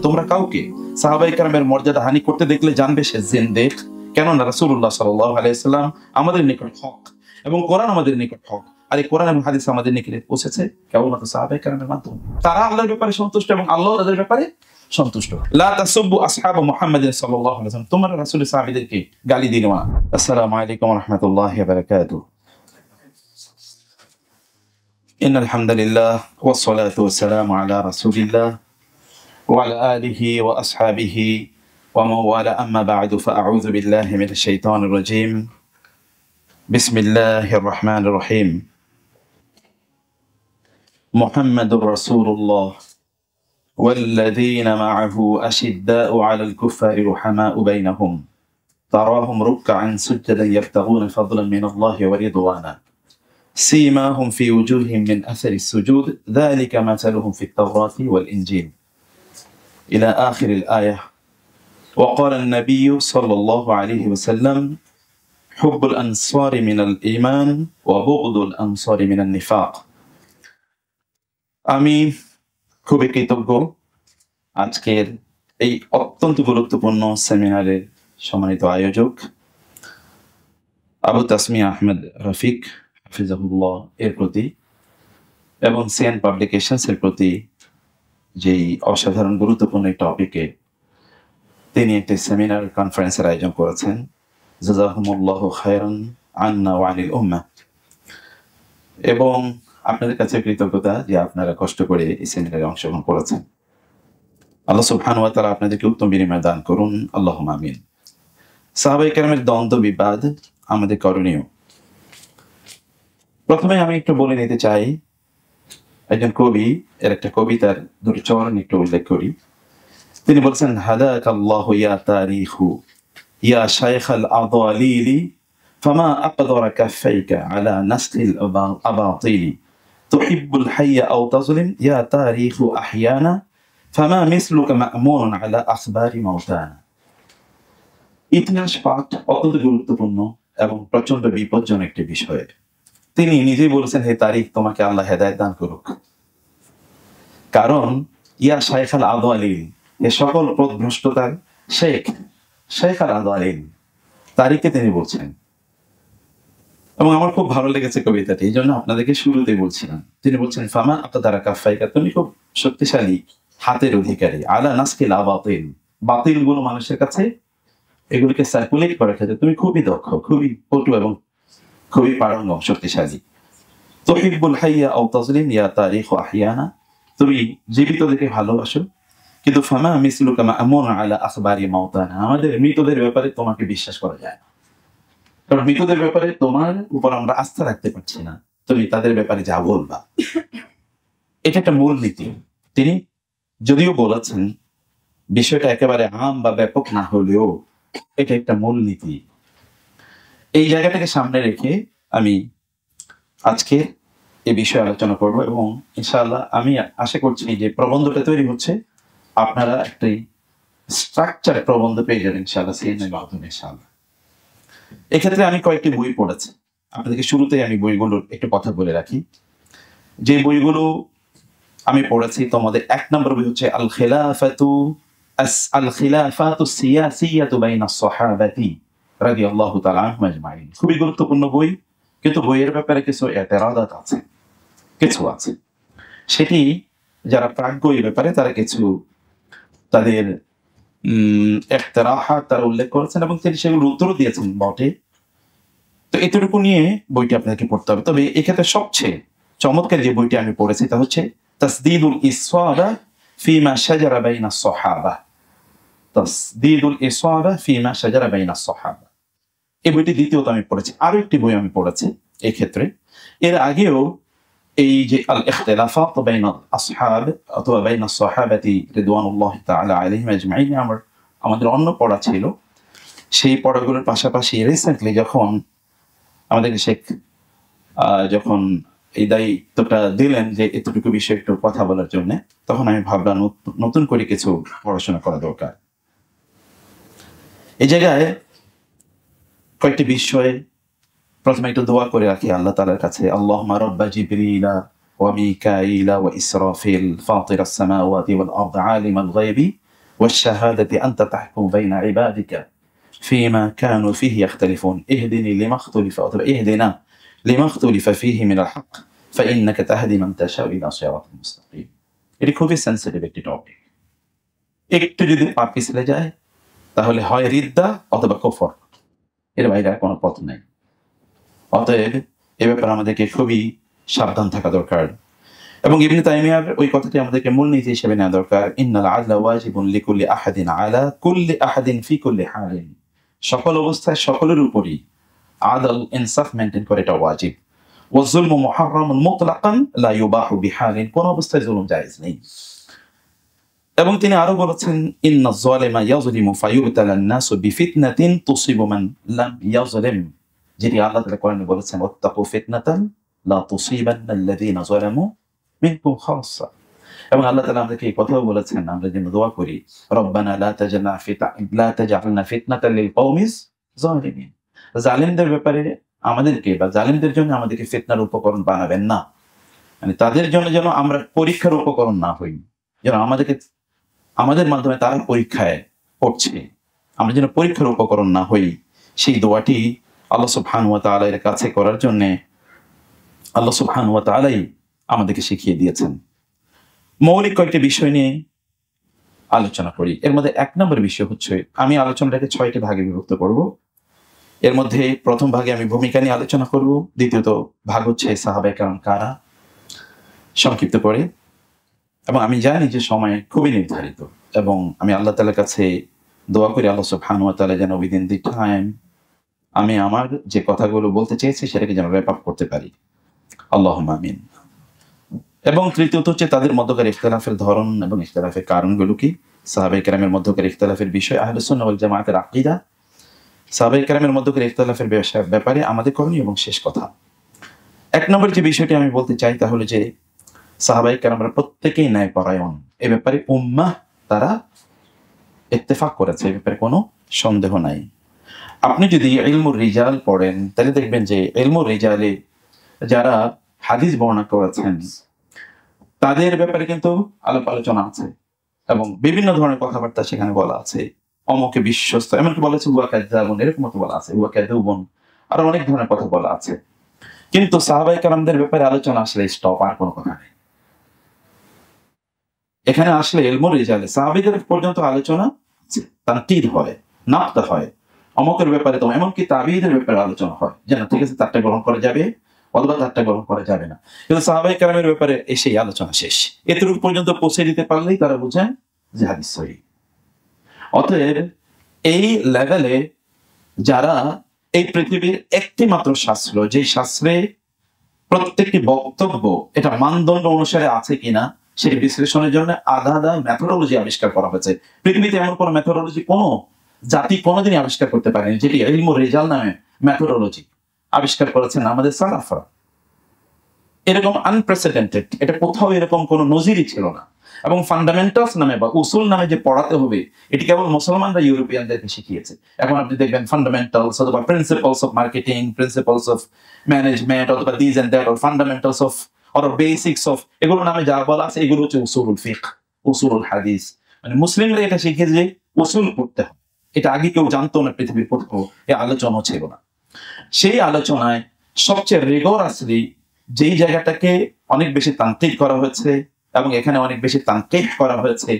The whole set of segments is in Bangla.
তোমরা কাউকে সাহাবায়ে কেরামের মর্যাদা হানি করতে দেখলে জানবে সে জিন্দেক। কেননা রাসূলুল্লাহ সাল্লাল্লাহু আলাইহি ওয়াসাল্লাম আমাদের নিকট হক এবং কোরআন আমাদের নিকট হক। আর এই কোরআন এবং হাদিস আমাদের নিকট পৌঁছেছে কেবলমাত্র সাহাবায়ে কেরামের মাধ্যমে। তারা আল্লাহর ব্যাপারে সন্তুষ্ট এবং আল্লাহ তাদের ব্যাপারে সন্তুষ্ট। লা তাসুব্বু আসহাব মুহাম্মাদিন সাল্লাল্লাহু আলাইহি ওয়াসাল্লাম, তোমরা রাসূলের সাহাবীদেরকে গালি দিও না। আসসালামু আলাইকুম ওয়া রাহমাতুল্লাহি ওয়া বারাকাতুহু। ইন্নাল হামদুলিল্লাহ ওয়াস সালাতু ওয়াস সালামু আলা রাসূলিল্লাহ ওয়া আলা আলিহি ওয়া আসহাবিহি ওয়া মান ওয়ালা, আম্মা বা'দু, ফাআউযু বিল্লাহি মিনাশ শাইতানির রাজীম। বিসমিল্লাহির রাহমানির রাহিম। মুহাম্মাদুর রাসূলুল্লাহ والذين معه أشداء على الكفار رحماء بينهم تراهم ركعا سجدا يبتغون فضلا من الله ورضوانا سيماهم في وجوههم من أثر السجود ذلك مثلهم في التوراة والإنجيل إلى آخر الآية. وقال النبي صلى الله عليه وسلم حب الأنصار من الإيمان وبغض الأنصار من النفاق. آمين. খুবই কৃতজ্ঞ আজকের এই অত্যন্ত গুরুত্বপূর্ণ সেমিনারের সম্মানিত আয়োজক আবু তাসমিয়া আহমেদ রফিক হাফিজাহুল্লাহ এর প্রতি এবং সিএন পাবলিকেশনস এর প্রতি যেই অসাধারণ গুরুত্বপূর্ণ এই টপিকে তিনি একটি সেমিনার কনফারেন্সের আয়োজন করেছেন। জাযাকুমুল্লাহু খায়রান আন্না ওয়া আনিল উম্মাহ। এবং আপনাদের কাছে কৃতজ্ঞতা যে আপনারা কষ্ট করে এই সেমিনারে অংশগ্রহণ করেছেন। আল্লাহ সুবহানাহু ওয়া তাআলা আপনাদেরকে উত্তম বিনিময় দান করুন, আল্লাহুম্মা আমিন। সাহাবায়ে কেরামের দ্বন্দ্ব বিবাদ আমাদের করণীয়। প্রথমে আমি একটু বলে নিতে চাই, একজন কবি এর একটা কবিতার দুটি চরণ একটু উল্লেখ করি। তিনি বলছেন, হাদাকাল্লাহু ইয়া তারিখু ইয়া শাইখাল আদালিলি ফামা আকদারা কাফাইকা আলা নাসলিল আবাতিলি তুহিব্বুল হাইয়া আও তাজলিম ইয়া তারিখু আহইয়ানা ফামা মিসলুকা মা'মুনুন আলা আখবারি মাউতানা। ইতিহাস পাঠ অত্যন্ত গুরুত্বপূর্ণ এবং প্রচন্ড বিপজ্জনক একটি বিষয়। তিনি নিজেই বলেছেন, হে তারিখ, তোমাকে আল্লাহ হেদায়েত দান করুক। কারণ ইয়া শাইখাল আদালিল, এ সকল পথভ্রষ্টতার শেখ আল আদালিল, তারিখকে তিনি বলছেন। এবং আমার খুব ভালো লেগেছে কবিতাটি, এই জন্য আপনাদেরকে শুরুতে বলছিলাম। তিনি বলছেন, ফামা আকদারা কাফাইকা, তুমি খুব শক্তিশালী হাতের অধিকারী, আলা নাসকিল আবাতিল, বাতিল গুলো মানুষের কাছে এগুলিকে সার্কুলেট করার ক্ষেত্রে তুমি খুবই দক্ষ, খুবই পটু এবং খুবই পারঙ্গম, শক্তিশালী। তুহিব্বুল হাইয়া আও তাজলিম ইয়া তারিখু আহইয়ানা, তুমি জীবিতদেরকে ভালোবাসো, কিন্তু ফামা মিসলুকা মা'মুনুন আলা আখবারি মাউতানা, আমাদের মৃতদের ব্যাপারে তোমাকে বিশ্বাস করা যায় না। কারণ মৃতদের ব্যাপারে তোমার উপর আমরা আস্থা রাখতে পারছি না, তুমি তাদের ব্যাপারে যা বলবা। এটা একটা মূলনীতি। তিনি যদিও বলেছেন বিষয়টা একেবারে আম বা ব্যাপক না হলেও এটা একটা মূলনীতি। এই জায়গাটাকে সামনে রেখে আমি আজকে এই বিষয়ে আলোচনা করব এবং ইনশাআল্লাহ আমি আশা করছি যে প্রবন্ধটা তৈরি হচ্ছে, আপনারা একটি স্ট্রাকচার প্রবন্ধ পেয়ে যাবেন ইনশাআল্লাহ সিএনএর মাধ্যমে ইনশাআল্লাহ। এক্ষেত্রে আমি কয়েকটি বই পড়েছি, আপনাদেরকে শুরুতেই আমি বইগুলোর একটু কথা বলে রাখি। যে বইগুলো আমি পড়েছি তোমাদের এক নম্বর বই হচ্ছে আল খিলাফাতু সিয়াসিয়াতু বাইনাস সাহাবাতি রাদিয়াল্লাহু তাআলা আনহুম আজমাইন। খুবই গুরুত্বপূর্ণ বই, কিন্তু বইয়ের ব্যাপারে কিছু এতেরাদাত আছে, কিছু আছে। সেটি যারা প্রাজ্ঞ এই ব্যাপারে তারা কিছু তাদের ইখতিরাহাত তারা উল্লেখ করেছেন এবং তিনি সেগুলো উত্তরও দিয়েছেন বটে। তো এতটুকু নিয়ে বইটি আপনাদেরকে পড়তে হবে। তবে এক্ষেত্রে সবচেয়ে চমৎকার যে বইটি আমি পড়েছি তা হচ্ছে তাসদীদুল ইসাবা ফিমা শাজারা বাইনাস সাহাবা। তাসদীদুল ইসাবা ফিমা শাজারা বাইনাস সাহাবা, এই বইটি দ্বিতীয়ত আমি পড়েছি। আরো একটি বই আমি পড়েছি এই ক্ষেত্রে। এর আগেও এই যে আল ইখতিলাফাত বাইনাল আসহাব অথবা বাইনাস সাহাবাতি রিদওয়ানুল্লাহি তাআলা আলাইহিম আজমাইন আমাদের অন্য পড়া ছিল। সেই পড়াগুলোর পাশাপাশি রিসেন্টলি যখন আমাদের শেখ যখন এই দায়িত্বটা দিলেন যে এতটুকু বিষয়ে একটু কথা বলার জন্য, তখন আমি ভাবলাম নতুন করে কিছু পড়াশোনা করা দরকার। এই জায়গায় কয়েকটি বিষয়ে প্রথমে একটু দোয়া করে রাখি আল্লাহ তাআলার কাছে। আল্লাহুম্মা রাব্বা জিবরিলা ওয়া মিকাঈলা ওয়া ইসরাফিল ফাতিরাস সামাওয়াতি ওয়াল আরদ আলিমাল গায়বি والشهادة أنت تحكم بين عبادك فيما كانوا فيه يختلفون اهدني لما اختلف اهدنا لما اختلف فيه من الحق فإنك تهدي من تشاء إلى صراط مستقيم. এটি খুবই সেনসিটিভ একটি টপিক। একটু যদি পা পিছলে যায় তাহলে হয় রিদ্দা অথবা কুফর, এর বাইরে আর কোনো পথ নেই। অতএব এ ব্যাপারে আমাদেরকে খুবই সাবধান থাকা দরকার। এবং ইবনে তাইমিয়ার ওই কথাটি আমাদেরকে মূলনীতি হিসেবে নেওয়া দরকার, ইন্নাল আদলা ওয়াজিবুন লিকুল্লি আহাদিন আলা কুল্লি আহাদিন ফি কুল্লি হালিন। সকল অবস্থায় সকলের উপরই আদল ইনসাফ মেনটেন করে এটা ওয়াজিব। ওয়াজুলমু মুহাররামুন মুতলাকান লা ইউবাহু বিহালিন, কোন অবস্থায় জুলুম জায়েজ নেই। এবং তিনি আরো বলেছেন, ইন্নাজ যালিমা ইয়াজলিমু ফায়ুবতালান নাসু বিফিতনাতিন তুসিবু মান লাম ইয়াজলিম, যেটি আল্লাহ তাআলা কোরআনে বলেছেন, ওয়াত্তাকু ফিতনাতান লা তুসিবান্নাল্লাযীনা যালামু মিনকুম খাসসা। এবং আল্লাহ তাআলা আমাদেরকে এই কথাও বলেছেন, আমরা যেন দোয়া করি, রব্বানা লা তাজআলনা ফিতনাতাল লিল কওমিজ যালিমিন, জালিমদের ব্যাপারে আমাদেরকে বা জালিমদের জন্য আমাদেরকে ফিতনার উপকরণ বানাবেন না, মানে তাদের জন্য যেন আমরা পরীক্ষার উপকরণ না হই, যেন আমাদের মাধ্যমে তারা পরীক্ষায় পড়ছে, আমরা যেন পরীক্ষার উপকরণ না হই। সেই দোয়াটি আল্লাহ সুবহানাহু ওয়া তাআলার কাছে করার জন্য আল্লাহ সুবহানাহু ওয়া তাআলাই আমাদেরকে শিখিয়ে দিয়েছেন। মৌলিক কয়েকটি বিষয় নিয়ে আলোচনা করি। এর মধ্যে 1 নম্বর বিষয় হচ্ছে, আমি আলোচনাটাকে 6টি ভাগে বিভক্ত করব। এর মধ্যে প্রথম ভাগে আমি ভূমিকা নিয়ে আলোচনা করব, দ্বিতীয়ত ভাগ হচ্ছে সাহাবায়ে কেরাম কারা, সংক্ষিপ্ত করে। এবং আমি জানি যে সময় খুবই নির্ধারিত, এবং আমি আল্লাহ তাআলার কাছে দোয়া করি আল্লাহ সুবহানাহু ওয়া তাআলা যেন উইদিন দি টাইম আমি আমার যে কথাগুলো বলতে চেয়েছি সেটাকে যেন র‍্যাপ আপ করতে পারি, আল্লাহুম্মা আমিন। এবং তৃতীয়ত হচ্ছে তাদের মধ্যকার ইখতিলাফের ধরন এবং ইখতিলাফের কারণগুলো কি, সাহাবায়ে কেরামের মধ্যকার ইখতিলাফের বিষয়, আহলুস সুন্নাহ ওয়াল জামাতের আকীদা, সাহাবায়ে কেরামের মধ্যকার ইখতিলাফের ব্যাপারে আমাদের করণীয় এবং শেষ কথা। 1 নম্বর যে বিষয়টি আমি বলতে চাই তা হলো যে সাহাবায়ে কেরামরা প্রত্যেকেই ন্যায়পরায়ণ, এ ব্যাপারে উম্মাহ তারা ইত্তেফাক করেছে, এ ব্যাপারে কোনো সন্দেহ নাই। আপনি যদি ইলমুর রিজাল পড়েন তাহলে দেখবেন যে ইলমুর রিজালে যারা হাদিস বর্ণনা করেছেন তাদের ব্যাপারে কিন্তু আলাপ আলোচনা আছে, এবং বিভিন্ন ধরনের কথাবার্তা সেখানে বলা আছে, অমুকে বিশ্বস্ত, এমনকি বলা আছে হুয়া কাযযাবুন, এরকম মতো বলা আছে, হুয়া কাযযাবুন, আরো অনেক ধরনের কথা বলা আছে। কিন্তু সাহাবায়ে কেরামদের ব্যাপারে আলোচনা আসলে স্টপ, আর কোনো কথা নেই। এখানে আসলে ইলমুর রিজালে সাহাবীদের পর্যন্ত আলোচনা তানকিদ হয়, নাকদ হয়, অমুকের ব্যাপারে তো, এমনকি তাবিঈদের ব্যাপারে আলোচনা হয়, যেন ঠিক আছে তারটা গ্রহণ করা যাবে অথবা তারটা গ্রহণ করা যাবে না। কিন্তু সাহাবায়ে কেরামের ব্যাপারে এসেই আলোচনা শেষ, এতটুকু পর্যন্ত পৌঁছে দিতে পারলেই তারা বুঝেন যে হাদিস সহিহ। অতএব এই লেভেলে যারা এই পৃথিবীর একটি মাত্র শাস্ত্র, যে শাস্ত্রে প্রত্যেকটি বক্তব্য এটা মানদণ্ড অনুসারে আছে কিনা সেটি বিশ্লেষণের জন্য আলাদা মেথোডোলজি আবিষ্কার করা হয়েছে। পৃথিবীতে এমন কোন মেথোডোলজি কোন জাতি কোনোদিনই আবিষ্কার করতে পারেনি, যেটি ইলমুর রিজাল নামে মেথোডোলজি আবিষ্কার করেছেন আমাদের সালাফরা। এরকম আনপ্রেসিডেন্টেড, এটা কোথাও এরকম কোনো নজিরই ছিল না। এবং ফান্ডামেন্টালস নামে বা উসুল নামে যে পড়াতে হবে, এটি কেবল মুসলমানরা ইউরোপিয়ানদেরকে শিখিয়েছে। এখন আপনি দেখবেন ফান্ডামেন্টালস অথবা principles of marketing, principles of management অথবা this and that, or fundamentals of or basics of, এগুলো নামে যা বলা আছে এগুলো হচ্ছে উসুলুল ফিকহ, উসুলুল হাদিস। মানে মুসলিমরা এটা শিখে যে উসুল পড়তে হয়, এটা আগে কেউ জানতো না, পৃথিবীর কোথাও এই আলোচনা ছিল না। সেই আলোচনায় সবচেয়ে রিগরাসলি যেই জায়গাটাকে অনেক বেশি তানকিদ করা হয়েছে, এবং এখানে অনেক বেশি তানকিহ করা হয়েছে,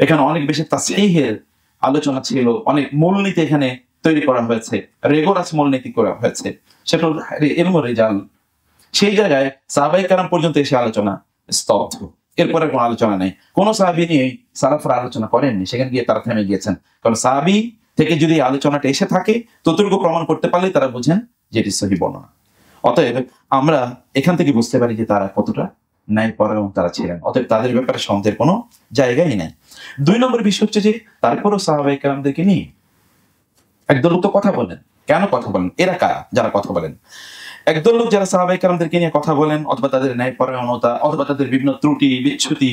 এখানে অনেক বেশি তাসহিহের আলোচনা ছিল, অনেক মূলনীতি এখানে তৈরি করা হয়েছে, রিগরাস মূলনীতি করা হয়েছে, সেটা ইলমুর রিজাল। সেই জায়গায় সাহাবায়ে কেরাম পর্যন্ত এসে আলোচনা স্তব্ধ, এরপরে কোনো আলোচনা নেই। কোন সাহাবী নিয়ে সালাফরা আলোচনা করেননি, সেখানে গিয়ে তারা থেমে গিয়েছেন। কারণ সাহাবী থেকে যদি আলোচনাটা এসে থাকে ততটুকু প্রমাণ করতে পারলে তারা বুঝেন যে এটি সহিহ বর্ণনা। অতএব আমরা এখান থেকে বুঝতে পারি যে তারা কতটা ন্যায়পরায়ণ তারা ছিলেন। অতএব তাদের ব্যাপারে সন্দেহের কোনো জায়গাই নেই। 2 নম্বর বিষয় হচ্ছে যে তারপরও সাহাবায়ে কেরামদেরকে নিয়ে একদল লোক তো কথা বলেন। কেন কথা বলেন? এরা কারা যারা কথা বলেন? একদল লোক যারা সাহাবায়ে কেরামদেরকে নিয়ে কথা বলেন, অথবা তাদের ন্যায়পরায়ণতা অথবা তাদের বিভিন্ন ত্রুটি বিচ্যুতি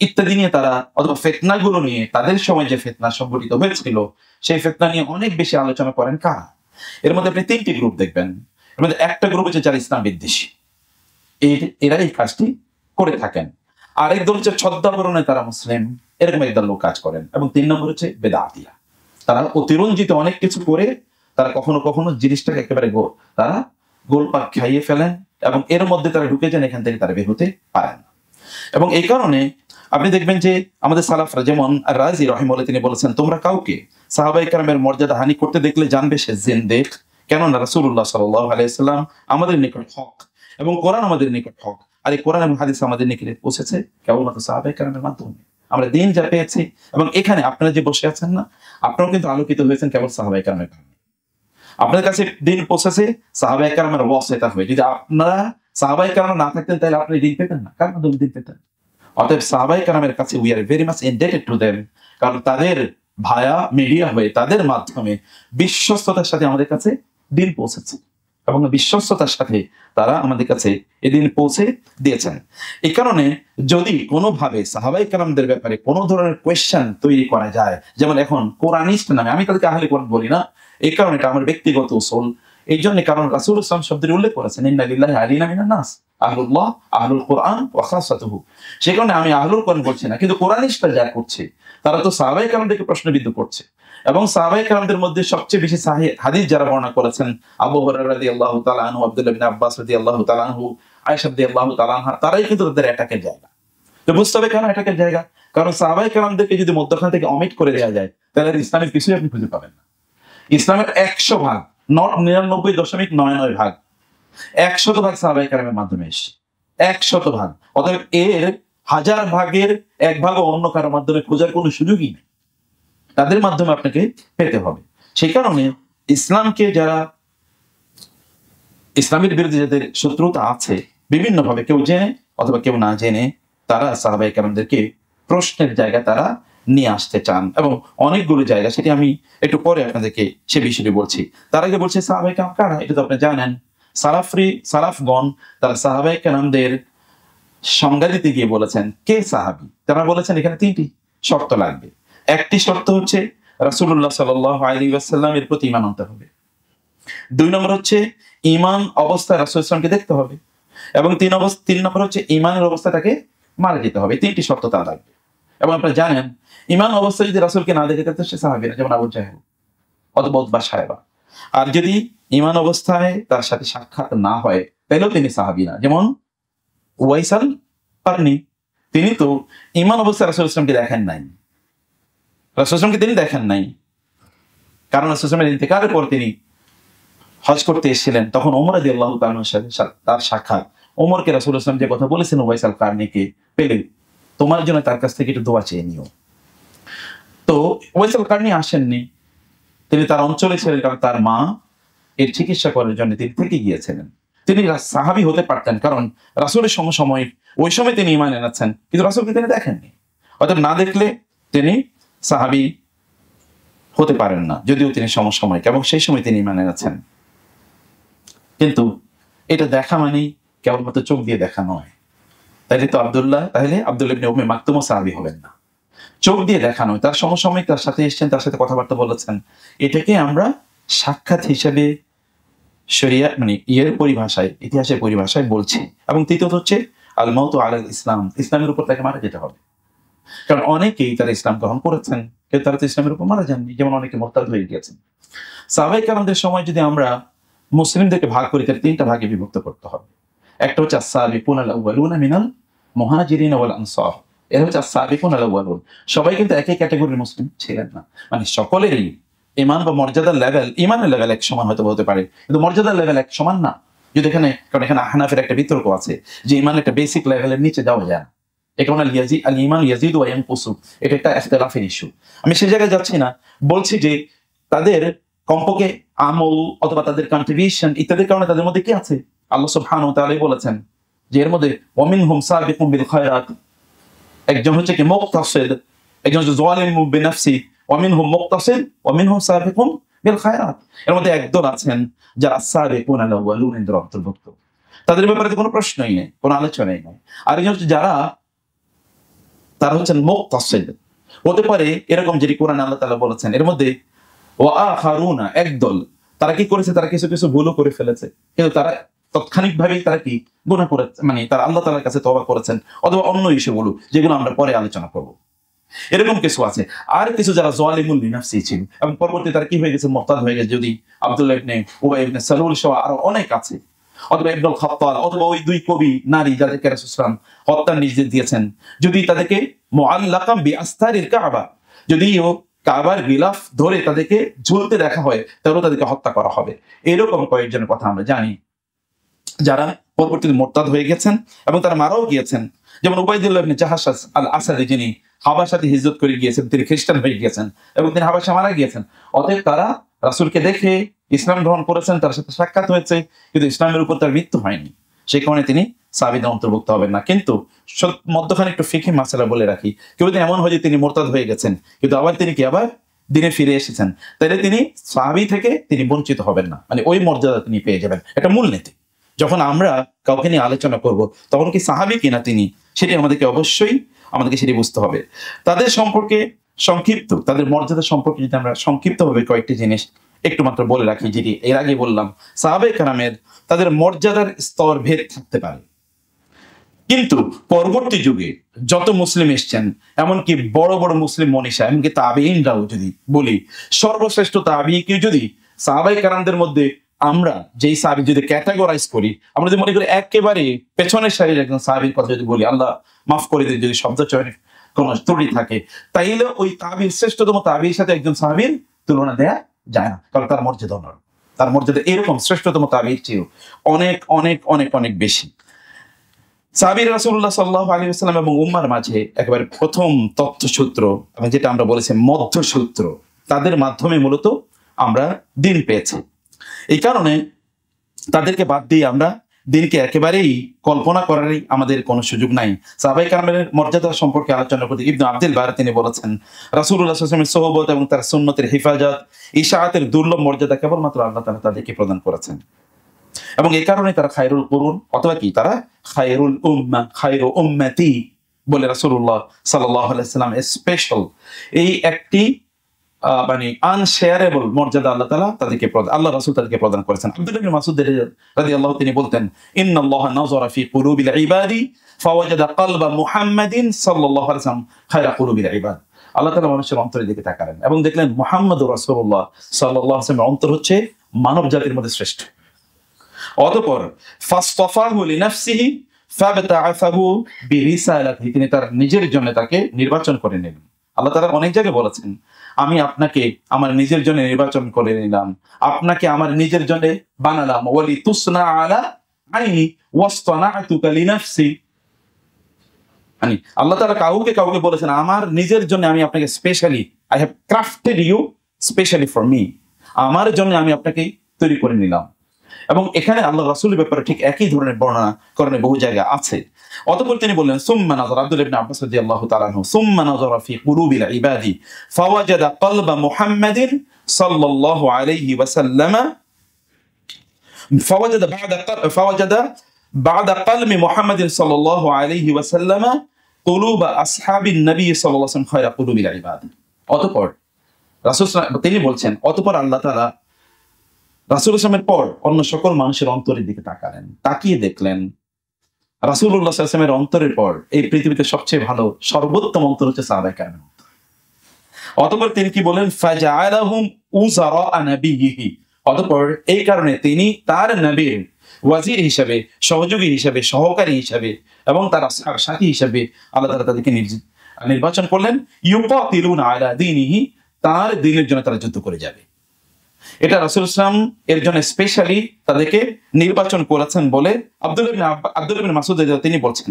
ইত্যাদি নিয়ে তারা, অথবা ফিতনাগুলো নিয়ে, তাদের সময় যে ফিতনা সংঘটিত হয়েছিল সেই ফিতনা নিয়ে অনেক বেশি আলোচনা করেন কারা? এর মধ্যে আপনি 3টি গ্রুপ দেখবেন। এর মধ্যে একটা গ্রুপ হচ্ছে যারা ইসলাম বিদ্বেষী, এরা এই কাজটি করে থাকেন। আরেক দল হচ্ছে ছদ্মাবরণে তারা মুসলিম, এরকম একদল লোক কাজ করেন। এবং 3 নম্বর হচ্ছে বেদাতিয়া, তারা অতিরঞ্জিত অনেক কিছু করে তারা কখনো কখনো জিনিসটাকে একেবারে তারা গোলপাক খাইয়ে ফেলেন এবং এর মধ্যে তারা ঢুকে যান, এখান থেকে তারা বের হতে পারেন না। এবং এই কারণে আপনি দেখবেন যে আমাদের সালাফরা, যেমন রাজি রহিমাহুল্লাহ, তিনি বলেছেন, তোমরা কাউকে সাহাবায়ে কেরামের মর্যাদা হানি করতে দেখলে জানবে সে জিন্দেক, কেননা রাসূলুল্লাহ সাল্লাল্লাহু আলাইহি ওয়াসাল্লাম আমাদের নিকট হক এবং কোরআন আমাদের নিকট হক, আর এই কোরআন এবং হাদিস আমাদের নিকটে পৌঁছেছে কেবলমাত্র সাহাবায়ে কেরামের মাধ্যমে। আমরা দিন যা পেয়েছি, এবং এখানে আপনারা যে বসে আছেন না, আপনারাও কিন্তু আলোকিত হয়েছেন কেবল সাহাবায়ে কেরামের কারণে। আপনার কাছে দিন পৌঁছেছে সাহাবায়ে কেরামের ওয়াসিতা হয়ে। যদি আপনারা সাহাবায়ে কেরাম না থাকতেন তাহলে আপনি দিন পেতেন না, কার মাধ্যমে দিন পেতেন? অতএব সাহাবায়ে কেরামের কাছে we are very much indebted to them, কারণ তাদের ভায়া মিডিয়া হয়ে তাদের মাধ্যমে বিশ্বস্ততার সাথে আমাদের কাছে দিন পৌঁছেছে, এবং বিশ্বস্ততার সাথে তারা আমাদের কাছে এদিন পৌঁছে দিয়েছেন। এই কারণে যদি কোনোভাবে সাহাবায়ে কেরামদের ব্যাপারে কোনো ধরনের কোয়েশ্চেন তৈরি করা যায়, যেমন এখন কোরআনিস্ট নামে, আমি তাদেরকে আহলে কোরআন বলি না, এই কারণে এটা আমার ব্যক্তিগত উসুল, এই জন্য, কারণ রাসূল সাল্লাল্লাহু আলাইহি ওয়াসাল্লাম শব্দের উল্লেখ করেছেন, ইন্না লিল্লাহি আলিনা মিনান নাস আহলুল্লাহ আহলুল কোরআন ওয়া খাসাতুহু। সেই কারণে আমি আহলুল কোরআন বলছি না, কিন্তু কোরআনিস্টরা যা করছে তারা তো সাহাবায়ে কেরামদেরকে প্রশ্নবিদ্ধ করছে। এবং সাহাবায়ে কেরামদের মধ্যে সবচেয়ে বেশি সহিহ হাদিস যারা বর্ণনা করেছেন, আবু হুরায়রা রাদিয়াল্লাহু তাআলা আনহু, আব্দুল্লাহ ইবনে আব্বাস রাদিয়াল্লাহু তাআলা আনহু, আয়েশা রাদিয়াল্লাহু তাআলা আনহা, তারাই কিন্তু তাদের অ্যাটাকের জায়গা। তো বুঝতে হবে কেন অ্যাটাকের জায়গা, কারণ সাহাবায়ে কেরামদেরকে যদি মধ্যখান থেকে অমিট করে দেওয়া যায় তাহলে ইসলামের কিছুই আপনি খুঁজে পাবেন না। ইসলামের 100 ভাগ, নট 99.99 ভাগ, 100 ভাগ সাহাবায়ে কেরামের মাধ্যমে এসেছে, 100 ভাগ। অতএব এর 1000 ভাগের 1 ভাগও অন্য কারোর মাধ্যমে খোঁজার কোনো সুযোগই নেই, তাদের মাধ্যমে আপনাকে পেতে হবে। সেই কারণে ইসলামকে যারা, ইসলামের বিরুদ্ধে যাদের শত্রুতা আছে বিভিন্ন ভাবে, কেউ জেনে অথবা কেউ না জেনে, তারা সাহাবায়ে কেরামদেরকে প্রশ্নের জায়গা তারা নিয়ে আসতে চান, এবং অনেকগুলো জায়গা, সেটি আমি একটু পরে আপনাদেরকে সে বিষয়টি বলছি। তার আগে বলছে সাহাবায়ে কেরাম কারা, এটা তো আপনি জানেন। সালাফগণ তারা সাহাবায়ে কেরামদের সংজ্ঞা দিতে গিয়ে বলেছেন কে সাহাবী। তারা বলেছেন এখানে 3টি শর্ত লাগবে। একটি শর্ত হচ্ছে রাসূলুল্লাহ সাল্লাল্লাহু আলাইহি ওয়াসাল্লামের প্রতি ঈমান আনতে হবে। 2 নম্বর হচ্ছে ঈমান অবস্থায় রাসূল সাল্লাল্লাহু আলাইহি ওয়াসাল্লামকে দেখতে হবে, এবং 3 নম্বর হচ্ছে ঈমানের অবস্থাটাকে মারা যেতে হবে। 3টি শর্ত তার লাগবে। এবং আপনারা জানেন, ঈমান অবস্থায় যদি রাসূলকে না দেখে তাহলে সে সাহাবী না, যেমন আবু জাহেল অথবা উতবা সাহেবা। আর যদি ঈমান অবস্থায় তার সাথে সাক্ষাৎ না হয় তাহলেও তিনি সাহাবী না, যেমন উওয়াইস আল কারনী, তিনি তো ঈমান অবস্থায় রাসূল সাল্লাল্লাহু আলাইহি ওয়াসাল্লামকে দেখেন নাই, রাসূল সাল্লাল্লাহু আলাইহি ওয়াসাল্লামকে তিনি দেখেন নাই, কারণ রাসূল সাল্লাল্লাহু আলাইহি ওয়াসাল্লামের ইন্তেকালের পর তিনি হজ করতে এসেছিলেন, তখন ওমর রাদিয়াল্লাহু তাআলার সাথে তার সাক্ষাৎ। ওমরকে রাসূল সাল্লাল্লাহু আলাইহি ওয়াসাল্লাম যে কথা বলেছেন, উওয়াইস আল কারনীকে পেলে তোমার জন্য তার কাছ থেকে একটু দোয়া চেয়ে নিও। তো উওয়াইস আল কারনী আসেননি, তিনি তার অঞ্চলে ছিলেন, কারণ তার মা এর চিকিৎসা করার জন্য তিনি থেকে গিয়েছিলেন। তিনি সাহাবী হতে পারতেন, কারণ রাসূলের সমসাময়িক, ওই সময় তিনি ঈমান এনেছেন, কিন্তু রাসূলকে তিনি দেখেননি। অর্থাৎ না দেখলে তিনি সাহাবী হতে পারেন না, যদিও তিনি সমসাময়িক এবং সেই সময় তিনি ঈমান এনেছেন। কিন্তু এটা দেখা মানেই কেবলমাত্র চোখ দিয়ে দেখা নয়। তাহলে আব্দুল্লাহ ইবনে উম্মে মাকতুমও সাহাবী হবেন না। চোখ দিয়ে দেখা নয়, তার সমসাময়িক তার সাথে এসেছেন, তার সাথে কথাবার্তা বলেছেন, এটাকে আমরা সাক্ষাৎ হিসেবে শরিয়া মানে পরিভাষায়, ইতিহাসের পরিভাষায় বলছি। এবং তৃতীয়ত হচ্ছে আল মাউতু আলাল ইসলাম, ইসলামের উপর তাকে মারা যেতে হবে, কারণ অনেকেই তারা ইসলাম গ্রহণ করেছেন কিন্তু তারা তো ইসলামের উপর মারা যাননি, যেমন অনেকে মুরতাদ হয়ে গিয়েছেন। সাহাবায়ে কেরামদের সময় যদি আমরা মুসলিমদেরকে ভাগ করি তাহলে 3টা ভাগে বিভক্ত করতে হবে। একটা হচ্ছে আস-সাবিকুন আল-আউয়ালুনা মিনাল মুহাজিরিন ওয়াল আনসার, এরা হচ্ছে আস-সাবিকুন আল-আউয়ালুন। সবাই কিন্তু একই ক্যাটাগরির মুসলিম ছিলেন না, মানে সকলেরই ঈমান বা মর্যাদার লেভেল, ঈমানের লেভেল এক সমান হয়তো হতে পারে, কিন্তু মর্যাদার লেভেল এক সমান না। যদি এখানে, কারণ এখানে আহনাফের একটা বিতর্ক আছে যে ঈমান একটা বেসিক লেভেলের নিচে যাওয়া যায় না, এই কারণে আল ঈমান ইয়াজিদু ওয়া ইয়ানকুসু, এটা একটা ইখতিলাফের ইস্যু। আমি সেই জায়গায় যাচ্ছি না, বলছি যে তাদের কমপক্ষে আমল অথবা তাদের কন্ট্রিবিউশন ইত্যাদির কারণে তাদের মধ্যে কি আছে, আল্লাহ সুবহানাহু ওয়া তাআলা বলেছেন যে এর মধ্যে ওয়া মিনহুম সাবিকুম বিল খায়রাত, একজন হচ্ছে কি মুকতাসিদ, একজন হচ্ছে যালিম বিনাফসি, ওয়া মিনহুম মুকতাসিদ ওয়া মিনহুম সাবিকুম বিল খায়রাত। এর মধ্যে একদল আছেন যারা সাবিকুন আল আউয়ালুন এর অন্তর্ভুক্ত, তাদের ব্যাপারে কোনো প্রশ্নই নেই, কোনো আলোচনাই নেই। আর একজন হচ্ছে যারা তারা হচ্ছেন মুকতাসিদ, হতে পারে এরকম যেটি কোরআনে আল্লাহ তাআলা বলেছেন। এর মধ্যে ওয়া আখারুনা, একদল তারা কি করেছে, তারা কিছু কিছু ভুলও করে ফেলেছে, কিন্তু তারা তাৎক্ষণিকভাবেই তারা কি গুনাহ করে, মানে তারা আল্লাহ তাআলার কাছে তওবা করেছেন, অথবা অন্য ইস্যুগুলো যেগুলো আমরা পরে আলোচনা করব। এরকম কিছু আছে। আর কিছু যারা যালিমুল লিনাফসি ছিল এবং পরবর্তী তারা কি হয়ে গেছে, মুরতাদ হয়ে গেছে, যদি আব্দুল্লাহ ইবনে উবাই ইবনে সালুল সহ আরো অনেক আছে, অথবা ইবনুল খাত্তাব, অথবা ওই দুই কবি নারী যাদেরকে রাসূল সাল্লাল্লাহু আলাইহি ওয়াসাল্লাম হত্যার নির্দেশ দিয়েছেন, যদি তাদেরকে মুআল্লাকাম বিআস্তারিল কাবা, যদিও কাবার গিলাফ ধরে তাদেরকে ঝুলতে দেখা হয়, তাহলে তাদেরকে হত্যা করা হবে। এরকম কয়েকজনের কথা আমরা জানি যারা পরবর্তীতে মুরতাদ হয়ে গেছেন এবং তারা মারাও গিয়েছেন। যেমন উবাইদুল্লাহ ইবনে জাহাশ আল আসাদি, যিনি হাবাসাতে হিজরত করে গিয়েছেন, তিনি খ্রিস্টান হয়ে গিয়েছেন এবং তিনি হাবাসা মারা গিয়েছেন। অতএব তারা রাসূলকে দেখে ইসলাম গ্রহণ করেছেন, তার সাথে সাক্ষাৎ হয়েছে, কিন্তু ইসলামের উপর তার মৃত্যু হয়নি, সেই কারণে তিনি সাহাবীদের অন্তর্ভুক্ত হবেন না। কিন্তু মধ্যখানে একটু ফিকহি মাসালা বলে রাখি, কেউ যদি এমন হয় যে তিনি মুরতাদ হয়ে গেছেন কিন্তু আবার তিনি কি আবার দিনে ফিরে এসেছেন, তাহলে তিনি সাহাবী থেকে তিনি বঞ্চিত হবেন না, মানে ওই মর্যাদা তিনি পেয়ে যাবেন। এটা মূলনীতি। যখন আমরা কাউকে নিয়ে আলোচনা করব তখন কি সাহাবী কিনা তিনি, সেটি আমাদেরকে সেটি বুঝতে হবে। তাদের সম্পর্কে সংক্ষিপ্ত, তাদের মর্যাদা সম্পর্কে যদি আমরা সংক্ষিপ্তভাবে কয়েকটি জিনিস একটু মাত্র বলে রাখি, যেটি এর আগে বললাম, সাহাবে কেরামের তাদের মর্যাদার স্তর ভেদ থাকতে পারে, কিন্তু পরবর্তী যুগে যত মুসলিম এসছেন, এমনকি বড় বড় মুসলিম মনীষা, এমনকি তাবেঈনরাও যদি বলি, সর্বশ্রেষ্ঠ তাবেঈকে যদি সাহাবায়ে কেরামদের মধ্যে আমরা যেই সাহাবী যদি ক্যাটাগরাইজ করি, আমরা যদি মনে করি একেবারে পেছনের সারির একজন সাহাবীর কথা যদি বলি, আল্লাহ মাফ করে দিন যদি শব্দ চয়নে কোনো ত্রুটি থাকে, তাইলে ওই তাবেঈর শ্রেষ্ঠতম তাবেঈর সাথে একজন সাহাবীর তুলনা দেয়া যায় না, কারণ তার মর্যাদা অন্য, তার মর্যাদা এরকম শ্রেষ্ঠতম তাবেঈর চেয়েও অনেক অনেক অনেক অনেক বেশি। সাহাবী রাসূলুল্লাহ সাল্লাল্লাহু আলাইহি ওয়াসাল্লাম এবং উম্মার মাঝে একেবারে প্রথম তথ্যসূত্র, এবং যেটা আমরা বলেছি মধ্যসূত্র, তাদের মাধ্যমে মূলত আমরা দিন পেয়েছি। এই কারণে তাদেরকে বাদ দিয়ে আমরা দিনকে একেবারেই কল্পনা করারই আমাদের কোনো সুযোগ নাই। সাহাবায়ে কেরামের মর্যাদা সম্পর্কে আলোচনা করতে ইবনে আব্দুল বার তিনি বলেছেন, রাসূলুল্লাহ সাল্লাল্লাহু আলাইহি ওয়াসাল্লামের সোহবত এবং তার সুন্নতের হেফাজত, ইশাআতের দুর্লভ মর্যাদা কেবলমাত্র আল্লাহ তাআলা তাদেরকে প্রদান করেছেন, এবং এই কারণে তারা খায়রুল কুরুন, অথবা কি তারা খায়রুল উম্মাহ, খায়রু উম্মতি বলে রাসূলুল্লাহ সাল্লাল্লাহু আলাইহি ওয়াসাল্লাম স্পেশাল এই একটি মানে আনশেয়ারেবল মর্যাদা আল্লাহ তাআলা তাদেরকে আল্লাহ রাসূল তাদেরকে প্রদান করেছেন। আব্দুল্লাহ ইবনে মাসউদ রাদিয়াল্লাহু তিনি বলতেন, ইন্নাল্লাহা নাযারা ফি কুলুবিল ইবাদি ফাওয়াজাদা কলবা মুহাম্মাদিন সাল্লাল্লাহু আলাইহি ওয়াসাল্লাম খায়রা কুলুবিল ইবাদ। আল্লাহ তাআলা মানুষের অন্তরের দিকে তাকালেন এবং দেখলেন মুহাম্মদুর রাসূলুল্লাহ সাল্লাল্লাহু আলাইহি ওয়াসাল্লামের অন্তর হচ্ছে মানব জাতির মধ্যে শ্রেষ্ঠ। অতঃপর ফাসতাফাহু লিনাফসিহি ফাবতাআসাহু বিরিসালাতিহি, তিনি তার নিজের জন্য তাকে নির্বাচন করে নিলেন। আল্লাহ তাআলা অনেক জায়গায় বলেছেন, আমি আপনাকে আমার নিজের জন্য নির্বাচন করে নিলাম, আপনাকে আমার নিজের জন্য বানালাম, ওয়ালি তুসনা আলা আইনি ওয়াসতানাতুকা লিনাফসি। মানে আল্লাহ তাআলা কাউকে বলেছেন, আমার নিজের জন্য আমি আপনাকে specially, I have crafted you specially for me, আমার জন্য আমি আপনাকে তৈরি করে নিলাম। এবং এখানে আল্লাহ রাসূলের ব্যাপারে ঠিক একই ধরনের বর্ণনা করেন বহু জায়গা আছে। অতঃপর তিনি বললেন, সুম্মা নাযারা, আব্দুল্লাহ ইবনে আব্বাস রাদিয়াল্লাহু তাআলা আনহু, সুম্মা নাযারা ফি কুলুবিল ইবাদি ফাওয়াজাদা কলবা মুহাম্মাদিন সাল্লাল্লাহু আলাইহি ওয়াসাল্লাম ফাওয়াজাদা বা'দা কলমি মুহাম্মাদিন সাল্লাল্লাহু আলাইহি ওয়াসাল্লাম কুলুবা আসহাবিন নবী সাল্লাল্লাহু আলাইহি ওয়াসাল্লাম খায়রা কুলুবিল ইবাদি। অতঃপর রাসূল তিনি বলছেন, অতঃপর আল্লাহ তাআলা রাসূলুল্লাহ সাল্লাল্লাহু আলাইহি ওয়াসাল্লামের পর অন্য সকল মানুষের অন্তরের দিকে তাকালেন, তাকিয়ে দেখলেন রাসূলুল্লাহ সাল্লাল্লাহু আলাইহি ওয়াসাল্লামের অন্তরের পর এই পৃথিবীতে সবচেয়ে ভালো সর্বোত্তম অন্তর হচ্ছে সাহাবায়ে কেরামের অন্তর। অতঃপর তিনি কি বলেন, ফাজআলাহুম উযারা নবিয়িহি, অতঃপর এই কারণে তিনি তার নবীর ওয়াজির হিসেবে, সহযোগী হিসেবে, সহকারী হিসেবে এবং তার সাথী হিসেবে আল্লাহ তাআলা তাদেরকে নির্বাচন করলেন। ইউকাতিলুনা আলা দীনিহি, তার দ্বীনের জন্য তারা যুদ্ধ করে যাবে। এটা রাসূল সাল্লাল্লাহু আলাইহি ওয়াসাল্লাম এর জন্য স্পেশালি তাদেরকে নির্বাচন করেছেন বলে আব্দুল্লাহ ইবনে মাসউদ তিনি বলছেন।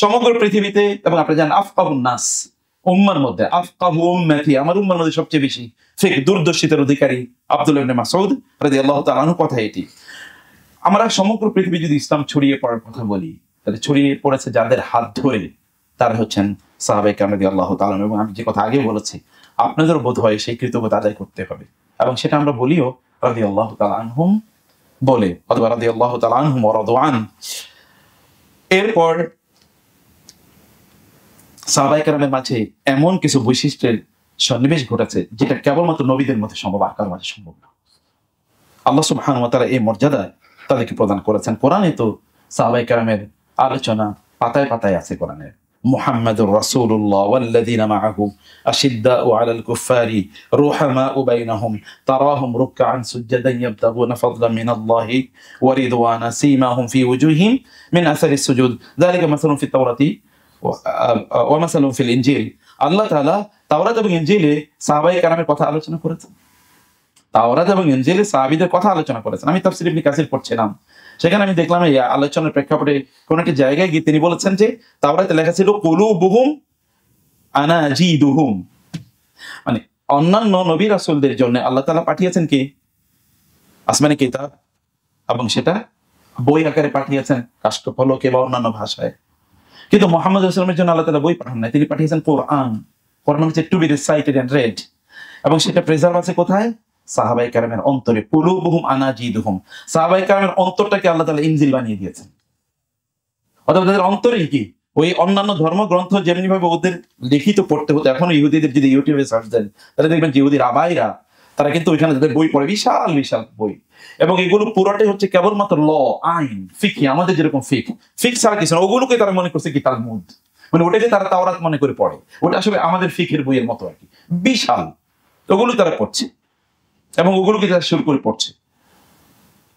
সমগ্র পৃথিবীতে, এবং আপনি জানেন আফকাহুন নাস, উম্মার মধ্যে আফকাহু উম্মতি, আমার উম্মার মধ্যে সবচেয়ে বেশি ফিকহ দূরদর্শিতার অধিকারী আব্দুল্লাহ ইবনে মাসউদ রাদিয়াল্লাহু তাআলা আনহু কথা এটি। আমরা সমগ্র পৃথিবী যদি ইসলাম ছড়িয়ে পড়ার কথা বলি, তাহলে ছড়িয়ে পড়েছে যাদের হাত ধরে, তারা হচ্ছেন সাহাবায়ে কেরাম রাদিয়াল্লাহু তাআলা। এবং আমি যে কথা আগে বলেছি, আপনাদের বোধ হয় সেই কৃতজ্ঞতা আদায় করতে হবে, এবং সেটা আমরা বলিও রাদিয়াল্লাহু তাআলা আনহুম বলে, অথবা রাদিয়াল্লাহু তাআলা আনহুম ওয়া রাদু আন। এরপর সাহাবায়ে কেরামের মাঝে এমন কিছু বৈশিষ্ট্যের সন্নিবেশ ঘটেছে যেটা কেবলমাত্র নবীদের মধ্যে সম্ভব, আর কারোর মাঝে সম্ভব না। আল্লাহ সুবহানাহু ওয়া তাআলা এই মর্যাদা তাদেরকে প্রদান করেছেন। কোরআনে তো সাহাবায়ে কেরামের আলোচনা পাতায় পাতায় আছে কোরআনের। মুহাম্মাদুর রাসূলুল্লাহ ওয়াল্লাযীনা মাআহু আশিদ্দাউ আলাল কুফারি রুহামাউ বাইনাহুম তারাহুম রুকআন সুজদান ইয়াবতাগুনা ফাদলান মিনাল্লাহি ওয়া রিদওয়ানা সীমাহুম ফি ওয়ুজুহিহিম মিন আসারিস সুজুদ যালিকা মাসালুন ফিত তাওরাতি ওয়া মাসালুন ফিল ইনজিল। আল্লাহ তাআলা তাওরাত এবং ইনজিলে সাহাবায়ে কেরামের কথা আলোচনা করেছেন। তাওরাত এবং ইনজিলে সাহাবীদের কথা আলোচনা করেছেন। আমি তাফসীর ইবনে কাসির পড়ছিলাম, সেখানে আমি দেখলাম এই আলোচনার প্রেক্ষাপটে কোন একটি জায়গায় গিয়ে তিনি বলেছেন যে তাওরাতে লেখা ছিল কুলুবুহুম আনাজিদুহুম, মানে অন্যান্য নবী রাসূলদের জন্য আল্লাহ তাআলা পাঠিয়েছেন কি আসমানি কিতাব, এবং সেটা বই আকারে পাঠিয়েছেন কাষ্ঠফলকে বা অন্যান্য ভাষায়। কিন্তু মুহাম্মদ সাল্লাল্লাহু আলাইহি ওয়াসাল্লামের জন্য আল্লাহ তাআলা বই পাঠান নাই, তিনি পাঠিয়েছেন কোরআন। কোরআন হচ্ছে to be recited and read, এবং সেটা প্রিজার্ভ আছে কোথায়? সাহাবায়ে কেরামের অন্তরে। কুলুবুহুম আনাজিদুহুম, সাহাবায়ে কেরামের অন্তরটাকে আল্লাহ তাআলা ইনজিল বানিয়ে দিয়েছেন। অর্থাৎ তাদের অন্তরে কি ওই অন্যান্য ধর্মগ্রন্থ যেমনি ভাবে ওদের লিখিত পড়তে হতো, এখন ইহুদিদের যদি ইউটিউবে সার্চ দেন তাহলে দেখবেন যে ইহুদির আবাইরা তারা কিন্তু ওইখানে তাদের বই পড়ে, বিশাল বিশাল বই, এবং এগুলো পুরোটাই হচ্ছে কেবলমাত্র ল, আইন, ফিকহ, আমাদের যেরকম ফিকহ ছাড়া কিছু না। ওগুলোকে তারা মনে করছে কি তালমুদ, মানে ওটাকে তারা তাওরাত মনে করে পড়ে, ওটা আসলে আমাদের ফিকহের বইয়ের মতো আর কি, বিশাল। ওগুলো তারা পড়ছে এবং ওগুলোকে তারা শুরু করে পড়ছে।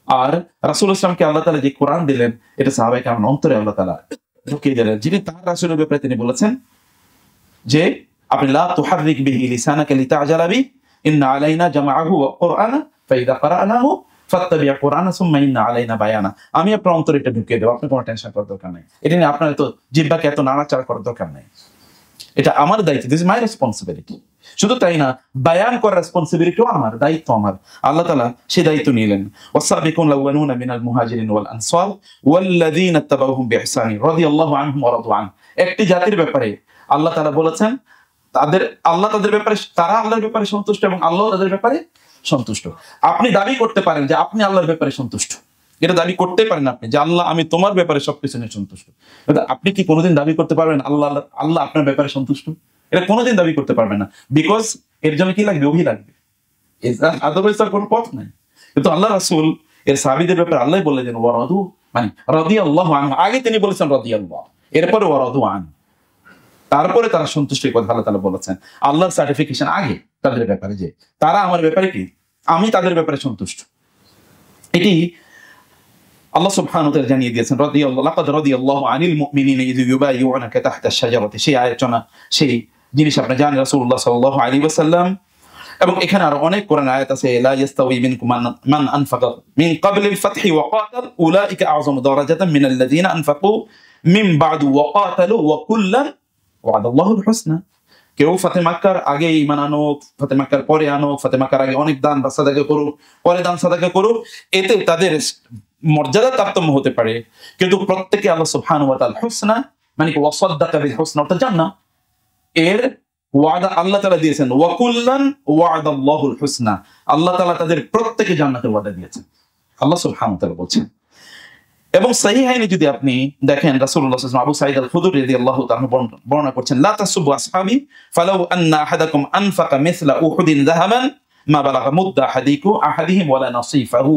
আর রাসূল ইসলামকে আল্লাহ তাআলা যে কোরআন দিলেন, এটা সাহাবায়ে কেরামের অন্তরে আল্লাহ তাআলা ঢুকিয়ে দিলেন। যিনি তার রাসূলের ব্যাপারে তিনি বলেছেন যে আপনি লা তুহাররিক বিহি লিসানাকা লিতা'জালা বি ইন্না আলাইনা জামাআহু ওয়া কুরআনা ফাইদা ক্রাআনাহু ফাত্তাবি' কুরআনা সুম্মা ইন্না আলাইনা বায়ানা। আমি আপনার অন্তরে এটা ঢুকিয়ে দেব, আপনি কোনো টেনশন করার দরকার নাই। এটা নিয়ে আপনার তো জিহ্বাকে এত নাড়াচাড়া করার দরকার নাই, এটা আমার দায়িত্ব, দিস ইজ মাই রেসপন্সিবিলিটি। শুধু তাই না, বায়ান করার রেসপন্সিবিলিটিও আমার, দায়িত্ব আমার। আল্লাহ তাআলা সেই দায়িত্ব নিলেন। ওয়াসাবিকুন লাওয়ানুনা মিনাল মুহাজিরিন ওয়াল আনসার ওয়াল্লাযীনা তাবাউহুম বিইহসান রাদিয়াল্লাহু আনহুম ওয়া রাদু আন। একটি জাতির ব্যাপারে আল্লাহ তাআলা বলেছেন আল্লাহ তাদের ব্যাপারে, তারা আল্লাহর ব্যাপারে সন্তুষ্ট এবং আল্লাহ তাদের ব্যাপারে সন্তুষ্ট। আপনি দাবি করতে পারেন যে আপনি আল্লাহর ব্যাপারে সন্তুষ্ট, এটা দাবি করতে পারেন আপনি যে আল্লাহ আমি তোমার ব্যাপারে সবকিছু নিয়ে সন্তুষ্ট। আপনি কি কোনোদিন দাবি করতে পারবেন আল্লাহ আপনার ব্যাপারে সন্তুষ্ট? এটা কোনোদিন দাবি করতে পারবেন না, বিকজ এর জন্য কি লাগবে? ওহী লাগবে, আদারওয়াইজ তার কোনো পথ নাই। কিন্তু আল্লাহ রাসূল এর সাহাবীদের ব্যাপারে আল্লাহ বলেছেন ওয়ারাদু, মানে রাদিয়াল্লাহু আনহু, আগে তিনি বলেছেন রাদিয়াল্লাহ, এরপরে ওয়ারাদু আন, তারপরে তারা সন্তুষ্টির কথা আল্লাহ তাআলা বলেছেন। আল্লাহর সার্টিফিকেশন আগে তাদের ব্যাপারে, যে তারা আমার ব্যাপারে কি, আমি তাদের ব্যাপারে সন্তুষ্ট। এটি আল্লাহ সুবহানাহু ওয়া তাআলা জানিয়ে দিয়েছেন, লাকাদ রাদিয়াল্লাহু আনিল মুমিনিনা ইয ইউবাইয়ুনাকা তাহতা আশ-শাজারাতি। সেই আয়াতনা, সেই জিনিস আপনি জানেন রাসূলুল্লাহ সাল্লাল্লাহু আলাইহি ওয়াসাল্লাম। এবং এখানে আরো অনেক কোরআন আয়াত আছে, লা ইয়াস্তাউই মিনকুম মান আনফাকা মিন ক্বাবলিল ফাতহি ওয়া কাতাল উলাইকা আ'যামু দারাজাতান মিনাল্লাযীনা আনফাকু মিন বা'দু ওয়া কাতালু ওয়া কুল্লান ওয়াদাল্লাহুল হুসনা। কেউ ফাতে মাক্কার আগে ঈমান আনুক, ফাতে মাক্কার পরে আনুক, ফাতে মাক্কার আগে অনেক দান বা সাদাকা করুক, পরে দান সাদাকা করুক, এতে তাদের মর্যাদা তারতম্য হতে পারে, কিন্তু প্রত্যেকে আল্লাহ সুবহানাহু ওয়া তাআলা হুসনা, মানে কি ওয়াসাদ্দাকা বিল হুসনা, অর্থাৎ জান্নাত এর ওয়াদা আল্লাহ তাআলা দিয়েছেন। ওয়া কুল্লান ওয়াদাল্লাহুল হুসনা, আল্লাহ তাআলা তাদের প্রত্যেকে জান্নাতের ওয়াদা দিয়েছেন, আল্লাহ সুবহানাহু ওয়া তাআলা বলছেন। এবং সহিহাইনে যদি আপনি দেখেন, রাসূলুল্লাহ সাল্লাল্লাহু আলাইহি ওয়াসাল্লাম আবু সাঈদ আল-খুদরি রাদিয়াল্লাহু তাআলা বর্ণনা করছেন, লা তাসুবু আসহাবি ফালাউ আন্না আহাদাকুম আনফাকা মিসলা উহুদিন যাহাবান মা বালাগা মুদ্দা আহাদিহিম ওয়ালা নাসিফাহু।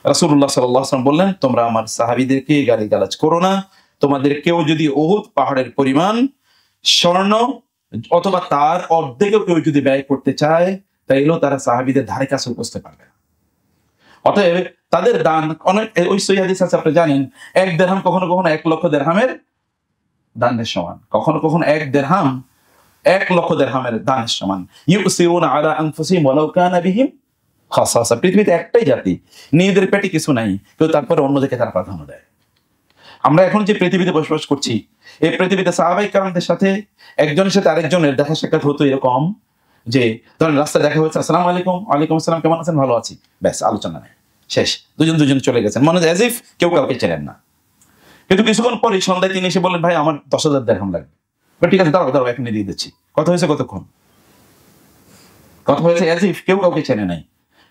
রাসূলুল্লাহ সাল্লাল্লাহু আলাইহি ওয়াসাল্লাম বললেন, তোমরা আমার সাহাবীদেরকে গালিগালাজ করো না। তোমাদের কেউ যদি উহুদ পাহাড়ের পরিমাণ স্বর্ণ অথবা তার অর্ধেকও কেউ যদি ব্যয় করতে চায়, তাইলেও তারা সাহাবীদের ধারে কাছে উপস্থিত পারবে। অতএব তাদের দান অনেক, ওই সহিহ হাদিস আছে আপনি জানেন, 1 দিরহাম কখনো কখনো 1 লক্ষ দিরহামের দানের সমান, কখনো কখনো 1 দিরহাম 1 লক্ষ দিরহামের দানের সমান। ইউসিরুনা আলা আনফুসিহিম ওয়ালাউ কানা বিহিম খাসাসা। পৃথিবীতে একটাই জাতি, নিজেদের পেটে কিছু নাই, কিন্তু তারপরে অন্যদিকে তারা প্রাধান্য দেয়। আমরা এখন যে পৃথিবীতে বসবাস করছি, এই পৃথিবীতে সাহাবায়ে কেরামদের সাথে একজনের সাথে আরেকজনের দেখা সাক্ষাৎ হতো এরকম যে, ধরেন রাস্তায় দেখা হয়েছে, আসসালামু আলাইকুম, ওয়ালাইকুম আসসালাম, কেমন আছেন? ভালো আছি, ব্যাস, আলোচনা নেই, শেষ, দুজন চলে গেছেন, মনে হয় অ্যাজ ইফ কেউ কাউকে চেনেন না। কিন্তু কিছুক্ষণ পরে সন্ধ্যায় তিনি এসে বললেন, ভাই আমার 10,000 দিরহাম লাগবে। ঠিক আছে, দাঁড়াও এখন দিয়ে দিচ্ছি। কথা হয়েছে কতক্ষণ? কথা হয়েছে অ্যাজ ইফ কেউ কাউকে চেনে নাই।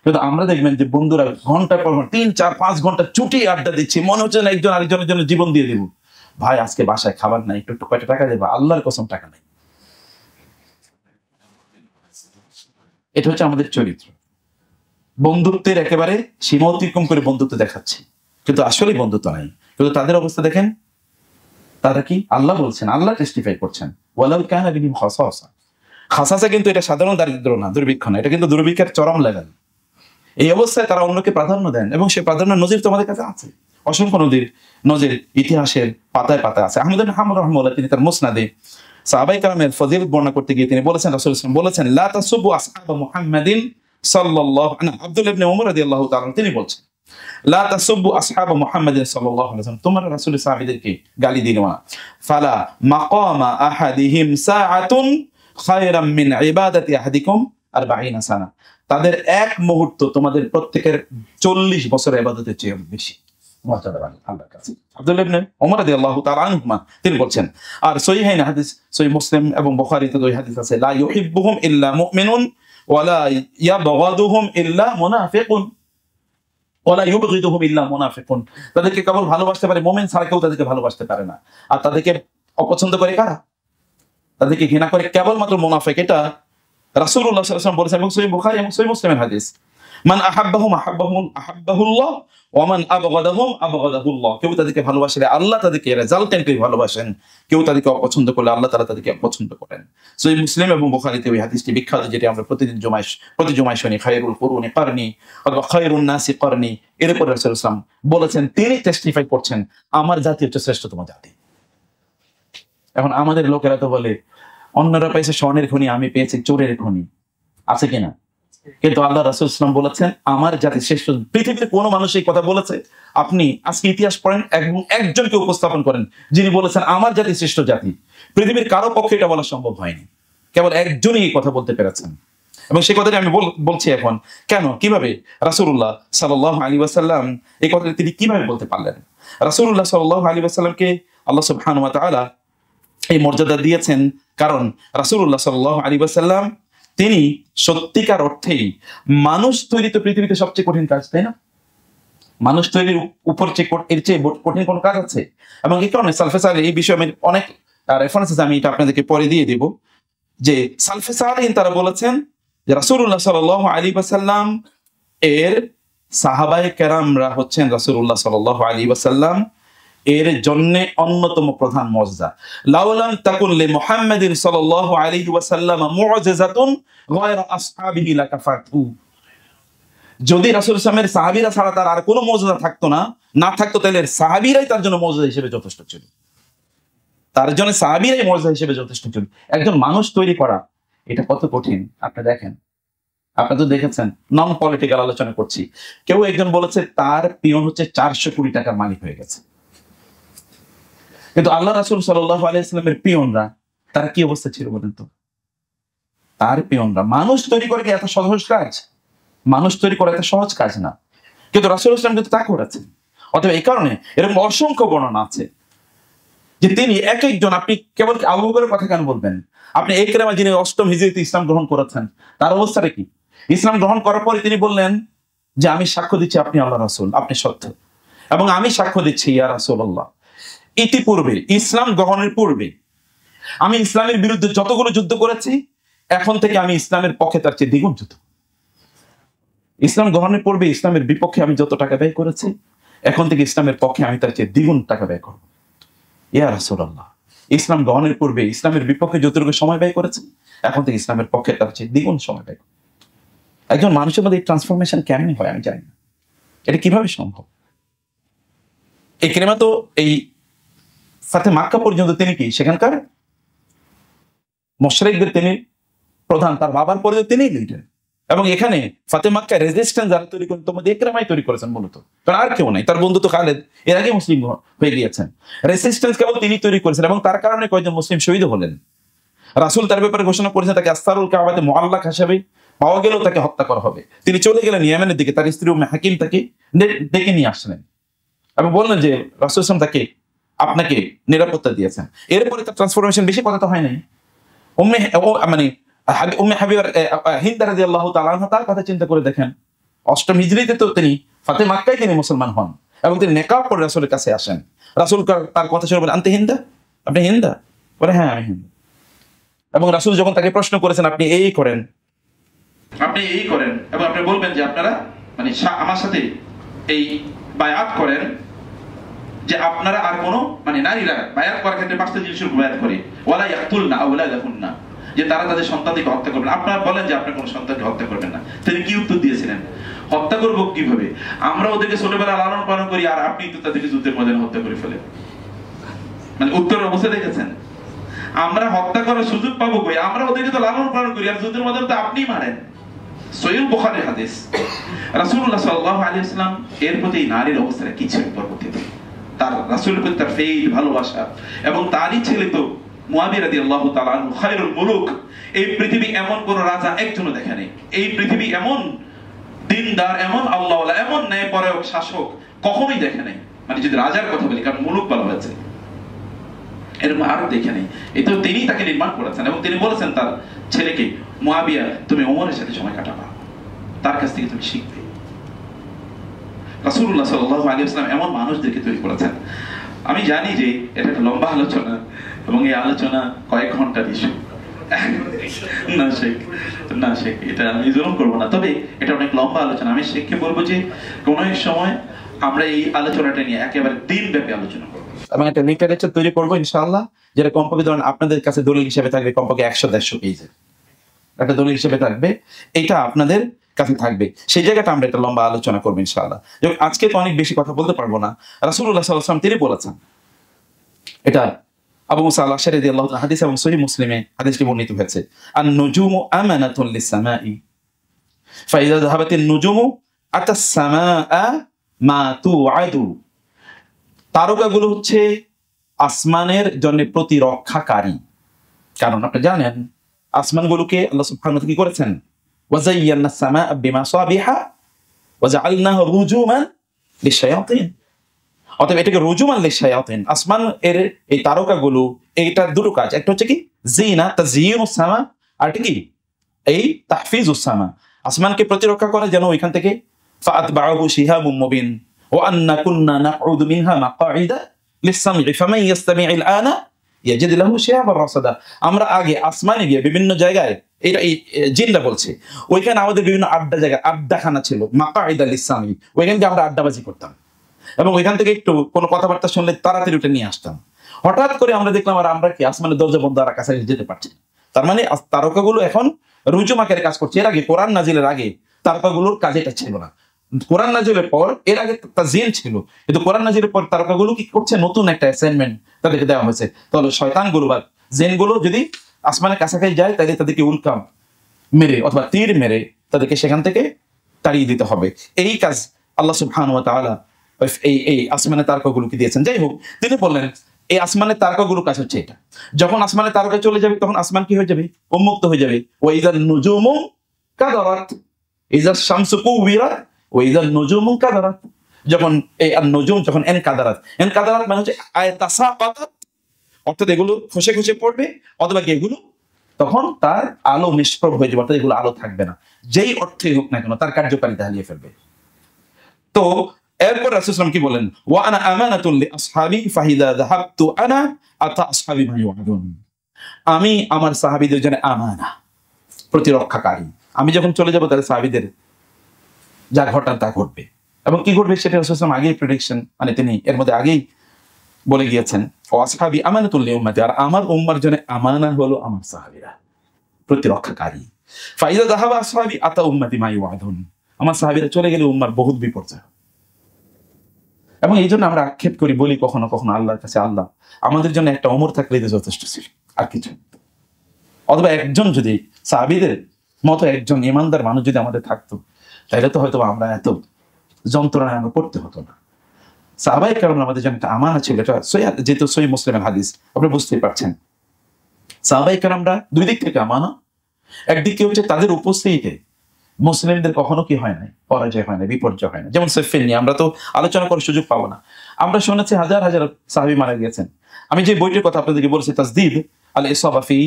কিন্তু আমরা দেখবেন যে বন্ধুরা ঘন্টার পর ঘন্টা 3, 4, 5 ঘন্টা চুটি আড্ডা দিচ্ছি, মনে হচ্ছে না একজন আরেকজনের জন্য জীবন দিয়ে দিব। ভাই আজকে বাসায় খাবার নাই, একটু কয়টা টাকা দেবা? আল্লাহর কসম টাকা নাই। এটা হচ্ছে আমাদের চরিত্র। বন্ধুত্বের একেবারে সীমা অতিক্রম করে বন্ধুত্ব দেখাচ্ছি। কিন্তু আসলে বন্ধুত্ব নাই। কিন্তু তাদের অবস্থা দেখেন, তারা কি আল্লাহ বলছেন, আল্লাহ টেস্টিফাই করছেন, ওয়ালাউ কানা বিহিম খাসাসা। খাসাসা কিন্তু এটা সাধারণ দারিদ্র না, দুর্ভিক্ষ না, এটা কিন্তু দুর্ভিক্ষের চরম লেভেল। এই অবস্থায় তারা অন্যকে প্রাধান্য দেন, এবং সেই প্রাধান্য নজির তোমাদের কাছে আছে, অসংখ্য নজির ইতিহাসের পাতায় পাতায় আছে। আহমদ ইবনে হাম্বল রাহিমাহুল্লাহ তিনি তার মুসনাদে সাহাবায়ে কেরামের ফজিলত বর্ণনা করতে গিয়ে তিনি বলেছেন, রাসূল সাল্লাল্লাহু আলাইহি ওয়াসাল্লাম বলেছেন, লা তাসুবু আসহাবা মুহাম্মাদিন সাল্লাল্লাহু আলাইহি। আব্দুল্লাহ ইবনে উমর রাদিয়াল্লাহু তাআলা তিনি বলছেন, লা তাসুবু আসহাবা মুহাম্মাদিন সাল্লাল্লাহু আলাইহি ওয়াসাল্লাম, তোমরা রাসূলের সাহাবীদেরকে গালি দিও না। ফালা মাকামা আহাদিহিম সাআতুন খায়রাম মিন ইবাদাতি আহাদিকুম 40 সানা। তাদের এক মুহূর্ত তোমাদের প্রত্যেকের 40 বছরের ইবাদতের চেয়ে বেশি মর্যাদাবান আল্লাহর কাছে। আব্দুল্লাহ ইবনে ওমর রাদিয়াল্লাহু তাআলা আনহুমা তিনি বলছেন। আর সহিহাইন হাদিস, সহিহ মুসলিম এবং বুখারীতে দুই হাদিস আছে, লা ইউহিব্বুহুম ইল্লা মুমিনুন ওয়া লা ইয়াবগাদুহুম ইল্লা মুনাফিকুন ওয়া লা ইউবগিদুহুম ইল্লা মুনাফিকুন। তাদেরকে কেবল ভালোবাসতে পারে মুমিন ছাড়া কেউ তাদেরকে ভালোবাসতে পারে না। আর তাদেরকে অপছন্দ করে কারা? তাদেরকে ঘৃণা করে কেবলমাত্র মুনাফিক। এটা রাসূলুল্লাহ সাল্লাল্লাহু আলাইহি ওয়াসাল্লাম বলেছেন, এবং সহিহ বুখারী এবং সহিহ মুসলিমের হাদিস। মান আহাব্বাহুম আহাব্বাহুল্লাহ ওয়া মান আবগাদাহুম আবগাদাহুল্লাহ। কেউ তাদেরকে ভালোবাসলে আল্লাহ তাদেরকে রেজাল্টেন্টলি ভালোবাসেন, কেউ তাদেরকে অপছন্দ করলে আল্লাহ তাআলা তাদেরকে অপছন্দ করেন। সহিহ মুসলিম এবং বুখারীতে ওই হাদিসটি বিখ্যাত, যেটি আমরা প্রতি জুমায় শুনি, খায়রুল কুরুনি কারনি অথবা খায়রুন নাসি কারনি। এরপর রাসূল সাল্লাল্লাহু আলাইহি ওয়াসাল্লাম বলেছেন, তিনি টেস্টিফাই করছেন, আমার জাতি হচ্ছে শ্রেষ্ঠতম জাতি। এখন আমাদের লোকেরা তো বলে, অন্যরা পেয়েছে স্বর্ণের খনি, আমি পেয়েছি চোরের খনি, আছে কিনা? কিন্তু আল্লাহ রাসূল সাল্লাল্লাহু আলাইহি ওয়াসাল্লাম বলেছেন, আমার জাতি শ্রেষ্ঠ। পৃথিবীতে কোনো মানুষ এই কথা বলেছে? আপনি আজকে ইতিহাস পড়েন এবং একজনকে উপস্থাপন করেন যিনি বলেছেন আমার জাতি শ্রেষ্ঠ জাতি। পৃথিবীর কারো পক্ষে এটা বলা সম্ভব হয়নি, কেবল একজনই এই কথা বলতে পেরেছেন। এবং সেই কথাটি আমি বলছি এখন, কেন, কিভাবে রাসূলুল্লাহ সাল্লাল্লাহু আলাইহি ওয়াসাল্লাম এই কথাটি তিনি কিভাবে বলতে পারলেন? রাসূলুল্লাহ সাল্লাল্লাহু আলাইহি ওয়াসাল্লামকে আল্লাহ সুবহানাহু ওয়া তাআলা এই মর্যাদা দিয়েছেন, কারণ রাসূলুল্লাহ সাল্লাল্লাহু আলাইহি ওয়াসাল্লাম তিনি সত্যিকার অর্থেই মানুষ তৈরি। তো পৃথিবীতে সবচেয়ে কঠিন কাজ, তাই না? মানুষ তৈরির উপর এর চেয়ে কঠিন কোন কাজ আছে? এবং এই কারণে সালফে সালেহ, এই বিষয়ে আমি অনেক রেফারেন্সেস আমি এটা আপনাদেরকে পরে দিয়ে দিব, যে সালফে সালেহ তারা বলেছেন যে রাসূলুল্লাহ সাল্লাল্লাহু আলাইহি ওয়াসাল্লাম এর সাহাবায়ে কেরামরা হচ্ছেন রাসূলুল্লাহ সাল্লাল্লাহু আলাইহি ওয়াসাল্লাম এর জন্য অন্যতম প্রধান মর্যাদা। লাউলাম তাকুন লি মুহাম্মাদিন সাল্লাল্লাহু আলাইহি ওয়াসাল্লাম মুআজিজাতুন গায়রা আসহাবিহি লাকাফাতু। যদি রাসূল সাল্লামের সাহাবীরা ছাড়া তার আর কোনো মর্যাদা থাকতো না থাকতো, তাহলে সাহাবীরাই তার জন্য মর্যাদা হিসেবে যথেষ্ট ছিল। তার জন্য সাহাবীরাই মর্যাদা হিসেবে যথেষ্ট ছিল। একজন মানুষ তৈরি করা এটা কত কঠিন আপনি দেখেন। আপনি তো দেখেছেন, নন পলিটিক্যাল আলোচনা করছি, কেউ একজন বলেছে তার পিয়ন হচ্ছে 400 কোটি টাকার মালিক হয়ে গেছে। কিন্তু আল্লাহ রাসূল সাল্লাল্লাহু আলাইহি ওয়াসাল্লামের পিয়নরা তার কি অবস্থা ছিল বলেন তো? তার পিয়নরা মানুষ তৈরি করে কি এত সহজ কাজ? মানুষ তৈরি করা এত সহজ কাজ না, কিন্তু রাসূল সাল্লাল্লাহু আলাইহি ওয়াসাল্লাম কিন্তু তা করেছেন। অতএব এই কারণে এরকম অসংখ্য বর্ণনা আছে যে তিনি এক একজন, আপনি কেবল আবু বকরের কথা কেন বলবেন? আপনি ইকরামা যিনি 8ম হিজরিতে ইসলাম গ্রহণ করেছেন, তার অবস্থাটা কি? ইসলাম গ্রহণ করার পরে তিনি বললেন যে আমি সাক্ষ্য দিচ্ছি আপনি আল্লাহর রাসূল, আপনি সত্য, এবং আমি সাক্ষ্য দিচ্ছি ইয়া রাসূলুল্লাহ, ইতিপূর্বে ইসলাম গ্রহণের পূর্বে আমি ইসলামের বিরুদ্ধে যতগুলো যুদ্ধ করেছি, এখন থেকে আমি ইসলামের পক্ষে তার চেয়ে দ্বিগুণ যুদ্ধ। ইসলাম গ্রহণের পূর্বে ইসলামের বিপক্ষে আমি যত টাকা ব্যয় করেছি, এখন থেকে ইসলামের পক্ষে আমি তার চেয়ে দ্বিগুণ টাকা ব্যয় করব। ইয়া রাসূলুল্লাহ, ইসলাম গ্রহণের পূর্বে ইসলামের বিপক্ষে যতটুকু সময় ব্যয় করেছি, এখন থেকে ইসলামের পক্ষে তার চেয়ে দ্বিগুণ সময় ব্যয় করব। একজন মানুষের মধ্যে এই ট্রান্সফরমেশন কেমনি হয় আমি জানি না, এটা কিভাবে সম্ভব? ইকরামা তো এই ফাতে মাক্কা পর্যন্ত তিনি কি সেখানকার মুশরিকদের তিনি প্রধান, তার বাবার পরে তিনি লিডার। এবং এখানে ফাতে মাক্কা রেজিস্ট্যান্স যারা তৈরি করেন তোমাদের ইকরামাই তৈরি করেছেন মূলত, কারণ আর কেউ নাই। তার বন্ধু তো খালেদ এর আগে মুসলিম হয়ে গিয়েছেন, রেজিস্ট্যান্স কেবল তিনি তৈরি করেছেন, এবং তার কারণে কয়েকজন মুসলিম শহীদ হলেন। রাসূল তার ব্যাপারে ঘোষণা করেছেন তাকে আস্তারুল কাবাতে মুআল্লাক হিসেবে পাওয়া গেলেও তাকে হত্যা করা হবে। তিনি চলে গেলেন ইয়েমেনের দিকে, তার স্ত্রী উম্মে হাকিম তাকে ডেকে নিয়ে আসলেন এবং বললেন যে রাসূল সাল্লাল্লাহু তাকে আপনাকে নিরাপত্তা দিয়েছেন। এরপরে তার ট্রান্সফরমেশন বেশি কথা তো হয় নাই। উম্মে হাবিবা হিন্দ রাদিয়াল্লাহু তাআলা আনহা, তার কথা চিন্তা করে দেখেন, 8ম হিজরিতে তো তিনি ফাতে মাক্কায় তিনি মুসলমান হন এবং তিনি নেকাব পরে রাসূলের কাছে আসেন। রাসূল তার কথা শুনে বলেন, আনতে হিন্দা, আপনি হিন্দা? বলে হ্যাঁ আমি হিন্দা। এবং রাসূল যখন তাকে প্রশ্ন করেছেন আপনি এই করেন এবং আপনি বলবেন যে আপনারা আমার সাথে এই বায়াত করেন যে আপনারা আর কোনো মানে নারীরা বায়াত করার ক্ষেত্রে পাঁচটা জিনিসের বায়াত করে, ওয়ালা ইয়াকতুলনা আওলাদাহুন্না, যে তারা তাদের সন্তানকে হত্যা করবেন। আপনারা বলেন যে আপনার কোনো সন্তানকে হত্যা করবেন না। তিনি কি উত্তর দিয়েছিলেন? হত্যা করবো কিভাবে? আমরা ওদেরকে ছোটবেলা লালন পালন করি, আর আপনি তো তাদেরকে যুদ্ধের ময়দানে হত্যা করে ফেলেন। মানে উত্তরের অবস্থা দেখেছেন? আমরা হত্যা করার সুযোগ পাবো কই? আমরা ওদেরকে তো লালন পালন করি, আর যুদ্ধের ময়দানে তো আপনি মারেন। সহিহ বুখারীর হাদিস। রাসূলুল্লাহ সাল্লাল্লাহু আলাইহি ওয়াসাল্লাম এর প্রতি নারীর অবস্থাটা কি ছিল পরবর্তীতে, তার রাসূলের প্রতি তার ফেইল ভালোবাসা, এবং তারই ছেলে তো মুয়াবিয়া রাদিয়াল্লাহু তাআলা আনহু খায়রুল মুলুক। এই পৃথিবী এমন কোন রাজা একজনও দেখে নাই, এই পৃথিবী এমন দিনদার, এমন আল্লাহওয়ালা, এমন ন্যায়পরায়ণ শাসক কখনোই দেখে নাই। মানে যদি রাজার কথা বলি, কারণ মুলুক বলা হয়েছে, এরকম আরো দেখে নেই। এই তো তিনি তাকে নির্মাণ করেছেন, এবং তিনি বলেছেন তার ছেলেকে, মুয়াবিয়া তুমি ওমরের সাথে সময় কাটাবা, তার কাছ থেকে তুমি শিখবে। রাসূলুল্লাহ সাল্লাল্লাহু আলাইহি ওয়াসাল্লাম এমন মানুষদেরকে তৈরি করেছেন। আমি জানি যে এটা একটা লম্বা আলোচনা, এবং এই আলোচনা কয়েক ঘন্টার ইস্যু। না শেখ, এটা আমি জুলুম করবো না, তবে এটা অনেক লম্বা আলোচনা। আমি শেখকে বলবো যে কোন এক সময় আমরা এই আলোচনাটা নিয়ে একেবারে দিনব্যাপী আলোচনা করবো, এবং একটা লিটারেচার তৈরি করবো ইনশাআল্লাহ, যেটা কমপক্ষে ধরেন আপনাদের কাছে দলিল হিসেবে থাকবে কমপক্ষে 100-150 পেজের একটা দলিল হিসেবে থাকবে, এটা আপনাদের কাছে থাকবে। সেই জায়গাটা আমরা একটা লম্বা আলোচনা করবো ইনশাআল্লাহ। যেমন আজকে তো অনেক বেশি কথা বলতে পারবো না। রাসূলুল্লাহ সাল্লাল্লাহু আলাইহি ওয়াসাল্লাম তিনি বলেছেন, এটা আবু মুসা আল-আশআরী রাদিয়াল্লাহু তাআলা হাদিস, এবং সহিহ মুসলিমে হাদিসটি বর্ণিত হয়েছে, আন-নুজুমু আমানাতুন লিস-সামাই ফাইযা যাহাবাতিন নুজুমু আতাস-সামাআ মা তুআদু। তারকাগুলো হচ্ছে আসমানের জন্য প্রতিরক্ষাকারী। কারণ আপনি জানেন আসমানগুলোকে আল্লাহ সুবহানাহু ওয়া তাআলা কি করেছেন, ওয়াজাইয়ানা সামাআ বিমাসাবিহা ওয়াজআলনাহু রুজুমান লিশ-শায়াতিন। অতএব এটাকে রুজুমান লিশ-শায়াতিন, আসমান এর এই তারকাগুলো, এইটার দুটো কাজ, একটা হচ্ছে কি জিনা তাযয়িনুস সামা, আর কি এই তাহফিজুস সামা, আসমানকে প্রতিরক্ষা করে যেন ওইখান থেকে ফাআতবাহু শিহাবুম মুবিন ওয়া আন্না কুন্না নাকউদু মিনহা মাকআইদা লিস-সামঈ ফামান ইয়াসতামি'ল আনা ইয়াজিদ লাহু শিহাবান রাসাদা। আমরা আগে আসমানে গিয়ে বিভিন্ন জায়গায়, এটা এই জিনরা বলছে, ওইখানে আমাদের বিভিন্ন আড্ডাখানা ছিল, মাকআইদা লিস-সামঈ, ওইখানে গিয়ে আমরা আড্ডাবাজি করতাম, এবং ওইখান থেকে একটু কোনো কথাবার্তা শুনলে তাড়াতাড়ি উঠে নিয়ে আসতাম। হঠাৎ করে আমরা দেখলাম আর আমরা কি আসমানের দরজা বন্ধ, আর কাছে যেতে পারছি না। তার মানে তারকাগুলো এখন রুজুম আকারে কাজ করছে। এর আগে কোরআন নাজিলের আগে তারকাগুলোর কাজ এটা ছিল না। কোরআন নাজিলের পর, এর আগে তাজিল ছিল, কিন্তু কোরআন নাজিলের পর তারকাগুলো কি করছে, নতুন একটা অ্যাসাইনমেন্ট তাদেরকে দেওয়া হয়েছে। তাহলে শয়তানগুলো বা জিনগুলো যদি আসমানের কাছাকাছি যায়, তাহলে তাদেরকে উল্কা মেরে অথবা তীর মেরে তাদেরকে সেখান থেকে তাড়িয়ে দিতে হবে। এই কাজ আল্লাহ সুবহানাহু ওয়া তাআলা এই আসমানের তারকাগুলোকে দিয়েছেন। যাই হোক, তিনি বললেন এই আসমানের তারকাগুলোর কাজ হচ্ছে এটা, যখন আসমানের তারকা চলে যাবে তখন আসমান কি হয়ে যাবে, উন্মুক্ত হয়ে যাবে। ওয়া ইযান নুজুমু কাদারাত, ইযা শামসু কুবিরাত ওয়া ইযান নুজুমু কাদারাত। যখন এই আন-নুজুম যখন এনকাদারাত মানে হচ্ছে আয়াতাসাকাতাত, অর্থাৎ এগুলো খসে খসে পড়বে, অথবা এগুলো তখন তার আলো নিষ্প্রভ হয়ে যাবে, অর্থাৎ এগুলো আলো থাকবে না, যেই অর্থেই হোক না কেন তার কার্যকারিতা হারিয়ে ফেলবে। তো এরপর রাসূল সাল্লাল্লাহু আলাইহি ওয়াসাল্লাম কি বলেন, ওয়া আনা আমানাতুন লি আসহাবি ফাইদা যাহাবতু আনা আতা আসহাবি মা ইউআদুন। আমি আমার সাহাবীদের জন্য আমানা, প্রতিরক্ষাকারী। আমি যখন চলে যাব তাহলে সাহাবীদের যা ঘটার তা ঘটবে, এবং কি ঘটবে সেটা রাসূল সাল্লাল্লাহু আলাইহি ওয়াসাল্লাম আগেই প্রেডিকশন, মানে তিনি এর মধ্যে আগেই বলে গিয়েছেন, ও আসহাবি আমানাতুল লি উম্মতি, আর আমার উম্মার জন্য আমানা হলো আমার সাহাবীরা, প্রতিরক্ষাকারী। ফাইদা যাহাবা আসহাবি আতা উম্মতি মা ইউআদুন, আমার সাহাবীরা চলে গেলে উম্মার বহুত বিপর্যয়। এবং এই জন্য আমরা আক্ষেপ করি, বলি কখনো কখনো আল্লাহর কাছে, আল্লাহ আমাদের জন্য একটা ওমর থাকলে যথেষ্ট ছিল, আর কিছু। অথবা একজন যদি সাহাবীদের মতো একজন ইমানদার মানুষ যদি আমাদের থাকতো, তাহলে তো হয়তো আমরা এত যন্ত্রণায় আমরা পড়তে হতো না। সাহাবায়ে কেরাম আমাদের জন্য একটা আমানা ছিল, এটা যেহেতু সহিহ মুসলিমের হাদিস, আপনি বুঝতেই পারছেন। সাহাবায়ে কেরামরা দুই দিক থেকে আমানা। একদিকে হচ্ছে তাদের উপস্থিতিতে মুসলিমদের কখনো কি হয় নাই, পরাজয় হয় না, বিপর্যয় হয় না। যেমন সিফিন নিয়ে আমরা তো আলোচনা করার সুযোগ পাবো না। আমরা শুনেছি হাজার হাজার সাহাবী মারা গিয়েছেন। আমি যে বইটির কথা আপনাদেরকে বলেছি, তাসদীদ আল ইসাবা ফি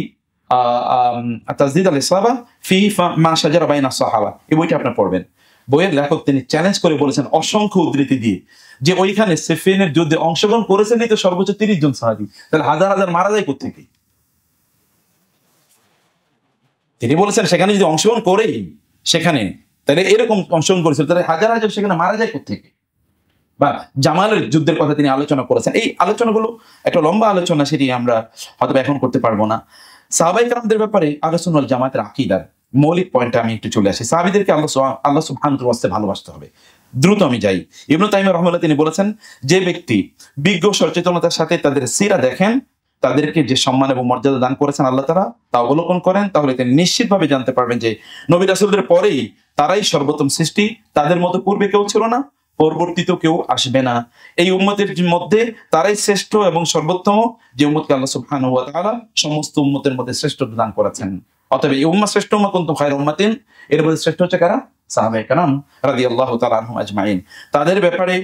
তাসদীদ আল ইসাবা ফি মা শাজারা বাইনা সাহাবা, এই বইটি আপনারা পড়বেন। বইয়ের লেখক তিনি চ্যালেঞ্জ করে বলেছেন অসংখ্য উদ্ধৃতি দিয়ে, যে ওইখানে সিফিনের যুদ্ধে অংশগ্রহণ করেছেন তো সর্বোচ্চ 30 জন সাহাবী, তাহলে হাজার হাজার মারা যায় কোত্থেকে? তিনি বলেছেন সেখানে যদি অংশগ্রহণ করেই সেখানে, তাহলে এরকম অংশগ্রহণ করেছিল, তাহলে হাজার হাজার সেখানে মারা যায় কোত্থেকে? বা জামালের যুদ্ধের কথা তিনি আলোচনা করেছেন। এই আলোচনাগুলো একটা লম্বা আলোচনা, সেটি আমরা হয়তো এখন করতে পারবো না। সাহাবায়ে কেরামদের ব্যাপারে আহলে সুন্নাহ ওয়াল জামাতের আকীদার মৌলিক পয়েন্টে আমি একটু চলে আসি। সাহাবীদেরকে আল্লাহ সুবহানাহু ওয়া তাআলা ভালোবাসতে হবে। দ্রুত আমি যাই। ইবনে তাইমিয়া রাহিমাহুল্লাহ তিনি বলেছেন, যে ব্যক্তি বিজ্ঞ সচেতনতার সাথে তাদের সিরা দেখেন, তাদেরকে যে সম্মান এবং মর্যাদা দান করেছেন আল্লাহ তাআলা তা অবলোকন করেন, তাহলে তিনি নিশ্চিতভাবে জানতে পারবেন যে নবী রাসূলদের পরেই তারাই সর্বোত্তম সৃষ্টি, তাদের মতো পূর্বে কেউ ছিল না, পরবর্তীতেও কেউ আসবে না। এই উম্মতের মধ্যে তারাই শ্রেষ্ঠ এবং সর্বোত্তম, যে উম্মতকে আল্লাহ সুবহানাহু ওয়া তাআলা সমস্ত উম্মতের মধ্যে শ্রেষ্ঠত্ব দান করেছেন। অতএব এই উম্মাহ শ্রেষ্ঠ উম্মাহ, কুনতুম খায়রা উম্মাতিন, এর মধ্যে শ্রেষ্ঠ হচ্ছে কারা? সাহাবায়ে কেরাম রাদিয়াল্লাহু তাআলা আনহুম আজমাইন। তাদের ব্যাপারে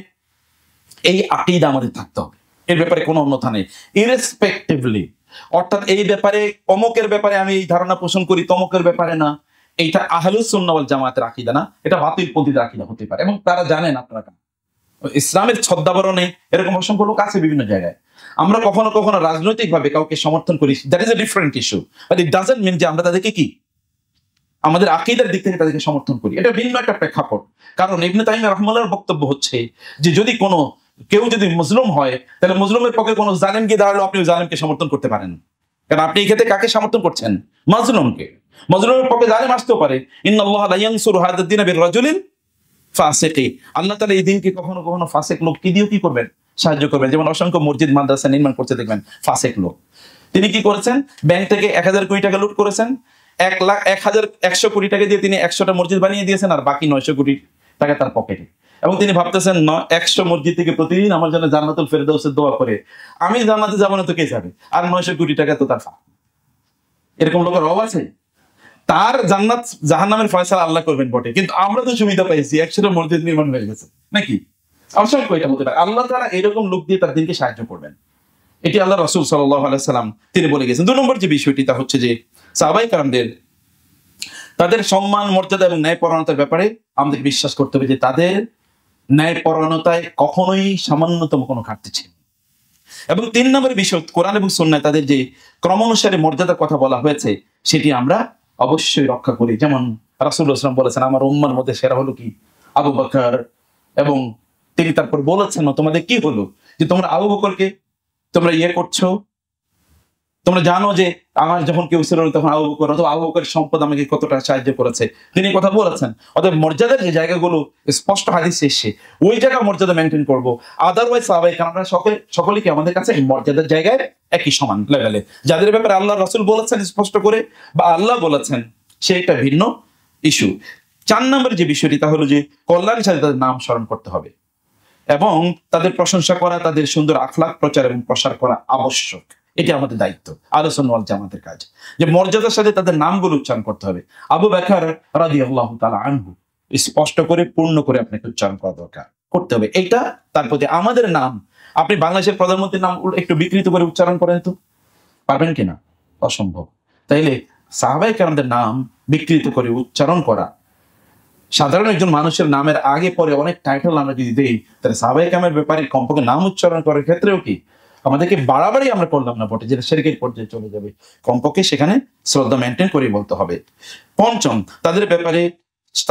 এই আকীদা আমাদের থাকতে হবে, এর ব্যাপারে কোনো অন্যথা নেই, ইরেসপেক্টিভলি। অর্থাৎ এই ব্যাপারে অমুকের ব্যাপারে আমি এই ধারণা পোষণ করি, তমুকের ব্যাপারে না। এইটা আহলুস সুন্নাহ ওয়াল জামাতের আকীদা না, এটা বাতিলপন্থীদের আকীদা হতে পারে, এবং তারা জানেন আপনারা ইসলামের ছদ্মাবরণে এরকম অসংখ্য লোক আছে বিভিন্ন জায়গায়। আমরা কখনো কখনো রাজনৈতিকভাবে কাউকে সমর্থন করি, that is a different issue, but it doesn't mean যে আমরা তাদেরকে কি আমাদের আকীদার দিক থেকে তাদেরকে সমর্থন করি। এটা ভিন্ন একটা প্রেক্ষাপট। কারণ ইবনে তাইমিয়া রাহিমাহুল্লাহর বক্তব্য হচ্ছে যে যদি কোনো কেউ যদি মুসলিম হয়, তাহলে মুসলিমের পক্ষে কোনো জালেম গিয়ে দাঁড়ালো, আপনি জালেমকে সমর্থন করতে পারেন, কারণ আপনি এই ক্ষেত্রে কাকে সমর্থন করছেন? মাজলুমকে। মাজলুমের পক্ষে জালেম আসতেও পারে। ইন্নাল্লাহা লা ইয়ানসুরু হাযা দ্বীনা বিররাজুলিন ফাসিকি। আল্লাহ তাআলা এই দিনকে কখনো কখনো ফাসিক লোক কি দিয়েও কি করবেন? সাহায্য করবেন। যেমন অসংখ্য মসজিদ মাদ্রাসা নির্মাণ করতে দেখবেন ফাসিক লোক। তিনি কি করেছেন? ব্যাংক থেকে 1000 কোটি টাকা লুট করেছেন, 1,100 কোটি টাকা দিয়ে তিনি 100টা মসজিদ বানিয়ে দিয়েছেন, আর বাকি 900 কোটি টাকা তার পকেটে। এবং তিনি ভাবতেছেন 100 মসজিদ থেকে প্রতিদিন আমার জন্য জান্নাতুল ফেরদাউসের দোয়া করে আমি জান্নাতে যাবো না তো কে যাবে? আর 900 কোটি টাকা তো তার। এরকম লোকের অভাব আছে? তার জান্নাত জাহান্নামের ফয়সালা আল্লাহ করবেন বটে, কিন্তু আমরা তো সুবিধা পাইছি, 100টা মসজিদ নির্মাণ হয়ে গেছে নাকি? অসংখ্য এটা হতে পারে। আল্লাহ তাআলা এরকম লোক দিয়ে তার দিনকে সাহায্য করবেন। এটি আল্লাহ রাসূল সাল্লাল্লাহু আলাইহি সাল্লাম তিনি বলে গেছেন। 2 নম্বর যে বিষয়টি তা হচ্ছে যে সাহাবায়ে কেরামদের তাদের সম্মান, মর্যাদা এবং ন্যায়পরায়ণতার ব্যাপারে আমাদের বিশ্বাস করতে হবে যে তাদের ন্যায়পরায়ণতায় কখনোই সামান্যতম কোনো ঘাটতি ছিল। এবং 3 নম্বরের বিষয়, কোরআন এবং সুন্নাহয় তাদের যে ক্রমানুসারে মর্যাদার কথা বলা হয়েছে সেটি আমরা অবশ্যই রক্ষা করি। যেমন রাসূলুল্লাহ সাল্লাল্লাহু আলাইহি ওয়াসাল্লাম বলেছেন, আমার উম্মার মধ্যে সেরা হলো কি? আবু বকর। এবং তিনি তারপর বলেছেন, তোমাদের কি হলো যে তোমরা আবু বকরকে তোমরা করছো? তোমরা জানো যে আমার যখন কেউ ছিল তখন আবু বকর, অথবা আবু বকরের সম্পদ আমাকে কতটা সাহায্য করেছে, তিনি কথা বলেছেন। অতএব মর্যাদার যে জায়গাগুলো স্পষ্ট হাদিসে এসে ওই জায়গা মর্যাদা মেনটেন করবো। আদারওয়াইজ সাহাবায়ে কেরামরা সকলেই কি আমাদের কাছে এই মর্যাদার জায়গায় একই সমান লেভেলে। যাদের ব্যাপারে আল্লাহ রাসূল বলেছেন স্পষ্ট করে বা আল্লাহ বলেছেন সেটা ভিন্ন ইস্যু। 4 নম্বরের যে বিষয়টি তা হলো যে কল্যাণের সাথে তাদের নাম স্মরণ করতে হবে এবং তাদের প্রশংসা করা, তাদের সুন্দর আখলাক প্রচার এবং প্রসার করা আবশ্যক। এটি আমাদের দায়িত্ব, আহলে সুন্নাহ ওয়াল জামাতের কাজ, যে মর্যাদার সাথে তাদের নামগুলো উচ্চারণ করতে হবে। আবু বকর রাদিয়াল্লাহু তাআলা আনহু স্পষ্ট করে পূর্ণ করে আপনাকে উচ্চারণ করা দরকার, করতে হবে। এইটা তার প্রতি আমাদের নাম। আপনি বাংলাদেশের প্রধানমন্ত্রীর নাম একটু বিকৃত করে উচ্চারণ করেন তো পারবেন কিনা? অসম্ভব। তাইলে সাহাবায়ে কেরামদের নাম বিকৃত করে উচ্চারণ করা, সাধারণ একজন মানুষের নামের আগে পরে অনেক টাইটেল আমরা যদি দেই, তাহলে সাহাবায়ে কেরামের ব্যাপারে কমপক্ষে নাম উচ্চারণ করার ক্ষেত্রেও কি আমাদেরকে বাড়াবাড়ি আমরা করলাম না বটে, যেটা শিরকের পর্যায়ে চলে যাবে। কমপক্ষে সেখানে শ্রদ্ধা মেনটেন করে বলতে হবে। 5ম, তাদের ব্যাপারে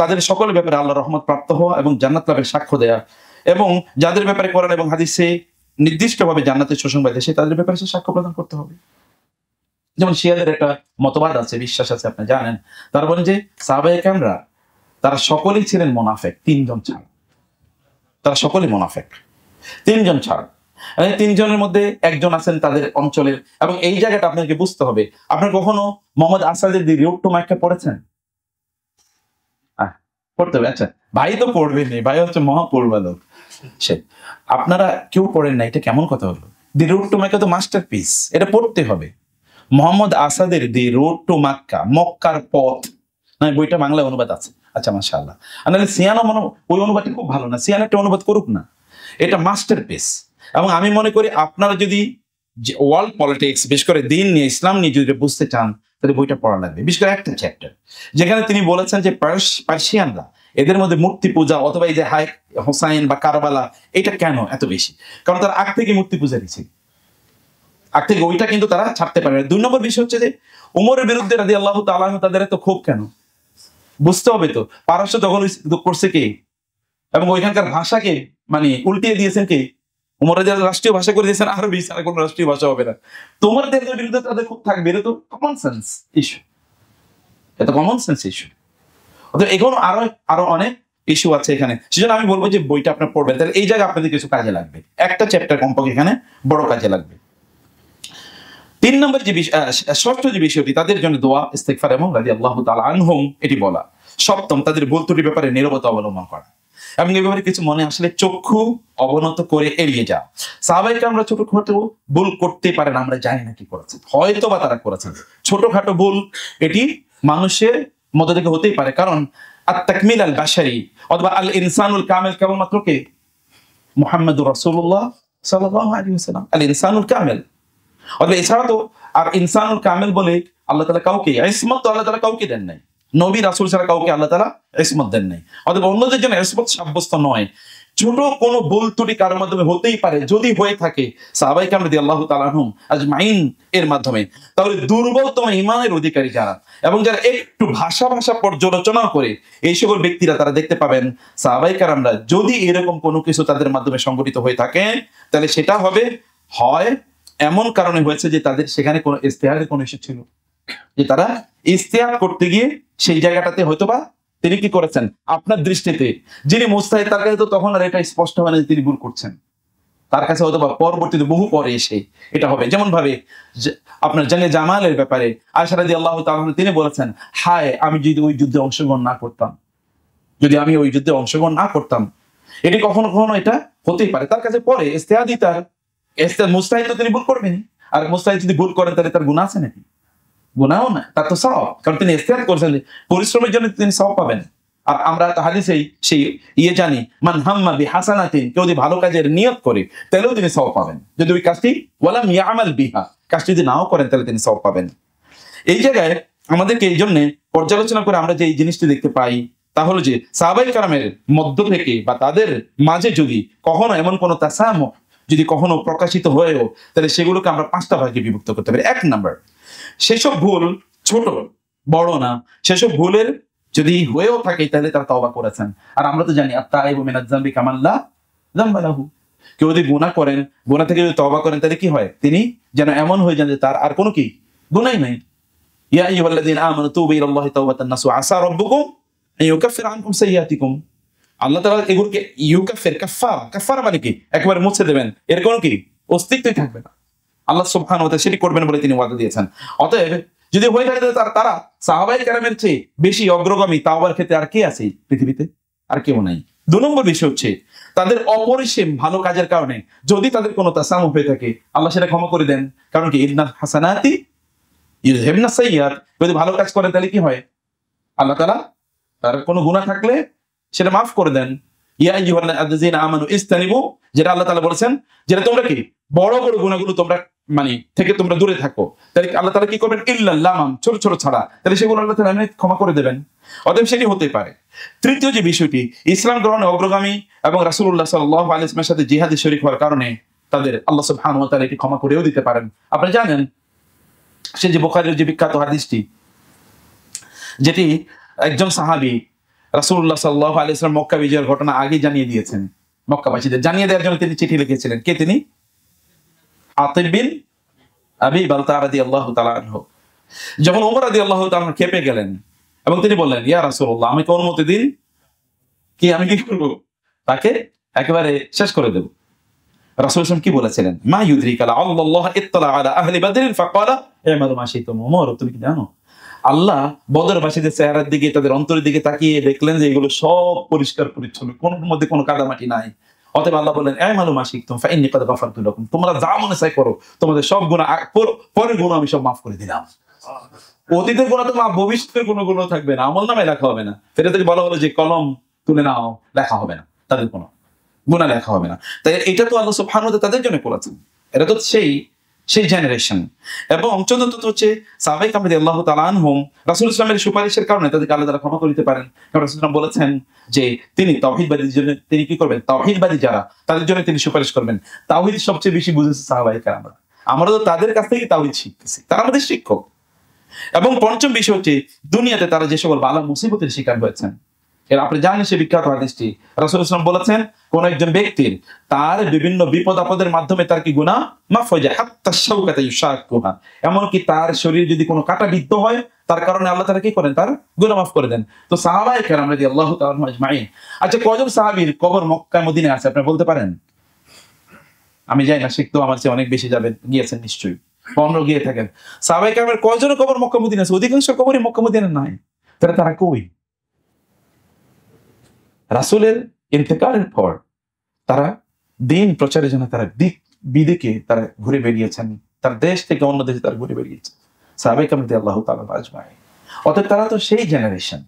তাদের সকলের ব্যাপারে আল্লাহর রহমত প্রাপ্ত হওয়া এবং জান্নাত লাভের সাক্ষ্য দেয়া, এবং যাদের ব্যাপারে কোরআন এবং হাদিসে নির্দিষ্টভাবে জান্নাতের সুসংবাদ এসে তাদের ব্যাপারে সে সাক্ষ্য প্রদান করতে হবে। যেমন শিয়াদের একটা মতবাদ আছে, বিশ্বাস আছে, আপনি জানেন। তারা বলেন যে সাহাবায়ে কেরামরা তারা সকলেই ছিলেন মুনাফিক, 3 জন ছাড়া। তারা সকলেই মুনাফিক, 3 জন ছাড়া। 3 জনের মধ্যে একজন আছেন তাদের অঞ্চলের। এবং এই জায়গাটা আপনাকে বুঝতে হবে। আপনার কখনো মোহাম্মদ আসাদের দি রোড টু মক্কা পড়েছেন? পড়তে হবে। আচ্ছা, ভাই তো পড়বেনি, ভাই হচ্ছে মহা পড়বালোক। সে আপনারা কেউ পড়েন না, এটা কেমন কথা হলো? দি রোড টু মক্কা তো মাস্টারপিস, এটা পড়তে হবে। মোহাম্মদ আসাদের দি রোড টু মক্কা, মক্কার পথ, না বইটা বাংলা অনুবাদ আছে। আচ্ছা, মাশাআল্লাহ। আর নাহলে সিয়ানা ওই অনুবাদটি খুব ভালো না, সিয়ানা একটা অনুবাদ করুক না, এটা মাস্টারপিস। এবং আমি মনে করি আপনারা যদি ওয়ার্ল্ড পলিটিক্স, বিশেষ করে দিন নিয়ে, ইসলাম নিয়ে যদি বুঝতে চান, তাহলে বইটা পড়া লাগবে। বিশেষ করে একটা চ্যাপ্টার যেখানে তিনি বলেছেন যে পার্সিয়ানরা, এদের মধ্যে মূর্তি পূজা অথবা এই যে হোসাইন বা কারবালা, এটা কেন এত বেশি? কারণ তারা আগ থেকে মূর্তি পূজা দিচ্ছে, আগ থেকে ওইটা কিন্তু তারা ছাড়তে পারে না। 2 নম্বর বিষয় হচ্ছে যে উমরের বিরুদ্ধে রাদিয়াল্লাহু তাআলা আনহু তাদের এত ক্ষোভ কেন? বুঝতে হবে তো, পারস্য দখল করছে কে এবং ওইখানকার ভাষাকে মানে উল্টিয়ে দিয়েছেন কি উমর রাদিয়াল্লাহু রাষ্ট্রীয় ভাষা করে দিয়েছেন আরবি ছাড়া কোনো রাষ্ট্রীয় ভাষা হবে না। তোমার দেশের বিরুদ্ধে তাদের খুব থাকবে, এটা তো কমন সেন্স ইস্যু, এটা কমন সেন্স ইস্যু। অর্থাৎ এখনো আরো অনেক ইস্যু আছে এখানে, সেজন্য আমি বলবো যে বইটা আপনার পড়বেন, তাহলে এই জায়গায় আপনাদের কিছু কাজে লাগবে, একটা চ্যাপ্টার কমপক্ষে এখানে বড় কাজে লাগবে। 3 নম্বর যে ষষ্ঠ যে বিষয়টি তাদের জন্য দোয়া ইস্তিগফার এবং রাদিয়াল্লাহু তাআলা আনহুম এটি বলা। সপ্তম তাদের ভুল ত্রুটির ব্যাপারে নীরবতা অবলম্বন করা এবং এই ব্যাপারে কিছু মনে আসলে চক্ষু অবনত করে এড়িয়ে যাওয়া। সাহাবায়ে কেরামরা ছোটখাটো ভুল করতে পারেন, আমরা জানি না কি করেছেন, হয়তো বা তারা করেছেন ছোটখাটো ভুল, এটি মানুষের মধ্য থেকে হতেই পারে, কারণ আত-তাকমিল আল বাশারি অথবা আল ইনসানুল কামিল কেবলমাত্র কে মুহাম্মদুর রাসূলুল্লাহ সাল্লাল্লাহু আলাইহি ওয়াসাল্লাম, আল ইনসানুল কামিল। অথবা এছাড়া তো আর ইনসানুল কামিল বলে আল্লাহ তাআলা কাউকে ইসমত তো আল্লাহ তাআলা কাউকে দেন নাই, নবী রাসূল ছাড়া কাউকে আল্লাহ তাআলা ইসমত দেন নাই, অথবা অন্যদের জন্য ইসমত সাব্যস্ত নয়। ছোট কোনো ভুল ত্রুটি কারোর মাধ্যমে হতেই পারে, যদি হয়ে থাকে সাহাবায়ে কেরাম রাদিয়াল্লাহু তাআলা আনহুম আজমাইন এর মাধ্যমে, তাহলে দুর্বলতম ঈমানের অধিকারী যারা এবং যারা একটু ভাষা পর্যালোচনা করে এই সকল ব্যক্তিরা তারা দেখতে পাবেন সাহাবায়ে কেরামরা যদি এরকম কোনো কিছু তাদের মাধ্যমে সংঘটিত হয়ে থাকে, তাহলে সেটা হবে হয় এমন কারণে হয়েছে যে তাদের সেখানে কোনো ইস্তেহারের কোনো ইস্যু ছিল, যে তারা ইস্তেহার করতে গিয়ে সেই জায়গাটাতে হয়তোবা তিনি কি করেছেন আপনার দৃষ্টিতে যিনি মুস্তাহিদ তার কাছে তো তখন আর এটা স্পষ্ট হয় না যে তিনি ভুল করছেন, তার কাছে হয়তোবা পরবর্তীতে বহু পরে এসে এটা হবে। যেমন ভাবে আপনার জঙ্গে জামালের ব্যাপারে আয়েশা রাদিয়াল্লাহু তাআলা তিনি বলেছেন, হায় আমি যদি ওই যুদ্ধে অংশগ্রহণ না করতাম, যদি আমি ওই যুদ্ধে অংশগ্রহণ না করতাম, এটি কখনো কখনো এটা হতেই পারে তার কাছে পরে ইস্তেহাদি, তার মুস্তাহিদ তো তিনি ভুল করবেন, আর মুস্তাহিদ যদি ভুল করেন তাহলে তার গুনাহ আছে নাকি? গুনাহও না, তার তো সওয়াব, কারণ তিনি ইস্তেহাদ করেছেন, পরিশ্রমের জন্য তিনি সওয়াব পাবেন। আর আমরা হাদিসেই সেই জানি মান হাম্মা বিহাসানাতিন, কেউ যদি ভালো কাজের নিয়ত করে তাহলেও তিনি সওয়াব পাবেন, যদি ওই কাজটি ওয়ালাম ইয়ামাল বিহা কাজটি যদি নাও করেন তাহলে তিনি সওয়াব পাবেন। এই জায়গায় আমাদেরকে এই জন্য পর্যালোচনা করে আমরা যে এই জিনিসটি দেখতে পাই তা হলো যে সাহাবায়ে কেরামের মধ্য থেকে বা তাদের মাঝে যদি কখনো এমন কোনো তাসামুহ যদি কখনো প্রকাশিত হয়েও, তাহলে সেগুলোকে আমরা 5টা ভাগে বিভক্ত করতে পারি। 1 নাম্বার, সেসব ভুল ছোট বড় না, সেসব ভুলের যদি হয়েও থাকে তাহলে তারা তওবা করেছেন। আর আমরা তো জানি আত-তাইবু মিনাজ যামবি কামান লা যামবা লাহু, কেউ যদি গুনাহ করেন, গুনাহ থেকে যদি তওবা করেন তাহলে কি হয়, তিনি যেন এমন হয়ে যান যে তার আর কোনো কি গুনাহই নাই। ইয়া আইয়ুহাল্লাযীনা আমানু তুবু ইলাল্লাহি তাওবাতান নাসুহা আসা রাব্বুকুম আন ইউকাফিরা আনকুম সাইয়্যাতিকুম। আল্লাহ তাআলা এগুলোকে ইউকাফির কাফারা মানে কি একেবারে মুছে দেবেন, এর কোনো কি অস্তিত্বই থাকবে না। আল্লাহ সুবহানাহু ওয়া তাআলা সেটি করবেন বলে তিনি ওয়াদা দিয়েছেন। অতএব যদি হয়ে থাকে তারা সাহাবায়ে কেরামের চেয়ে বেশি অগ্রগামী তাওবার ক্ষেত্রে আর কে আছে পৃথিবীতে? আর কেউ নাই। 2 নম্বর বিষয় হচ্ছে তাদের অপরিসীম ভালো কাজের কারণে যদি তাদের কোনো তাসামুহ হয়ে থাকে আল্লাহ সেটা ক্ষমা করে দেন, কারণ কি ইন্নাল হাসানাতি ইউযহিবনাস সাইয়্যাত, যদি ভালো কাজ করেন তাহলে কি হয়, আল্লাহ তাআলা তার কোনো গুনাহ থাকলে সেটা মাফ করে দেন। ইয়া আইয়ুহাল্লাযীনা আমানু ইসতানিবু, যেটা আল্লাহ তাআলা বলেছেন, যেটা তোমরা কি বড় বড় গুনাহগুলো তোমরা মানে থেকে তোমরা দূরে থাকো, তাহলে আল্লাহ তাআলা কি করবেন, ইল্লাল লামাম, ছোট ছোট ছাড়া, তাহলে সেগুলো আল্লাহ তাআলা এমনি ক্ষমা করে দেবেন। অতএব সেটি হতে পারে। তৃতীয় যে বিষয়টি, ইসলাম গ্রহণে অগ্রগামী এবং রাসূলুল্লাহ সাল্লাল্লাহু আলাইহি ওয়াসাল্লামের সাথে জিহাদে শরীক হওয়ার কারণে তাদের আল্লাহ সুবহানাহু ওয়া তাআলা এটি ক্ষমা করেও দিতে পারেন। আপনি জানেন সে যে বুখারীর যে বিখ্যাত হাদিসটি, যেটি একজন সাহাবী রাসূলুল্লাহ সাল্লাল্লাহু আলাইহি ওয়াসাল্লাম মক্কা বিজয়ের ঘটনা আগে জানিয়ে দিয়েছেন, মক্কাবাসীদের জানিয়ে দেওয়ার জন্য তিনি চিঠি লিখেছিলেন। কে তিনি? আতিব বিন আবি বালতা রাদিয়াল্লাহু তাআলা আনহু। যখন ওমর রাদিয়াল্লাহু তাআলা খেপে গেলেন এবং তিনি বললেন, ইয়া রাসূলুল্লাহ, আমাকে অনুমতি দিন, কি আমি কি করব, তাকে একেবারে শেষ করে দেব। রাসূল সাল্লাল্লাহু আলাইহি ওয়াসাল্লাম কি বলেছিলেন, মা ইউদরিকা আল্লাহ ইত্তালা আলা আহলি বদর ফাকালা ইমালু মা শিতুম। ওমর, তুমি কি জানো আল্লাহ বদরবাসীদের চেহারার দিকে, তাদের অন্তরের দিকে তাকিয়ে দেখলেন যে এগুলো সব পরিষ্কার পরিচ্ছন্ন, কোন মধ্যে কোনো কাদামাটি নাই। অতএব আল্লাহ বললেন, ইমালু মা শিতুম ফাইন্নী ক্বাদ গাফারতু লাকুম, তোমরা যা মনে চাই করো, তোমাদের সব গুনাহ পরের গুনাহ আমি সব মাফ করে দিলাম। অতীতের গুনাহ তো মাফ, ভবিষ্যতের কোনো গুনাহ থাকবে না, আমলনামায় লেখা হবে না। ফেরেশতাকে বলা হলো যে কলম তুলে নাও, লেখা হবে না, তাদের কোনো গুনাহ লেখা হবে না। তাই এটা তো আল্লাহ সুবহানাহু ওয়া তাআলা তাদের জন্য করেছেন, এটা তো সেই জেনারেশন। এবং চতুর্থ হচ্ছে সাহাবায়ে কেরাম রাদিয়াল্লাহু তাআলা আনহুম রাসূল ইসলামের সুপারিশের কারণে তাদেরকে আল্লাহ তাআলা ক্ষমা করে দিতে পারেন। কারণ রাসূল ইসলাম বলেছেন যে তিনি তাওহীদবাদীদের জন্য তিনি কি করবেন, তাওহীদবাদী যারা তাদের জন্য তিনি সুপারিশ করবেন। তাওহীদ সবচেয়ে বেশি বুঝেছে সাহাবায়ে কেরামরা, আমরা তো তাদের কাছ থেকে তাওহীদ শিখতেছি, তারা আমাদের শিক্ষক। এবং পঞ্চম বিষয় হচ্ছে দুনিয়াতে তারা যে সকল বালা মুসিবতের শিকার হয়েছেন, এর আপনি জানেন সে বিখ্যাত হাদিসটি, রাসূল ইসলাম বলেছেন কোন একজন ব্যক্তির তার বিভিন্ন বিপদ আপদের মাধ্যমে তার কি গুনাহ মাফ হয়ে যায়, হাত্তা শাওকাতা ইউশাকুহা, এমনকি তার শরীরে যদি কোনো কাঁটা বিদ্ধ হয় তার কারণে আল্লাহ তাআলা কি করেন, তার গুনাহ মাফ করে দেন। তো সাহাবায়ে কেরাম রাদিয়াল্লাহু তাআলা আনহুম আজমাইন, আচ্ছা কয়জন সাহাবীর কবর মক্কা মদিনায় আছে আপনি বলতে পারেন? আমি যাই না, শিখতো আমার চেয়ে অনেক বেশি যাবেন, গিয়েছেন নিশ্চয়ই, 15 গিয়ে থাকেন। সাহাবায়ে কেরামের কয়জনের কবর মক্কা মদিনায় আছে? অধিকাংশ কবরই মক্কা মদিনায় নাই। তাহলে তারা কই? রাসূলের ইন্তেকালের পর তারা দিন প্রচারের জন্য তারা দিক বিদিকে তারা ঘুরে বেরিয়েছেন, তার দেশ থেকে অন্য দেশে তারা ঘুরে বেরিয়েছেন সাহাবায়ে কেরাম রাদিয়াল্লাহু তাআলা আজমাইন। অতএব তারা তো সেই জেনারেশন,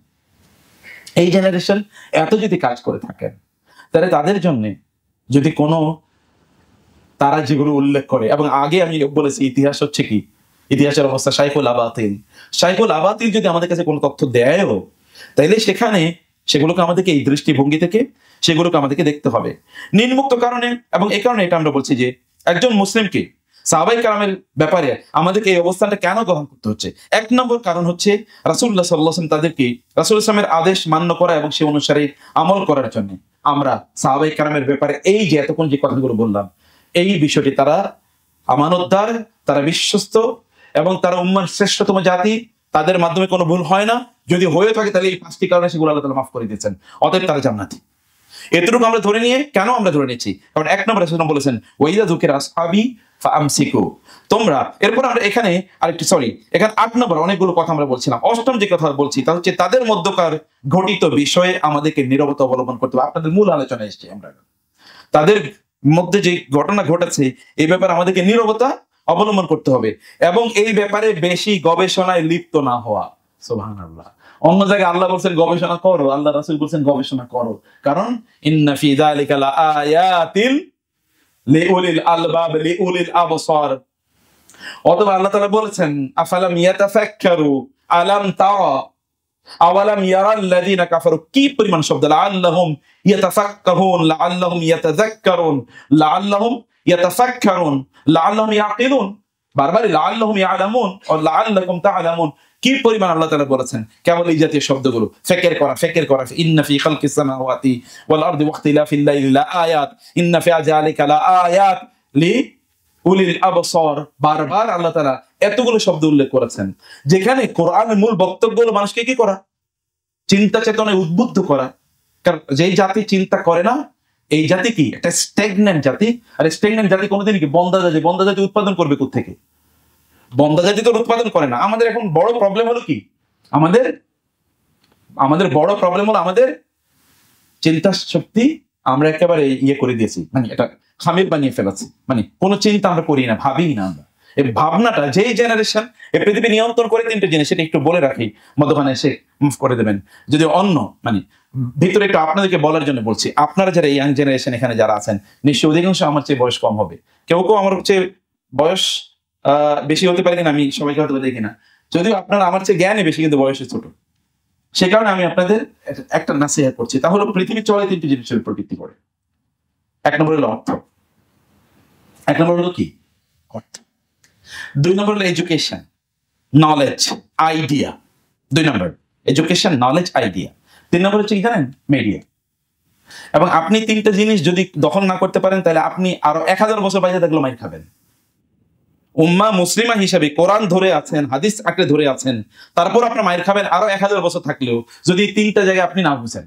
এই জেনারেশন এত যদি কাজ করে থাকেন তাহলে তাদের জন্য যদি কোনো তারা যেগুলো উল্লেখ করে, এবং আগে আমি বলেছি ইতিহাস হচ্ছে কি, ইতিহাসের অবস্থা শাইখুল আবাতিল যদি আমাদের কাছে কোনো তথ্য দেয়ও তাইলে সেখানে সেগুলোকে আমাদেরকে এই দৃষ্টিভঙ্গি থেকে সেগুলোকে আমাদেরকে দেখতে হবে নিম্নোক্ত কারণে। এবং এই কারণে এটা আমরা বলছি যে একজন মুসলিমকে সাহাবায়ে কেরামের ব্যাপারে আমাদেরকে এই অবস্থানটা কেন গ্রহণ করতে হচ্ছে। এক নম্বর কারণ হচ্ছে রাসূলুল্লাহ সাল্লাল্লাহু আলাইহি ওয়াসাল্লাম তাদেরকে রাসূল ইসলামের আদেশ মান্য করা এবং সে অনুসারে আমল করার জন্য আমরা সাহাবায়ে কেরামের ব্যাপারে এই যে এতক্ষণ যে কথাগুলো বললাম, এই বিষয়টি তারা আমানতদার, তারা বিশ্বস্ত এবং তারা উম্মার শ্রেষ্ঠতম জাতি, তাদের মাধ্যমে কোনো ভুল হয় না। যদি হয়ে থাকে তাহলে এই 5টি কারণে সেগুলো আল্লাহ তাআলা মাফ করে দিয়েছেন, অতএব তারা জান্নাতি। এতটুকু আমরা ধরে নিয়ে কেন আমরা ধরে নিচ্ছি? কারণ এক নম্বর রাসূল বলেছেন ওয়াইদা যুকিরা আসহাবি ফাআমসিকু, তোমরা, এরপর আমরা এখানে আরেকটি এখানে 8 নম্বর অনেকগুলো কথা আমরা বলছিলাম, অষ্টম যে কথা বলছি তা হচ্ছে তাদের মধ্যকার ঘটিত বিষয়ে আমাদেরকে নীরবতা অবলম্বন করতে হবে। আপনাদের মূল আলোচনা এসেছে, আমরা তাদের মধ্যে যে ঘটনা ঘটেছে এই ব্যাপারে আমাদেরকে নীরবতা অবলম্বন করতে হবে এবং এই ব্যাপারে বেশি গবেষণায় লিপ্ত না হওয়া। সুবহানাল্লাহ, অন্য জায়গায় আল্লাহ বলছেন গবেষণা করো, আল্লাহ রাসূল বলছেন গবেষণা করো, কারণ ইন্না ফি যালিকা লাআয়াতিন লিউলিল আলবাব লিউলিল আবসার। অথবা আল্লাহ তাআলা বলেছেন আফালাম ইয়াতাফাক্কারু আলাম তারা আওয়ালাম ইয়ারাল্লাযিনা কাফারু, কি পরিমাণ শব্দ, লাআল্লাহুম ইয়াতাফাক্কাহুন লাআল্লাহুম ইয়াতাযাক্কারুন লাআল্লাহুম ইয়াতাফাক্কারুন লাআল্লাহুম ইয়াকিলুন, বারবার লাআল্লাহুম ইয়ালামুন ও লাআল্লাকুম তা'লামুন, কি পরিমাণ আল্লাহ তাআলা বলেছেন কেবল এই জাতীয় শব্দগুলো ফিকির করা ইন্না ফি খালকিস সামাওয়াতি ওয়াল আরদি ওয়াখতিলাফিল লাইলি লাআয়াত ইন্না ফি যালিকা লাআয়াত লিউলিল আবসার। বারবার আল্লাহ তাআলা এতগুলো শব্দ উল্লেখ করেছেন যেখানে কোরআনের মূল বক্তব্য হলো মানুষকে কি করা, চিন্তা চেতনায় উদ্বুদ্ধ করা। কারণ যেই জাতি চিন্তা করে না এই জাতি কি একটা স্ট্যাগন্যান্ট জাতি, আর স্ট্যাগন্যান্ট জাতি কোনোদিন কি বন্দা জাতি উৎপাদন করবে কোত্থেকে? বন্দা জাতি তো উৎপাদন করে না। আমাদের এখন বড় প্রবলেম হলো কি, আমাদের বড় প্রবলেম হলো আমাদের চিন্তা শক্তি আমরা একেবারে ইয়ে করে দিয়েছি, মানে এটা খামির বানিয়ে ফেলেছি, মানে কোনো চিন্তা আমরা করি না, ভাবি না আমরা। এই ভাবনাটা যেই জেনারেশন এই পৃথিবী নিয়ন্ত্রণ করে 3টে জিনিস, সেটা একটু বলে রাখি, মধ্যখানে এসে মাফ করে দেবেন যদি অন্য মানে ভিতরে একটু আপনাদেরকে বলার জন্য বলছি। আপনারা যারা ইয়াং জেনারেশন এখানে যারা আছেন নিশ্চয়ই অধিকাংশ আমার চেয়ে বয়স কম হবে, কেউ আমার চেয়ে বয়স বেশি হতে পারে কিনা আমি সবাইকে হয়তো দেখি না, যদিও আপনারা আমার চেয়ে জ্ঞানে বেশি কিন্তু বয়সে ছোট। সে কারণে আমি আপনাদের একটা নাসিহত করছি, তা হলো পৃথিবী চলে 3টে জিনিসের উপর ভিত্তি করে। এক নম্বর হলো অর্থ, এক নম্বর হলো কি অর্থ, 2 নম্বর হলো এডুকেশন, নলেজ, আইডিয়া। 2 নম্বর এডুকেশন, নলেজ, আইডিয়া। 3 নম্বর হচ্ছে কি জানেন, মিডিয়া। এবং আপনি 3টে জিনিস যদি দখল না করতে পারেন তাহলে আপনি আরো 1000 বছর বাইরে থাকলেও মাইর খাবেন। উম্মাহ মুসলিমা হিসেবে কোরআন ধরে আছেন, হাদিস আঁকড়ে ধরে আছেন, তারপর আপনার মাইর খাবেন আরো 1000 বছর থাকলেও যদি 3টা জায়গায় আপনি না বুঝেন।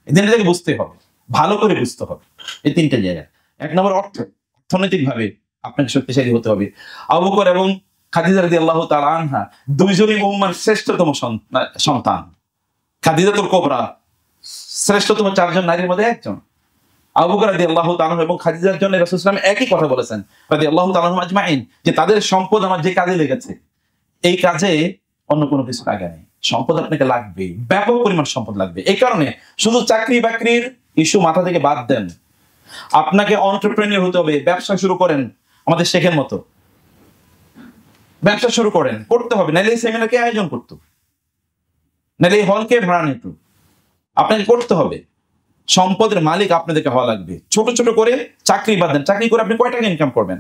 এই 3টা জায়গায় বুঝতে হবে, ভালো করে বুঝতে হবে এই 3টা জায়গায়। 1 নম্বর অর্থনৈতিক ভাবে আপনাকে শক্তিশালী হতে হবে। আবু বকর এবং খাদিজা রাদিয়াল্লাহু তাআলা আনহা দুইজনই উম্মাহর শ্রেষ্ঠতম সন্তান। খাদিজাতুল কুবরা শ্রেষ্ঠতম 4 জন নারীর মধ্যে একজন। আবু বকর রাদিয়াল্লাহু তাআলা এবং খাদিজার জন্য রাসূল সাল্লাল্লাহু আলাইহি ওয়াসাল্লাম একই কথা বলেছেন রাদিয়াল্লাহু তাআলা আজমাইন, যে তাদের সম্পদ আমার যে কাজে লেগেছে এই কাজে অন্য কোনো কিছু লাগে নেই। সম্পদ আপনাকে লাগবে, ব্যাপক পরিমাণ সম্পদ লাগবে। এই কারণে শুধু চাকরি বাকরির ইস্যু মাথা থেকে বাদ দেন, আপনাকে এন্টারপ্রেনিয়র হতে হবে। ব্যবসা শুরু করেন, আমাদের শেখের মতো ব্যবসা শুরু করেন, করতে হবে, নাহলে এই সেমিনারকে আয়োজন করতো, নাহলে এই হলকে ভাড়া নিত। আপনাকে করতে হবে, সম্পদের মালিক আপনাদেরকে হওয়া লাগবে। ছোট ছোট করে চাকরি বাদ দেন, চাকরি করে আপনি কয় টাকা ইনকাম করবেন?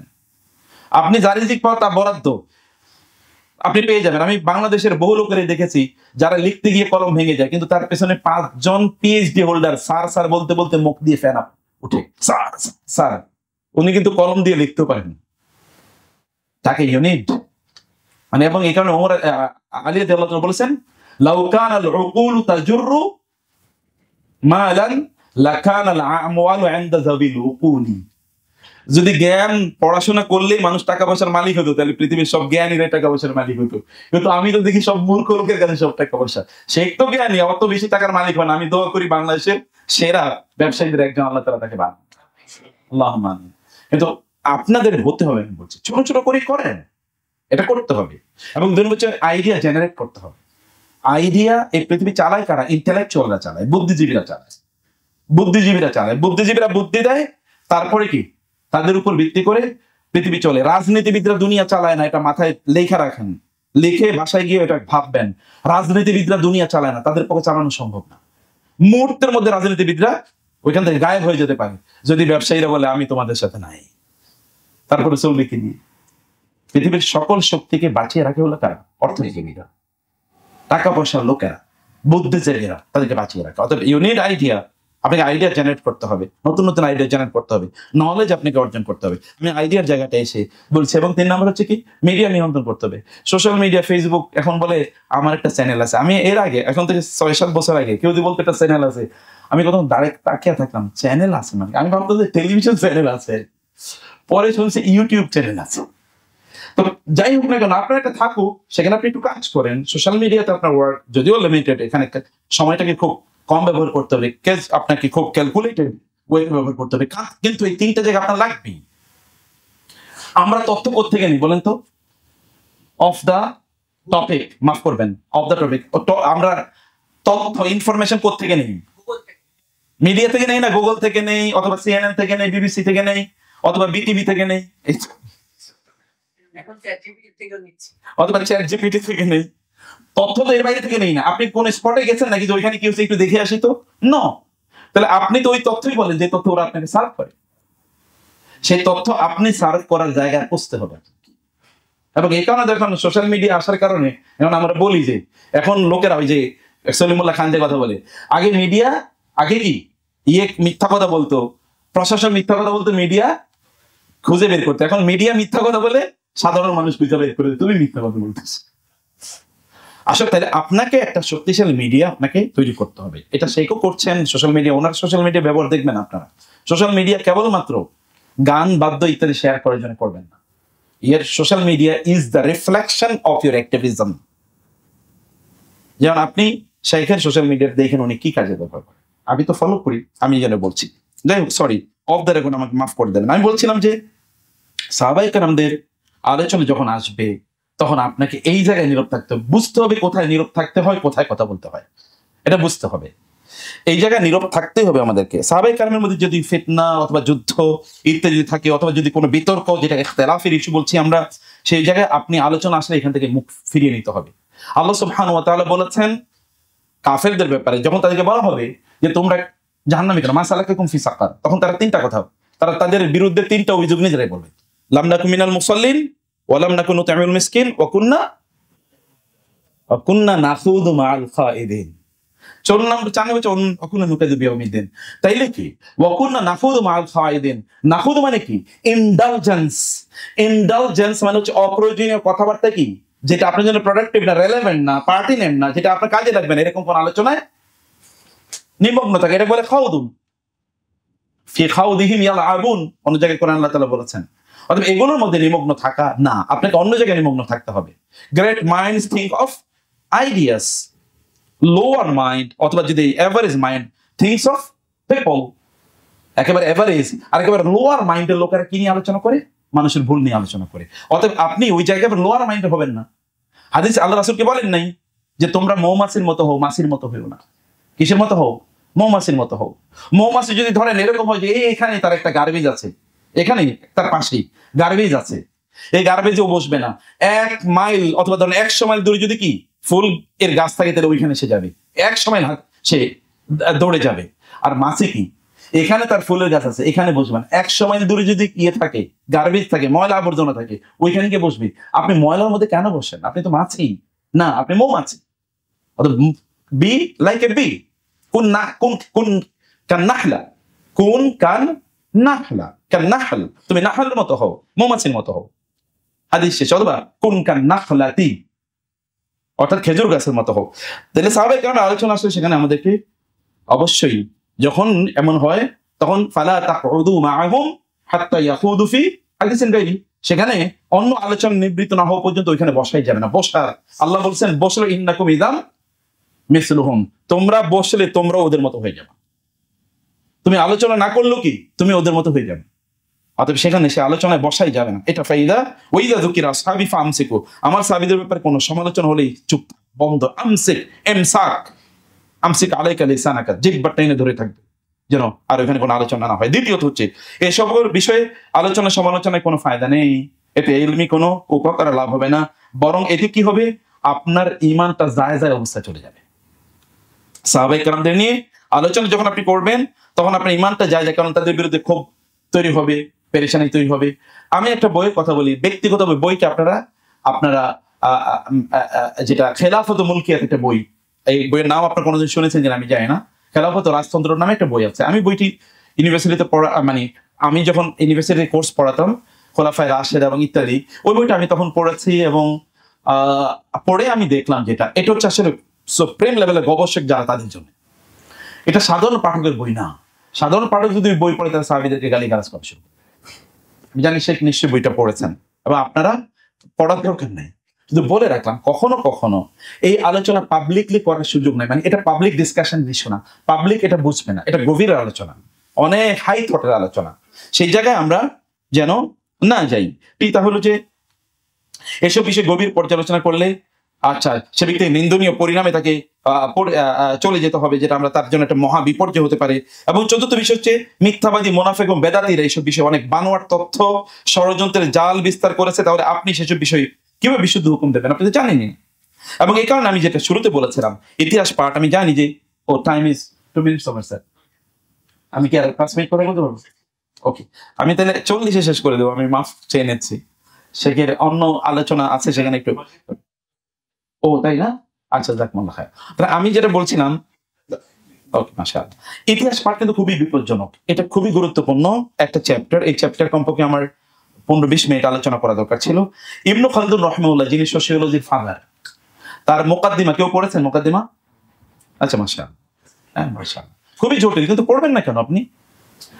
আপনি যা রিজিক পাওয়া তা বরাদ্দ, আপনি পেয়ে যাবেন। আমি বাংলাদেশের বহু লোকেরই দেখেছি যারা লিখতে গিয়ে কলম ভেঙে যায়, কিন্তু তার পেছনে 5 জন পিএইচডি হোল্ডার স্যার স্যার বলতে বলতে মুখ দিয়ে ফ্যান আপ উঠে, স্যার স্যার। উনি কিন্তু কলম দিয়ে লিখতেও পারেন। তাকে ইউনিট মানে, এবং এই কারণে ওমর আলী রাদিয়াল্লাহু আনহু বলেছেন, লাউ কানাল উকুলু তাজুরু মালান লাকানাল আমওয়ালু ইনদা যাবিল উকুলি। যদি জ্ঞান পড়াশোনা করলেই মানুষ টাকা পয়সার মালিক হতো, তাহলে পৃথিবীর সব জ্ঞানীরা টাকা পয়সার মালিক হতো। কিন্তু আমি তো দেখি সব মূর্খ লোকের কাছে সব টাকা পয়সা। সে তো জ্ঞানী, অত বেশি টাকার মালিক হয় না। আমি দোয়া করি বাংলাদেশের সেরা ব্যবসায়ীদের একজন আল্লাহ তাআলা তাকে বানান, আল্লাহুম্মা আমিন। কিন্তু আপনাদের হতে হবে, আমি বলছি ছোট ছোট করে করেন, এটা করতে হবে। এবং দুই নম্বর আইডিয়া জেনারেট করতে হবে। আইডিয়া এই পৃথিবী চালায় কারা? ইন্টেলেকচুয়ালরা চালায়, বুদ্ধিজীবীরা চালায়। বুদ্ধিজীবীরা বুদ্ধি দেয়, তারপরে কি তাদের উপর ভিত্তি করে পৃথিবী চলে। রাজনীতিবিদরা দুনিয়া চালায় না, এটা মাথায় লেখা রাখেন, লিখে বাসায় গিয়ে এটা ভাববেন। রাজনীতিবিদরা দুনিয়া চালায় না, তাদের পক্ষে চালানো সম্ভব না। মুহূর্তের মধ্যে রাজনীতিবিদরা ওইখান থেকে গায়েব হয়ে যেতে পারে যদি ব্যবসায়ীরা বলে আমি তোমাদের সাথে নাই। তারপরে চলবে কি দিয়ে? পৃথিবীর সকল শক্তিকে বাঁচিয়ে রাখে হলো কারা? অর্থনীতিবিদরা, টাকা পয়সার লোকেরা, বুদ্ধিজীবীরা, তাদেরকে বাঁচিয়ে রাখে। অতএব ইউনিট আইডিয়া, আপনাকে আইডিয়া জেনারেট করতে হবে, নতুন নতুন আইডিয়া জেনারেট করতে হবে, নলেজ আপনাকে অর্জন করতে হবে। আমি আইডিয়ার জায়গাটা এসে বলছি। এবং 3 নম্বর হচ্ছে কি, মিডিয়া নিয়ন্ত্রণ করতে হবে। সোশ্যাল মিডিয়া, ফেসবুক এখন বলে আমার একটা চ্যানেল আছে। আমি এর আগে, এখন থেকে 6-7 বছর আগে কেউ যদি বলতো একটা চ্যানেল আছে, আমি কত ডাইরেক্ট তাকিয়ে থাকলাম, চ্যানেল আছে মানে? আমি ভাবতাম যে টেলিভিশন চ্যানেল আছে, পরে শুনছি ইউটিউব চ্যানেল আছে। তো যাই হোক না কেন, আপনার একটা থাকুক, সেখানে আপনি একটু কাজ করেন। সোশ্যাল মিডিয়াতে আপনার ওয়ার্ক যদিও লিমিটেড, এখানে সময়টাকে খুব কম ব্যবহার করতে হবে, আপনাকে খুব ক্যালকুলেটেড ওয়ে ব্যবহার করতে হবে, কিন্তু এই 3টে জায়গা আপনার লাগবেই। আমরা তথ্য কোত্থেকে নিই বলেন তো? অফ দা টপিক, মাফ করবেন, অফ দা টপিক। আমরা তথ্য ইনফরমেশন কোত্থেকে নিই? মিডিয়া থেকে নেই না, গুগল থেকে নেই, অথবা সিএনএন থেকে নেই, বিবিসি থেকে নেই, অথবা বিটিভি থেকে নেই, অথবা চ্যাটজিপিটি থেকে নেই। তথ্য তো এর বাইরে থেকে নেই না। আপনি কোন স্পটে গেছেন নাকি যে ওইখানে কি হচ্ছে একটু দেখে আসি তো? নো। তাহলে আপনি তো ওই তথ্যই বলেন যে তথ্য ওরা আপনাকে সার্ভ করে। সেই তথ্য আপনি সার্ভ করার জায়গায় পৌঁছতে হবে। এবং এই কারণে দেখুন, সোশ্যাল মিডিয়া আসার কারণে এখন আমরা বলি যে এখন লোকেরা ওই যে সলিমুল্লাহ খান যে কথা বলে, আগে মিডিয়া, আগে কি মিথ্যা কথা বলতো, প্রশাসন মিথ্যা কথা বলতো, মিডিয়া খুঁজে বের করতো। এখন মিডিয়া মিথ্যা কথা বলে, সাধারণ মানুষ খুঁজে বের করে তুমি মিথ্যা কথা বলতেছ। আসলে তাহলে আপনাকে একটা শক্তিশালী মিডিয়া আপনাকে তৈরি করতে হবে। এটা সেই করছেন সোশ্যাল মিডিয়া। ওনার সোশ্যাল মিডিয়া ব্যবহার দেখবেন আপনারা, সোশ্যাল মিডিয়া কেবলমাত্র গান, বাদ্য ইত্যাদি শেয়ার করার জন্য করবেন না। ইয়ার social media is the reflection of your activism. যেমন আপনি শেখের সোশ্যাল মিডিয়া দেখেন উনি কি কাজে ব্যবহার করেন, আমি তো ফলো করি, আমি যেন বলছি। যাই হোক, সরি, অফ দ্য রেকর্ড, আমাকে মাফ করে দেবেন। আমি বলছিলাম যে সাহাবায়ে কেরামদের আলোচনা যখন আসবে তখন আপনাকে এই জায়গায় নীরব থাকতে হবে, বুঝতে হবে কোথায় নীরব থাকতে হয়, কোথায় কথা বলতে হয়, এটা বুঝতে হবে। এই জায়গায় নীরব থাকতেই হবে আমাদেরকে। সাহাবায়ে কেরামের মধ্যে যদি ফিতনা অথবা যুদ্ধ ইত্যাদি যদি থাকে, অথবা যদি কোনো বিতর্ক, যেটা ইখতিলাফের ইস্যু বলছি আমরা, সেই জায়গায় আপনি আলোচনা আসলে এখান থেকে মুখ ফিরিয়ে নিতে হবে। আল্লাহ সুবহানাহু ওয়া তাআলা বলেছেন কাফেরদের ব্যাপারে, যখন তাদেরকে বলা হবে যে তোমরা জাহান্নামী কেন, মা সালাকাকুম ফি সাকার, তখন তারা 3টা কথা, তারা তাদের বিরুদ্ধে 3টা অভিযোগ নিজেরাই বলবে। লাম নাকু মিনাল মুসাল্লিন ওয়া লাম নাকু নুতঈমুল মিসকিন ওয়া কুন্না নাখুদু মাআল খাইদিন। 4 নম্বর 4 নম্বর ওয়া কুন্না নুকাযিবু বিয়াউমিদ্দিন। তাইলে কি ওয়া কুন্না নাখুদু মাআল খাইদিন, নাখুদু মানে কি? ইনডালজেন্স। ইনডালজেন্স মানে হচ্ছে অপ্রয়োজনীয় কথাবার্তা, কি যেটা আপনার জন্য প্রোডাক্টিভ না, রেলেভেন্ট না, পার্টিনেন্ট না, যেটা আপনার কাজে লাগবে না, এরকম কোন আলোচনায় নিমগ্ন থাকে, এটা বলে খাউদুন। ফি খাউদিহিম ইয়ালআবুন, অন্য জায়গায় কোরআন আল্লাহ তাআলা বলেছেন। অর্থাৎ এগুলোর মধ্যে নিমগ্ন থাকা না, আপনাকে অন্য জায়গায় নিমগ্ন থাকতে হবে। Great minds think of ideas, lower mind অথবা যদি average mind thinks of people. একেবারে এভারেজ আর একেবারে লোয়ার মাইন্ডের লোকেরা কি নিয়ে আলোচনা করে? মানুষের ভুল নিয়ে আলোচনা করে। অতএব আপনি ওই জায়গায় লোয়ার মাইন্ডে হবেন না। হাদিস আল্লাহ রাসূলকে বলেন নাই যে তোমরা মৌমাছির মতো হও, মাছির মতো হও না। কিসের মতো হও? মৌমাছির মতো হও। মৌমাছি যদি ধরেন এরকম হয় যে এখানে তার একটা গার্বেজ আছে, এখানে তার পাশেই গার্বেজ আছে, এই গার্বেজেও বসবে না। 1 মাইল অথবা ধরেন 100 মাইল দূরে যদি কি ফুল এর গাছ থাকে, তাহলে ওইখানে সে যাবে, 100 মাইল সে দৌড়ে যাবে। আর মাছি কি এখানে তার ফুলের গাছ আছে, এখানে বসবেন। 100 মাইল দূরে যদি ইয়ে থাকে, গার্বেজ থাকে, ময়লা আবর্জনা থাকে, ওইখানে গিয়ে বসবি। আপনি ময়লার মধ্যে কেন বসেন? আপনি তো মাছি না, আপনি মৌমাছি। বি লাইক এ বি, কোন না কোন কোন কান নাহলা, কোন কান নাহলা, কান নাহল, তুমি নাহলের মতো হও, মৌমাছির মতো হও। হাদিস শেষ। অথবা কোন কান নাহলাতি, অর্থাৎ খেজুর গাছের মতো হোক। তাহলে সাহাবায়ে কেরামের আলোচনা আসলে সেখানে আমাদেরকে অবশ্যই যখন এমন হয় তখন ফালা তাকউদু মাআহুম হাত্তা ইয়াখুদু ফি হাদিসিন গায়রি, সেখানে অন্য আলোচনা নিবৃত্ত না হওয়া পর্যন্ত ওইখানে বসাই যাবে না। বসার আল্লাহ বলছেন বসলে ইন্নাকুম ইদাম মিসলুহুম, তোমরা বসলে তোমরা ওদের মতো হয়ে যাবে। তুমি আলোচনা না করলেও কি তুমি ওদের মতো হয়ে যাবে। অতএব সেখানে সে আলোচনায় বসাই যাবে না। এটা ফাইদা ওয়াইদা যুকিরা আসহাবি ফামসিকু, আমার সাহাবীদের ব্যাপারে কোনো সমালোচনা হলেই চুপ, বন্ধ। আমসিক ইমসাক, আমসিক আলাইকা লিসানাকা, জিহ্বা টেনে ধরে থাকবে যেন আর এখানে কোনো আলোচনা না হয়। দ্বিতীয়ত হচ্ছে এসব বিষয়ে আলোচনা সমালোচনায় কোনো ফায়দা নেই, এতে ইলমি কোনো উপকার লাভ হবে না, বরং এতে কি হবে, আপনার ঈমানটা যায় যায় অবস্থায় চলে যাবে। সাহাবায়ে কেরামদের নিয়ে আলোচনা যখন আপনি করবেন তখন আপনার ঈমানটা যায় যায়, কারণ তাদের বিরুদ্ধে ক্ষোভ তৈরি হবে, পেরেশানি তৈরি হবে। আমি একটা বইয়ের কথা বলি, ব্যক্তিগত বইটা আপনারা যেটা খেলাফত মুলকিয়াত একটা বই, এই বইয়ের নাম আপনারা কোনোদিন শুনেছেন কিনা আমি জানি না, খেলাফত রাজতন্ত্র নামে একটা বই আছে। আমি বইটি ইউনিভার্সিটিতে পড়া, মানে আমি যখন ইউনিভার্সিটির কোর্স পড়াতাম খোলাফায়ে রাশেদ এবং ইত্যাদি, ওই বইটা আমি তখন পড়েছি এবং পড়ে আমি দেখলাম যেটা এটা হচ্ছে আসলে সুপ্রিম লেভেলের গবেষক যারা তাদের জন্য, এটা সাধারণ পাঠকের বই না। সাধারণ পাঠক যদি বই পড়ে তাহলে সাহাবীদেরকে গালিগালাজ করা শুরু। আমি জানি শেখ নিশ্চয়ই বইটা পড়েছেন এবং আপনারা পড়ার দরকার নেই, কিন্তু বলে রাখলাম কখনো কখনো এই আলোচনা পাবলিকলি করার সুযোগ নাই। মানে এটা পাবলিক ডিসকাশন ইস্যু না, পাবলিক এটা বুঝবে না, এটা গভীর আলোচনা, অনেক হাই থটের আলোচনা। সেই জায়গায় আমরা যেন না যাই। তাহলে যে এসব বিষয়ে গভীর পর্যালোচনা করলে আচ্ছা সে ব্যক্তি নিন্দনীয় পরিণামে তাকে চলে যেতে হবে, যেটা আমরা তার জন্য একটা মহা বিপর্যয় হতে পারে। এবং চতুর্থ বিষয় হচ্ছে মিথ্যাবাদী মুনাফিক এবং বেদাতীরা এইসব বিষয়ে অনেক বানোয়ার তথ্য ষড়যন্ত্রের জাল বিস্তার করেছে। তাহলে আপনি সেসব বিষয়ে কিভাবে বিশুদ্ধ হুকুম দেবেন? আপনি তো জানেনই। এবং এই কারণে আমি যেটা শুরুতে বলেছিলাম ইতিহাস পাঠ, আমি জানি যে ও time is 2 minutes over sir, আমি কি আর 5 মিনিট করে বলতে পারবো? ওকে, আমি তাহলে 40-এ শেষ করে দেবো, আমি মাফ চেয়ে নিচ্ছি। সেখানে অন্য আলোচনা আছে সেখানে একটু, ও তাই না? আচ্ছা যাকমাল্লাহ খায়। তাহলে আমি যেটা বলছিলাম, ওকে মাশাআল্লাহ, ইতিহাস পাঠ কিন্তু খুবই বিপজ্জনক, এটা খুবই গুরুত্বপূর্ণ একটা চ্যাপ্টার। এই চ্যাপ্টার কমপক্ষে আমার 15-20 মিনিট আলোচনা করা দরকার ছিল। ইবনে খালদুন রাহিমাহুল্লাহ, যিনি সোশিওলজির ফাদার, তার মুকাদ্দিমা, কেউ পড়েছেন মুকাদ্দিমা? আচ্ছা মাশাআল্লাহ, হ্যাঁ মাশাআল্লাহ, খুবই জটিল, কিন্তু পড়বেন না কেন আপনি?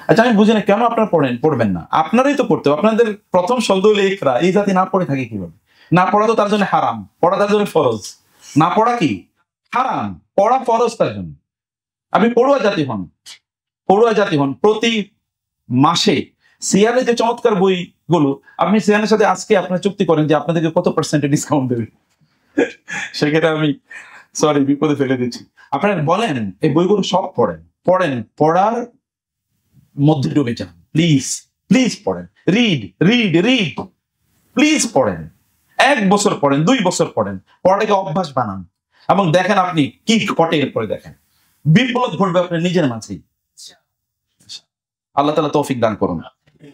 আচ্ছা আমি বুঝি না কেন আপনারা পড়বেন না, আপনারাই তো পড়তে, আপনাদের প্রথম শব্দ হলো ইকরা, এই জাতি না পড়ে থাকে কিভাবে? না পড়া তো তার জন্য হারাম, পড়া তার জন্য ফরজ। না পড়া কি হারাম, পড়া ফরজ তার জন্য। আপনি পড়ুয়া জাতি হন, পড়ুয়া জাতি হন। প্রতি মাসে সিয়ানের যে চমৎকার বইগুলো, আপনি সিয়ানের সাথে আজকে আপনার চুক্তি করেন যে আপনাদেরকে কত % ডিসকাউন্ট দেবে, সেক্ষেত্রে আমি সরি বিপদে ফেলে দিচ্ছি। আপনারা বলেন এই বইগুলো সব পড়েন, পড়ার মধ্যে ডুবে যান, প্লিজ প্লিজ পড়েন, রিড রিড রিড, প্লিজ পড়েন। 1 বছর পড়েন, 2 বছর পড়েন, পড়াটাকে অভ্যাস বানান এবং দেখেন আপনি কি ঘটে। এরপরে দেখেন বিপ্লব ঘটবে আপনার নিজের মাঝেই। আল্লাহ তাআলা তৌফিক দান করুন।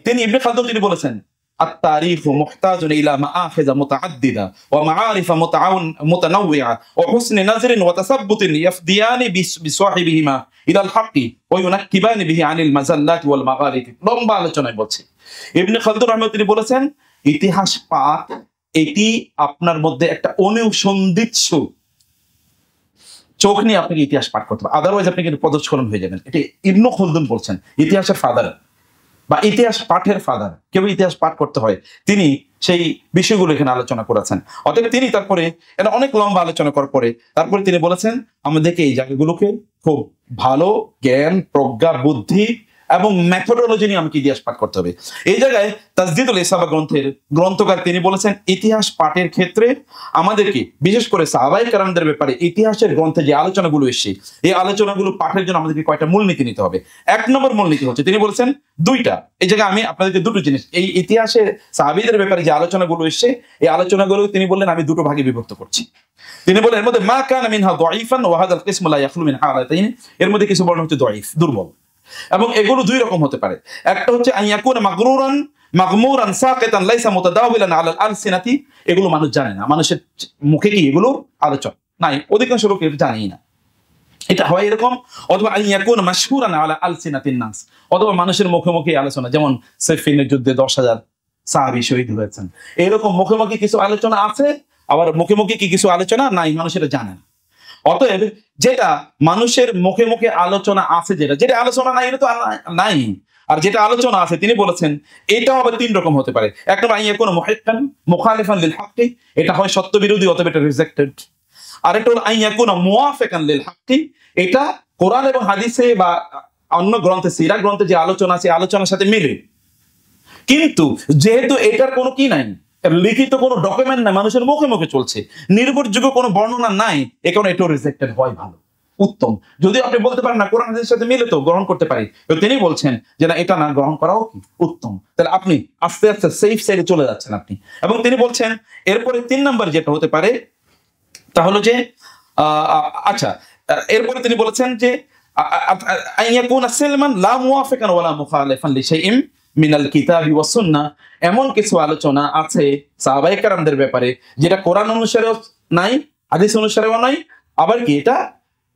তিনি ইবনে খালদুন তিনি বলেছেন التاريخ محتاج إلى مآخذ متعددة ومعارف متنوعة وحسن نظر وتثبت يفديان بصاحبهما إلى الحق وينكبان به عن المزلات والمغالط। লম্বা আলোচনায় বলছি ইবনে খালদুন রাহিমাহুল্লাহ, তিনি বলেছেন ইতিহাস পাঠ এটি আপনার মধ্যে একটা অনুসন্ধিৎসু চোখ নিয়ে আপনাকে ইতিহাস পাঠ করতে হবে, আদারওয়াইজ আপনি কিন্তু পদস্খলন হয়ে যাবেন। এটি ইবনে খালদুন বলছেন, ইতিহাসের ফাদার বা ইতিহাস পাঠের ফাদার। কেউ ইতিহাস পাঠ করতে হয়, তিনি সেই বিষয়গুলো এখানে আলোচনা করেছেন। অতএব তিনি তারপরে এটা অনেক লম্বা আলোচনা করার পরে তারপরে তিনি বলেছেন আমাদেরকে এই জায়গাগুলোকে খুব ভালো জ্ঞান, প্রজ্ঞা, বুদ্ধি এবং মেথোডোলজি নিয়ে আমাকে ইতিহাস পাঠ করতে হবে। এই জায়গায় তাজদিদুল ইসাবা গ্রন্থের গ্রন্থকার তিনি বলেছেন ইতিহাস পাঠের ক্ষেত্রে আমাদেরকে বিশেষ করে সাহাবায়ে কেরামদের ব্যাপারে ইতিহাসের গ্রন্থে যে আলোচনাগুলো এসেছে এই আলোচনাগুলো পাঠের জন্য আমাদেরকে কয়টা মূলনীতি নিতে হবে। 1 নম্বর মূলনীতি হচ্ছে তিনি বলেছেন 2টা। এই জায়গায় আমি আপনাদেরকে 2টো জিনিস, এই ইতিহাসের সাহাবীদের ব্যাপারে যে আলোচনাগুলো এসেছে এই আলোচনাগুলো তিনি বললেন আমি 2টো ভাগে বিভক্ত করছি। তিনি বলেন এর মধ্যে মা কানা মিনহা দাঈফান ওয়া হাযাল কিসমু লা ইয়াখলু মিন হালাতাইন, এর মধ্যে কিছু বর্ণ হচ্ছে দাঈফ, দুর্বল। এবং এগুলো দুই রকম হতে পারে। একটা হচ্ছে আইয়াকুনা মাগরুরান মাগমুরান সাকিতান লাইসা মুতাদাওয়িলান আলাল আলসিনাতি, এগুলো মানুষ জানে না, মানুষের মুখে কি এগুলো আলোচনা নাই, অধিকাংশ লোক এটা জানেই না। এটা হয় এরকম, অথবা আইয়াকুনা মাশহুরান আলা আলসিনাতিন নাস, অথবা মানুষের মুখে মুখে আলোচনা, যেমন সিফিনের যুদ্ধে 10,000 সাহাবী শহীদ হয়েছেন, এরকম মুখে মুখে কিছু আলোচনা আছে, আবার মুখে মুখে কি কিছু আলোচনা নাই, মানুষেরা জানে না। অতএব যেটা মানুষের মুখে মুখে আলোচনা আছে, যেটা আলোচনা নাই এটা তো নাই, আর যেটা আলোচনা আছে তিনি বলেছেন এটাও আবার তিন রকম হতে পারে। এক নম্বর আইয়াকুনা মুহিক্কান মুখালিফান লিল হাক্কি, এটা হয় সত্য বিরোধী অথবা এটা রিজেক্টেড। আরেকটা হলো আইয়াকুনা মুওয়াফিকান লিল হাক্কি, এটা কোরআন এবং হাদিসে বা অন্য গ্রন্থে, সিরা গ্রন্থে যে আলোচনা আছে আলোচনার সাথে মিলে, কিন্তু যেহেতু এটার কোনো কি নাই, লিখিত কোনো ডকুমেন্ট নাই, মানুষের মুখে মুখে চলছে, নির্ভরযোগ্য কোনো বর্ণনা নাই, এ কারণে এটাও রিজেক্টেড হয় ভালো, উত্তম। যদি আপনি বলতে পারেন না কোরআন হাদিসের সাথে মিলে তো গ্রহণ করতে পারি, তো তিনি বলছেন যে না, এটা না গ্রহণ করাও কি উত্তম, তাহলে আপনি আস্তে আস্তে সেফ সাইডে চলে যাচ্ছেন আপনি। এবং তিনি বলছেন এরপরে 3 নম্বর যেটা হতে পারে তা হলো যে আচ্ছা, এরপরে তিনি বলেছেন যে আইয়াকুনা সালমান লা মুওয়াফিকান ওয়ালা মুখালিফান লিশাইইন মিনাল কিতাবি ওয়াস সুন্নাহ, এমন কিছু আলোচনা আছে সাহাবায়ে কেরামদের ব্যাপারে যেটা কোরআন অনুসারেও নাই, হাদিস অনুসারেও নাই, আবার কি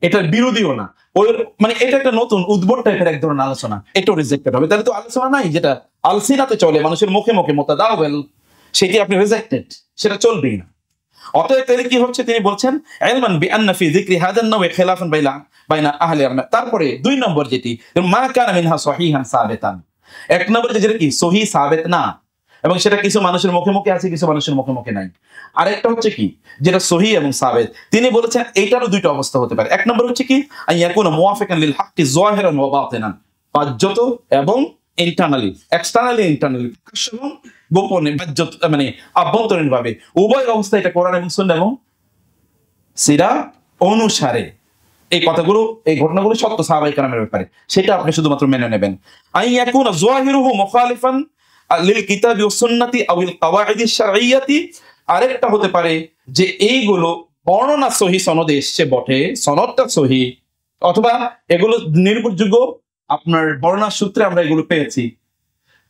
এটার বিরোধীও না, ওই মানে এটা একটা নতুন উদ্ভট টাইপের এক ধরনের আলোচনা, এটাও রিজেক্টেড হবে। তাহলে তো আলোচনা নাই যেটা আলসিনাতে চলে, মানুষের মুখে মুখে মুতাদাওয়াল, সেটি আপনি রিজেক্টেড, সেটা চলবেই না। অতএব তাহলে কি হচ্ছে, তিনি বলছেন ইলমান বিআন্না ফি যিকরি হাদান নাওয়ি খিলাফান বাইনা আহলি ইলম। তারপরে 2 নম্বর যেটি মা কানা মিনহা সহিহান সাবিতান, 1 নম্বর যেটা কি সহিহ সাবিত না, এবং সেটা কিছু মানুষের মুখে মুখে আছে, কিছু মানুষের মুখে মুখে নাই। আরেকটা হচ্ছে কি যেটা সহিহ এবং সাবিত, তিনি বলেছেন এইটারও 2টা অবস্থা হতে পারে। 1 নম্বর হচ্ছে কি আইয়াকুনা মুওয়াফিকান লিল হাক্কি যাহিরান ওয়া বাতিনান, বাহ্যত এবং ইন্টারনালি, এক্সটারনালি ইন্টারনালি, এবং গোপনে বাহ্যত মানে আভ্যন্তরীণ ভাবে, উভয় অবস্থা এটা কোরআন এবং সুন্নাহ এবং সিরা অনুসারে এই কথাগুলো, এই ঘটনাগুলো সত্য সাহাবায়ে কেরামের ব্যাপারে, সেটা আপনি শুধুমাত্র মেনে নেবেন। আইয়াকুনা যাহিরুহু মুখালিফান লিল কিতাবি ওয়াস সুন্নাতি আও আল কাওয়াইদিশ শারঈয়াতি, আরেকটা হতে পারে যে এইগুলো বর্ণনা সহিহ সনদে এসছে বটে, সনদটা সহিহ, অথবা এগুলো নির্ভরযোগ্য আপনার বর্ণনা সূত্রে আমরা এগুলো পেয়েছি,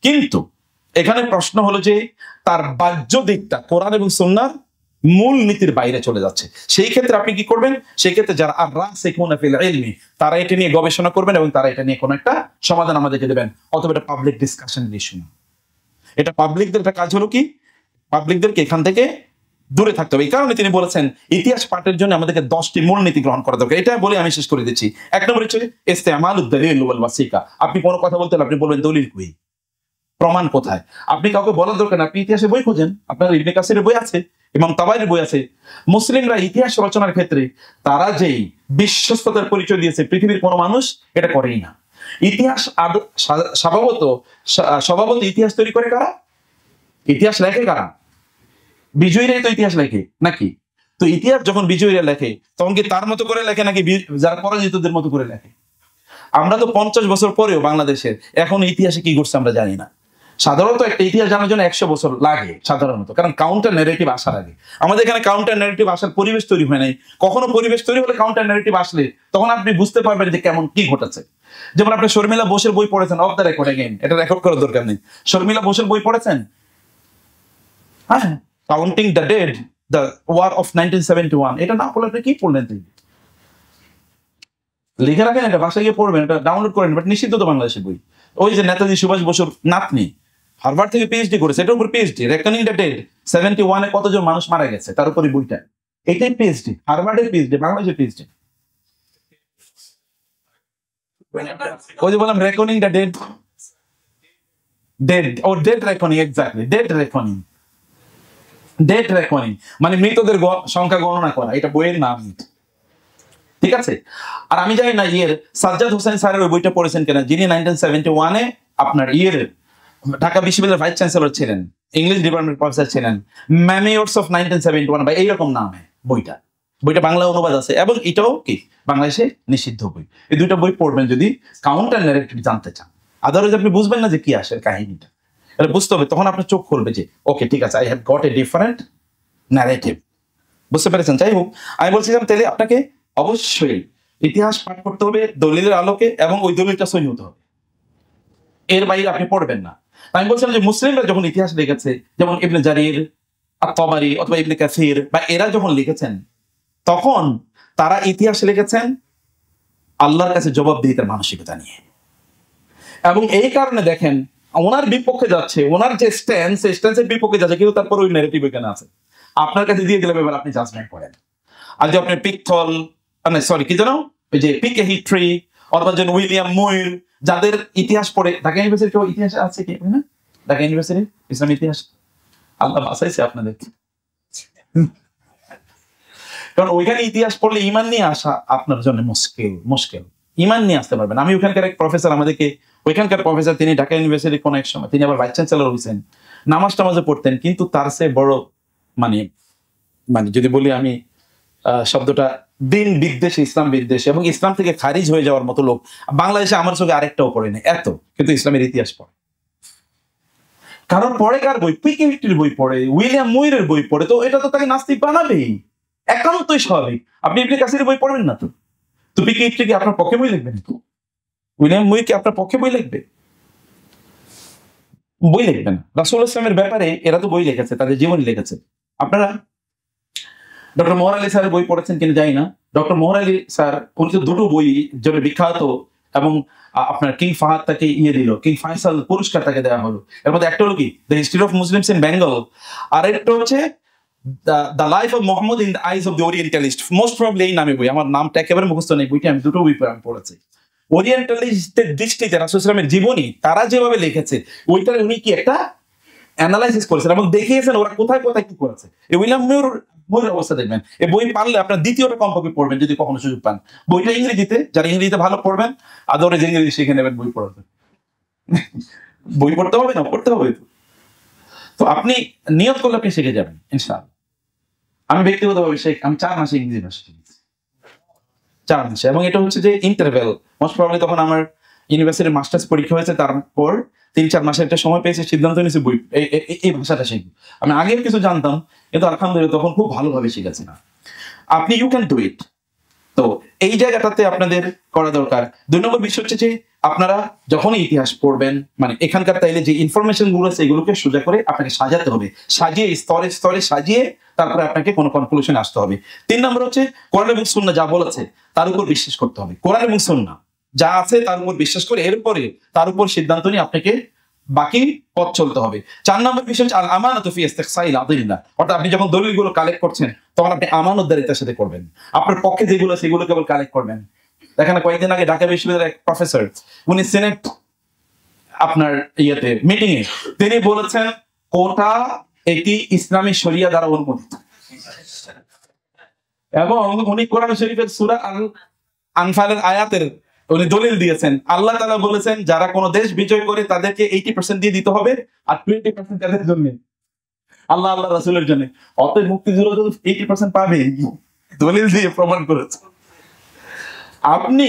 কিন্তু এখানে প্রশ্ন হলো যে তার বাহ্য দিকটা কোরআন এবং সুন্নাহর মূল নীতির বাইরে চলে যাচ্ছে। সেই ক্ষেত্রে আপনি কি করবেন, সেই ক্ষেত্রে যারা আর-রাসিখুনা ফিল ইলমি, তারা এটা নিয়ে গবেষণা করবেন এবং তারা এটা নিয়ে কোনো একটা সমাধান আমাদেরকে দেবেন, অথবা এটা পাবলিক ডিসকাশনের ইস্যু না। এটা পাবলিকদের একটা কাজ হলো কি, পাবলিকদেরকে এখান থেকে দূরে থাকতে হবে। এই কারণে তিনি বলেছেন ইতিহাস পাঠের জন্য আমাদেরকে 10টি মূলনীতি গ্রহণ করা দরকার। এটা বলে আমি শেষ করে দিচ্ছি। 1 নম্বর হচ্ছে ইস্তেমালুদ দালিল ওয়াল ওয়াসিকা, আপনি কোনো কথা বলতে হলে আপনি বলবেন দলিল কই, প্রমাণ কোথায়। আপনি কাউকে বলার দরকার না, আপনি ইতিহাসের বই খোঁজেন, আপনার ইবনে কাসিরের বই আছে, ইমাম তাবারির বই আছে। মুসলিমরা ইতিহাস রচনার ক্ষেত্রে তারা যেই বিশ্বস্ততার পরিচয় দিয়েছে, পৃথিবীর কোনো মানুষ এটা করেই না। ইতিহাস স্বভাবত ইতিহাস তৈরি করে কারা, ইতিহাস লেখে কারা, বিজয়ীরাই তো ইতিহাস লেখে নাকি? তো ইতিহাস যখন বিজয়ীরা লেখে তখন কি তার মতো করে লেখে নাকি যারা পরাজিতদের মতো করে লেখে? আমরা তো 50 বছর পরেও বাংলাদেশের এখন ইতিহাসে কি ঘটছে আমরা জানি না। সাধারণত একটা ইতিহাস জানার জন্য 100 বছর লাগে সাধারণত, কারণ কাউন্টার ন্যারেটিভ আসার আগে। আমাদের এখানে কাউন্টার ন্যারেটিভ আসার পরিবেশ তৈরি হয় নাই। কখনো পরিবেশ তৈরি হলে কাউন্টার ন্যারেটিভ আসলে তখন আপনি বুঝতে পারবেন যে কেমন কি ঘটেছে। যেমন আপনি শর্মিলা বোসের বই পড়েছেন, অফ দ্য রেকর্ড এগেইন, এটা রেকর্ড করার দরকার নেই। শর্মিলা বোসের বই পড়েছেন? হ্যাঁ, counting the dead, the war of 1971, এটা না পড়লে আপনি কি পড়লেন? লিখে রাখেন, এটা বাসায় গিয়ে পড়বেন, এটা ডাউনলোড করেন, বাট নিষিদ্ধ তো বাংলাদেশের বই। ওই যে নেতাজি সুভাষ বসুর নাতনি হার্ভার্ড থেকে পিএইচডি করেছে, এটার উপর পিএইচডি, রেকনিং দ্য ডেড 71-এ কতজন মানুষ মারা গেছে তার উপরে বইটা, এটাই পিএইচডি, হার্ভার্ডের পিএইচডি, বাংলাদেশের পিএইচডি। ওই যে বললাম reckoning the dead, dead reckoning, exactly, dead reckoning, dead reckoning মানে মৃতদের সংখ্যা গণনা করা, এটা বইয়ের নাম, ঠিক আছে? আর আমি জানি না সাজ্জাদ হোসেন স্যারের ওই বইটা পড়েছেন কিনা, যিনি 1971-এ আপনার ঢাকা বিশ্ববিদ্যালয়ের ভাইস চ্যান্সেলর ছিলেন, ইংলিশ ডিপার্টমেন্ট প্রফেসর ছিলেন, মেমোরিয়ালস অফ 1971 বা এইরকম নামে বইটা বাংলা অনুবাদ আছে, এবং এটাও কি বাংলাদেশে নিষিদ্ধ বই। এই 2টা বই পড়বেন যদি কাউন্টার ন্যারেটিভ জানতে চান, আদারওয়াইজ আপনি বুঝবেন না যে কি আসে কাহিনীটা। এটা বুঝতে হবে, তখন আপনার চোখ খুলবে যে ওকে ঠিক আছে, I have got a different narrative, বুঝতে পেরেছেন? যাই হোক, আমি বলছিলাম তাহলে আপনাকে অবশ্যই ইতিহাস পাঠ করতে হবে দলিলের আলোকে, এবং ওই দলিলটা সহি হতে হবে, এর বাইরে আপনি পড়বেন না। আমি বলছিলাম যে মুসলিমরা যখন ইতিহাস লিখেছে, যেমন ইবনে জারির আত-তাবারি অথবা ইবনে কাসির বা এরা যখন লিখেছেন, তখন তারা ইতিহাস লিখেছেন আল্লাহর কাছে জবাবদিহিতার মানসিকতা নিয়ে। এবং এই কারণে দেখেন ওনার বিপক্ষে যাচ্ছে, ওনার যে স্ট্যান্স, সেই স্ট্যান্সের বিপক্ষে যাচ্ছে, কিন্তু তারপর ওই ন্যারেটিভ এখানে আছে, আপনার কাছে দিয়ে দিলাম, এবার আপনি জাজমেন্ট করেন। আর যে আপনি পিকথল, সরি কি জানো, ওই যে পিকে হিট্রি অথবা যে উইলিয়াম মুইর, যাদের ইতিহাস পড়ে, ঢাকা ইউনিভার্সিটি কেউ ইতিহাস আছে কি না? ঢাকা ইউনিভার্সিটি ইসলাম ইতিহাস আল্লাহ বাঁচাইছে আপনাদের, কারণ ওইখানে ইতিহাস পড়লে ইমান নিয়ে আসা আপনার জন্য মুশকিল, ইমান নিয়ে আসতে পারবেন। আমি ওইখানকার এক প্রফেসর, আমাদেরকে ওইখানকার প্রফেসর, তিনি ঢাকা ইউনিভার্সিটির কোন এক সময়, তিনি আবার ভাইস চ্যান্সেলর হয়েছেন, নামাজ টামাজে পড়তেন, কিন্তু তার চেয়ে বড় মানে যদি বলি আমি শব্দটা দিন বিদ্বেষী, ইসলাম বিদ্বেষী এবং ইসলাম থেকে খারিজ হয়ে যাওয়ার মতো লোক বাংলাদেশে আমার চোখে আরেকটাও পড়ে না এত, কিন্তু ইসলামের ইতিহাস পড়ে। কারণ পড়ে কার বই? পিকেটির বই পড়ে, উইলিয়াম মুইরের বই পড়ে, তো এটা তো তাকে নাস্তিক বানাবেই, একান্তই স্বাভাবিক। আপনি ইবনে কাসিরের বই পড়বেন না তো পিকেটি কি আপনার পক্ষে বই লিখবেন? উইলিয়াম মুইর কি আপনার পক্ষে বই লিখবে? বই লিখবেন। রাসূল ইসলামের ব্যাপারে এরা তো বই লিখেছে, তাদের জীবনী লিখেছে। আপনারা ডক্টর মোহর আলী স্যারের বই পড়েছেন কিনা জানি না। ডক্টর মোহর আলী স্যার উনি তো দুটো বই জন্য বিখ্যাত, এবং আপনার কিং ফাহাদ তাকে দিল, কিং ফয়সাল পুরস্কার তাকে দেওয়া হলো। এর মধ্যে একটা হলো কি the history of Muslims in Bengal, আর একটা হচ্ছে the life of Mohammad in the eyes of the orientalist. Most probably এই নামে বই, আমার নামটা একেবারে মুখস্থ নেই, বইটা আমি দুটো বই আমি পড়েছি। ওরিয়েন্টালিস্টের দৃষ্টিতে রাসূল ইসলামের জীবনী তারা যেভাবে লিখেছে, ওইটার উনি কি একটা অ্যানালাইসিস করেছেন এবং দেখিয়েছেন ওরা কোথায় কোথায় কি করেছে। এই উইলিয়াম মুইরের অবস্থা দেখবেন, এই বই পারলে আপনার দ্বিতীয়টা কমপক্ষে পড়বেন যদি কখনো সুযোগ পান। বইটা ইংরেজিতে, যারা ইংরেজিতে ভালো পড়বেন আদরে যে ইংরেজি শিখে নেবেন বই পড়াতে। বই পড়তে হবে না, পড়তে হবে তো আপনি নিয়ত করলে আপনি শিখে যাবেন ইনশাআল্লাহ। আমি ব্যক্তিগতভাবে আমি 4 মাসে ইংরেজি ভাষা শিখেছি, 4 মাসে, এবং এটা হচ্ছে যে ইন্টারভেল। মোস্ট প্রবাবলি তখন আমার ইউনিভার্সিটির মাস্টার্স পরীক্ষা হয়েছে, তারপর 3-4 মাসের একটা সময় পেয়েছি, সিদ্ধান্ত নিয়েছি বই এই ভাষাটা শিখবো। আমি আগেও কিছু জানতাম, কিন্তু আলহামদুলিল্লাহ তখন খুব ভালোভাবে শিখেছি না। আপনি ইউ ক্যান ডু ইট। তো এই জায়গাটাতে আপনাদের করা দরকার। 2 নম্বর বিষয় হচ্ছে যে আপনারা যখনই ইতিহাস পড়বেন, মানে এখানকার তাইলে যে ইনফরমেশন গুলো আছে এগুলোকে সোজা করে আপনাকে সাজাতে হবে, সাজিয়ে স্তরে স্তরে সাজিয়ে তারপরে আপনাকে কোনো কনক্লুশনে আসতে হবে। 3 নম্বর হচ্ছে কোরআন এবং সুন্নাহ যা বলেছে তার উপর বিশ্বাস করতে হবে। কোরআন এবং সুন্নাহ যা আছে তার উপর বিশ্বাস করে এরপরে তার উপর সিদ্ধান্ত নিয়ে আপনাকে বাকি পথ চলতে হবে। 4 নম্বর বিষয় হচ্ছে আল আমানাতু ফি ইস্তিকসাইল আদিল্লাহ, অর্থাৎ আপনি যখন দলিলগুলো কালেক্ট করছেন তখন আপনি আমানতদারিতার সাথে করবেন। আপনার পক্ষে যেগুলো সেগুলো কেবল কালেক্ট করবেন। দেখেন কয়েকদিন আগে ঢাকা বিশ্ববিদ্যালয়ের এক প্রফেসর, উনি সিনেট আপনার মিটিং এ তিনি বলেছেন কোটা এটি ইসলামী শরিয়া দ্বারা অনুমোদিত, এবং উনি কোরআন শরীফের সূরা আল আনফালের আয়াতের উনি দলিল দিয়েছেন। আল্লাহ তাআলা বলেছেন যারা কোনো দেশ বিজয় করে তাদেরকে 80% দিয়ে দিতে হবে, আর 20% তাদের জন্য, আল্লাহ রাসূলের জন্য। অতএব মুক্তিযোদ্ধা তো 80% পাবে, দলিল দিয়ে প্রমাণ করেছে। আপনি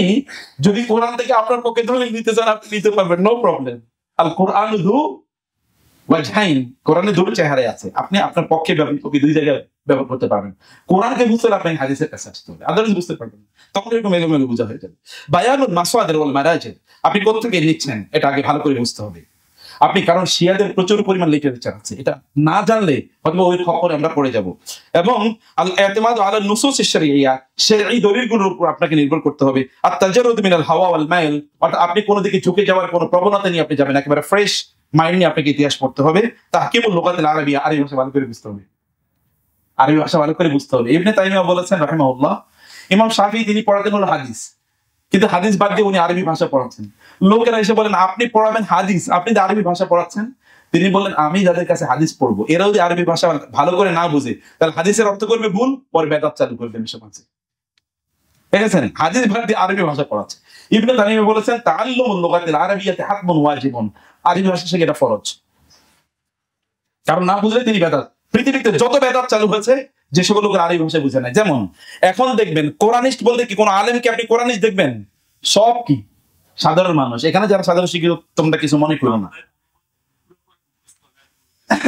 যদি কোরআন থেকে আপনার পক্ষে দলিল নিতে চান আপনি নিতে পারবেন, নো প্রবলেম। আল কোরআন যু ওয়াজহাইন, কোরআনে দুটো চেহারা আছে, আপনি আপনার পক্ষে বিপক্ষে দুই জায়গায় ব্যবহার করতে পারবেন। কোরআনকে বুঝতে হলে আপনি হাদিসের কাছে আসতে হবে, আদারওয়াইজ বুঝতে পারবেন না, তখন এরকম এলোমেলো বোঝা হয়ে যাবে। বায়ানুল মাসওয়াদের ওয়াল মারাজির, আপনি কোথা থেকে নিচ্ছেন এটা আগে ভালো করে বুঝতে হবে। আপনি কারণ শিয়াদের প্রচুর পরিমাণ লিটারেচার আছে, এটা না জানলে হয়তো ওই খবরে আমরা পড়ে যাব। এবং আল ইতিমাদ আলা নুসুস আশ-শারঈয়া, শরঈ দলিলগুলোর উপর আপনাকে নির্ভর করতে হবে। আর তাজাররুদ মিনাল হাওয়া ওয়াল মাইল, অর্থাৎ আপনি কোনো দিকে ঝুঁকে যাওয়ার কোনো প্রবণতা নিয়ে আপনি যাবেন, একেবারে ফ্রেশ মাইন্ড নিয়ে আপনাকে ইতিহাস পড়তে হবে। তাহকিমুল লুগাতিল আরাবিয়া, আরবি ভাষা ভালো করে বুঝতে হবে, আরবি ভাষা ভালো করে বুঝতে হবে। ইবনে তাইমিয়া বলেছেন রাহিমাহুল্লাহ, ইমাম শাফিঈ তিনি পড়াতেন হলো হাদিস, কিন্তু হাদিস বাদ দিয়ে উনি আরবি ভাষা পড়াচ্ছেন। লোকেরা এসে বলেন আপনি পড়াবেন হাদিস, আপনি তো আরবি ভাষা পড়াচ্ছেন। তিনি বললেন আমি যাদের কাছে হাদিস পড়বো এরা যদি আরবি ভাষা ভালো করে না বুঝে তাহলে হাদিসের অর্থ করবে ভুল, পরে বেদাত চালু করবে সমাজে। দেখেছেন, হাদিস বাদ দিয়ে আরবি ভাষা পড়াচ্ছে। ইবনে তাইমিয়া বলেছেন তাআল্লুমুল লুগাতিল আরাবিয়্যাতি হাতমুন ওয়াজিবুন, আরবি ভাষা শেখা এটা ফরজ, কারণ না বুঝলে তিনি বেদাত। পৃথিবীতে যত বেদাত চালু হয়েছে যে সকল লোকের আরবি ভাষা বুঝে নাই। যেমন এখন দেখবেন কোরআনিস্ট বলতে কি কোন আলেমকে আপনি কোরআনিস্ট দেখবেন, সব কি সাধারণ মানুষ। এখানে যারা সাধারণ শিক্ষিত তোমরা কিছু মনে করো না,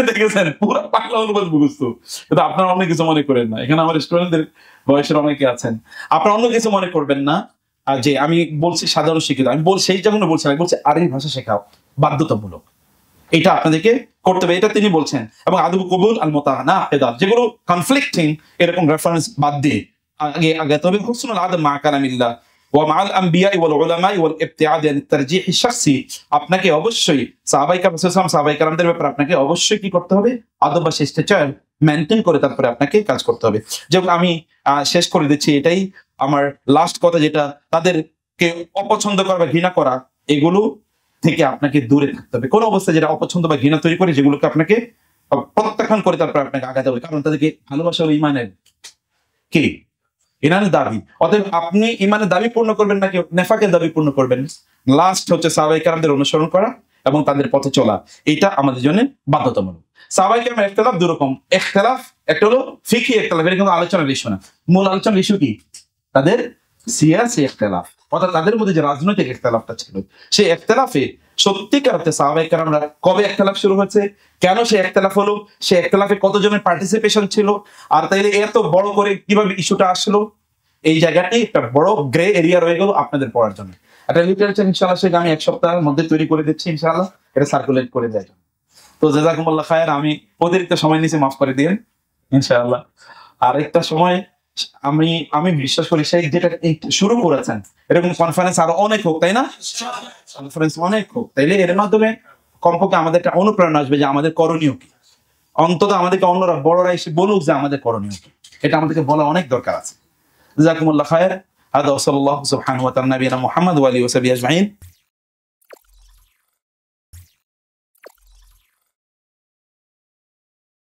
দেখেছেন পুরো পাগলা অনুবাদ মুখস্থ, কিন্তু আপনারা অনেক কিছু মনে করেন না। এখানে আমার স্টুডেন্টদের বয়সের অনেকে আছেন, আপনারা অন্য কিছু মনে করবেন না। আর যে আমি বলছি সাধারণ শিক্ষিত, আমি সেই জন্য বলছি, আমি বলছি আরবি ভাষা শেখাও বাধ্যতামূলক, এটা আপনাদেরকে করতে হবে, এটা তিনি বলছেন। এবং আদব কবুল আল মুতানাকিদাত, যেগুলো কনফ্লিক্টিং এরকম রেফারেন্স বাদ দিয়ে আগে তবে হুসনুল আদব মা কালামিল্লাহ ওয়া মাআল আম্বিয়া ওয়াল উলামা ওয়াল ইবতিআদ আন তারজিহ শাখসি, আপনাকে অবশ্যই সাহাবায়ে কেরাম সাহাবায়ে কেরামদের ব্যাপারে আপনাকে অবশ্যই কি করতে হবে, আদব বা শিষ্টাচার মেনটেন করে তারপরে আপনাকে কাজ করতে হবে। যেমন আমি শেষ করে দিচ্ছি, এটাই আমার লাস্ট কথা, যেটা তাদেরকে অপছন্দ করা বা ঘৃণা করা, এগুলো থেকে আপনাকে দূরে থাকতে হবে। কোন অবস্থায় যেটা অপছন্দ বা ঘৃণা তৈরি করে, যেগুলোকে আপনাকে প্রত্যাখ্যান করে তারপর আপনাকে আগাতে হবে, কারণ তাদেরকে ভালোবাসা হলো ইমানের কি, ইমানের দাবি। অতএব আপনি ইমানের দাবি পূর্ণ করবেন নাকি নেফাকের দাবি পূর্ণ করবেন? লাস্ট হচ্ছে সাহাবায়ে কেরামদের অনুসরণ করা এবং তাদের পথে চলা, এটা আমাদের জন্য বাধ্যতামূলক। সাহাবায়ে কেরামের ইখতিলাফ দুরকম, ইখতিলাফ একটা হলো ফিকহি ইখতিলাফ, এটা কিন্তু আলোচনার ইস্যু না। মূল আলোচনার ইস্যু কি? তাদের সিয়াসি ইখতিলাফ, অর্থাৎ তাদের মধ্যে যে রাজনৈতিক ইখতিলাফটা ছিল, সেই ইখতিলাফে সত্যিকার অর্থে সাহাবায়ে কেরামরা কবে ইখতিলাফ শুরু হয়েছে, কেন সেই ইখতিলাফ হলো, সেই ইখতিলাফে কতজনের পার্টিসিপেশন ছিল, আর তাইলে এত বড় করে কিভাবে ইস্যুটা আসলো, এই জায়গাটি একটা বড় গ্রে এরিয়া রয়ে গেল আপনাদের পড়ার জন্য। একটা লিটারেচার ইনশাআল্লাহ সেটা আমি 1 সপ্তাহের মধ্যে তৈরি করে দিচ্ছি ইনশাআল্লাহ, এটা সার্কুলেট করে দেয়। তো জাযাকুমুল্লাহ খায়ের, আমি অতিরিক্ত সময় নিয়েছি, মাফ করে দিন ইনশাআল্লাহ। আর একটা সময় আমি বিশ্বাস করি সেই যেটা শুরু করেছেন, এরকম কনফারেন্স আরো অনেক হোক, তাই না? কনফারেন্স অনেক হোক, তাইলে এর মাধ্যমে কমপক্ষে আমাদের একটা অনুপ্রেরণা আসবে যে আমাদের করণীয় কি, অন্তত আমাদেরকে অন্যরা বড়রা এসে বলুক যে আমাদের করণীয় কি, এটা আমাদেরকে বলা অনেক দরকার আছে। জাযাকুমুল্লাহ খায়ের। হাদা ওয়া সাল্লাল্লাহু সুবহানাহু ওয়া তাআলা নবিয়ানা মুহাম্মদ ওয়া আলিহি ওয়া সাহবিহি আজমাইন।